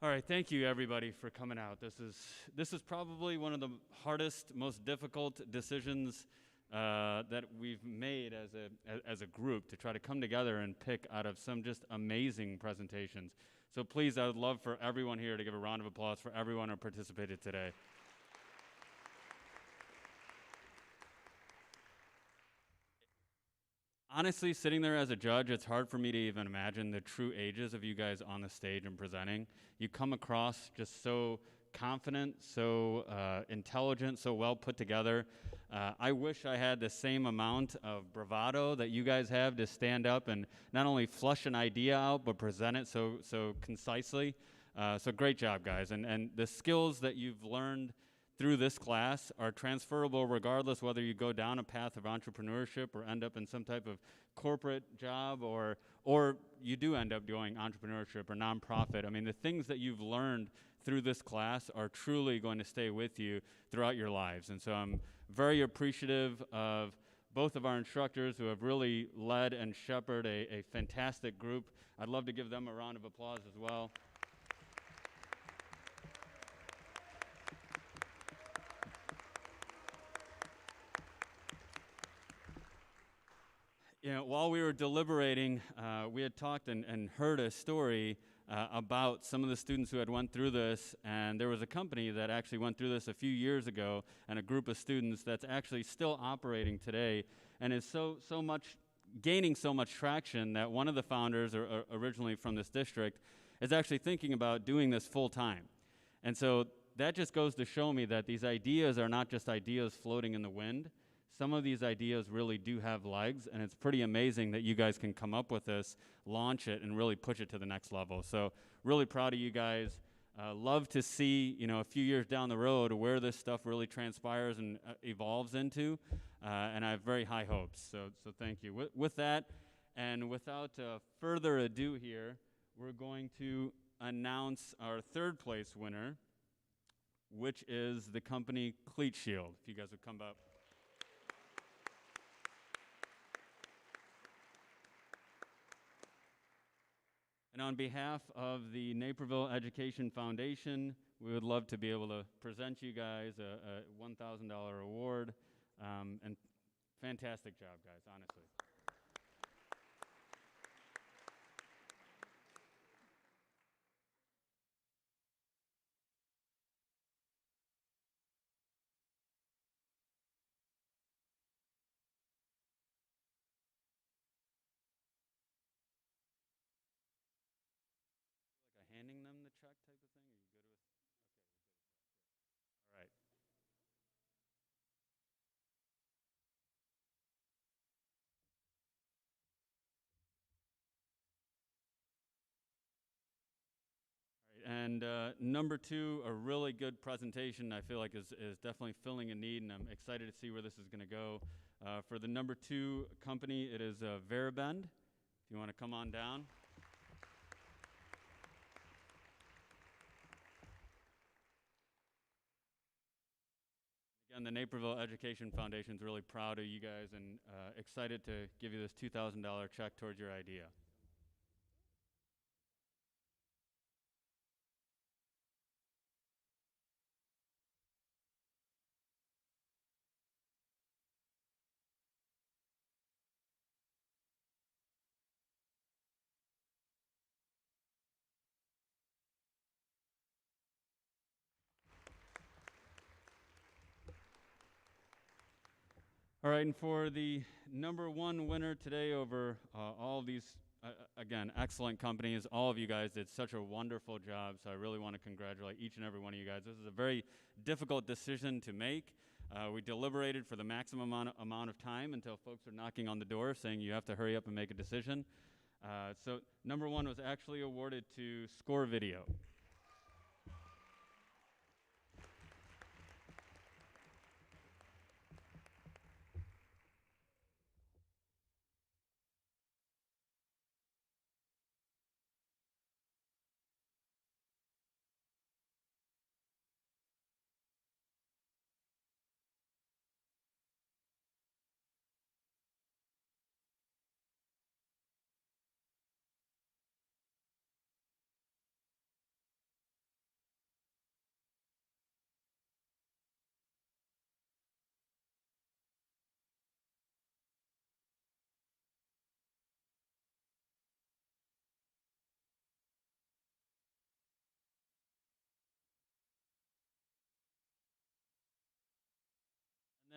All right, thank you everybody for coming out. This is probably one of the hardest, most difficult decisions that we've made as a group, to try to come together and pick out of some just amazing presentations. So please, I would love for everyone here to give a round of applause for everyone who participated today. Honestly, sitting there as a judge, it's hard for me to even imagine the true ages of you guys on the stage and presenting. You come across just so confident, so intelligent, so well put together. I wish I had the same amount of bravado that you guys have to stand up and not only flush an idea out, but present it so concisely. So great job, guys. And the skills that you've learned through this class are transferable regardless whether you go down a path of entrepreneurship or end up in some type of corporate job or you do end up doing entrepreneurship or nonprofit. I mean, the things that you've learned through this class are truly going to stay with you throughout your lives. And so I'm very appreciative of both of our instructors who have really led and shepherded a fantastic group. I'd love to give them a round of applause as well. You know, while we were deliberating, we had talked and heard a story about some of the students who had went through this, and there was a company that actually went through this a few years ago, and a group of students that's actually still operating today, and is gaining so much traction that one of the founders, originally from this district, is actually thinking about doing this full time. And so that just goes to show me that these ideas are not just ideas floating in the wind. Some of these ideas really do have legs, and it's pretty amazing that you guys can come up with this, launch it, and really push it to the next level. So really proud of you guys. Love to see, you know, a few years down the road where this stuff really transpires and evolves into, and I have very high hopes. So thank you. With that, and without further ado here, we're going to announce our third place winner, which is the company Cleat Shield. If you guys would come up. And on behalf of the Naperville Education Foundation, we would love to be able to present you guys a $1,000 award. And fantastic job, guys, honestly. Handing them the check type of thing? Are you good with? Okay, you're good with that. Good. All right. All right. And number two, a really good presentation. I feel like is definitely filling a need, and I'm excited to see where this is going to go. For the number two company, it is Veribend. If you want to come on down. Again, the Naperville Education Foundation is really proud of you guys and excited to give you this $2,000 check towards your idea. All right, and for the number one winner today over all of these, again, excellent companies, all of you guys did such a wonderful job, so I really want to congratulate each and every one of you guys. This is a very difficult decision to make. We deliberated for the maximum amount of time until folks are knocking on the door saying you have to hurry up and make a decision. So number one was actually awarded to Score Video.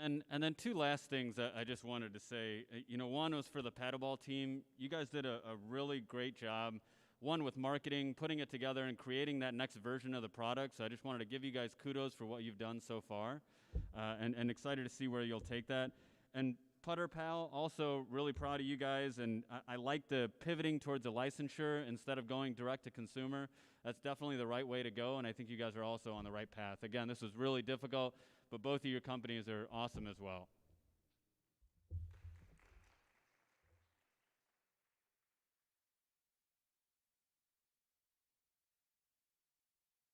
And then two last things that I just wanted to say. You know, one was for the paddleball team. You guys did a really great job. One with marketing, putting it together and creating that next version of the product. So I just wanted to give you guys kudos for what you've done so far, and excited to see where you'll take that. And Putter Pal, also really proud of you guys, and I like the pivoting towards a licensure instead of going direct to consumer. That's definitely the right way to go, and I think you guys are also on the right path. Again, this was really difficult, but both of your companies are awesome as well.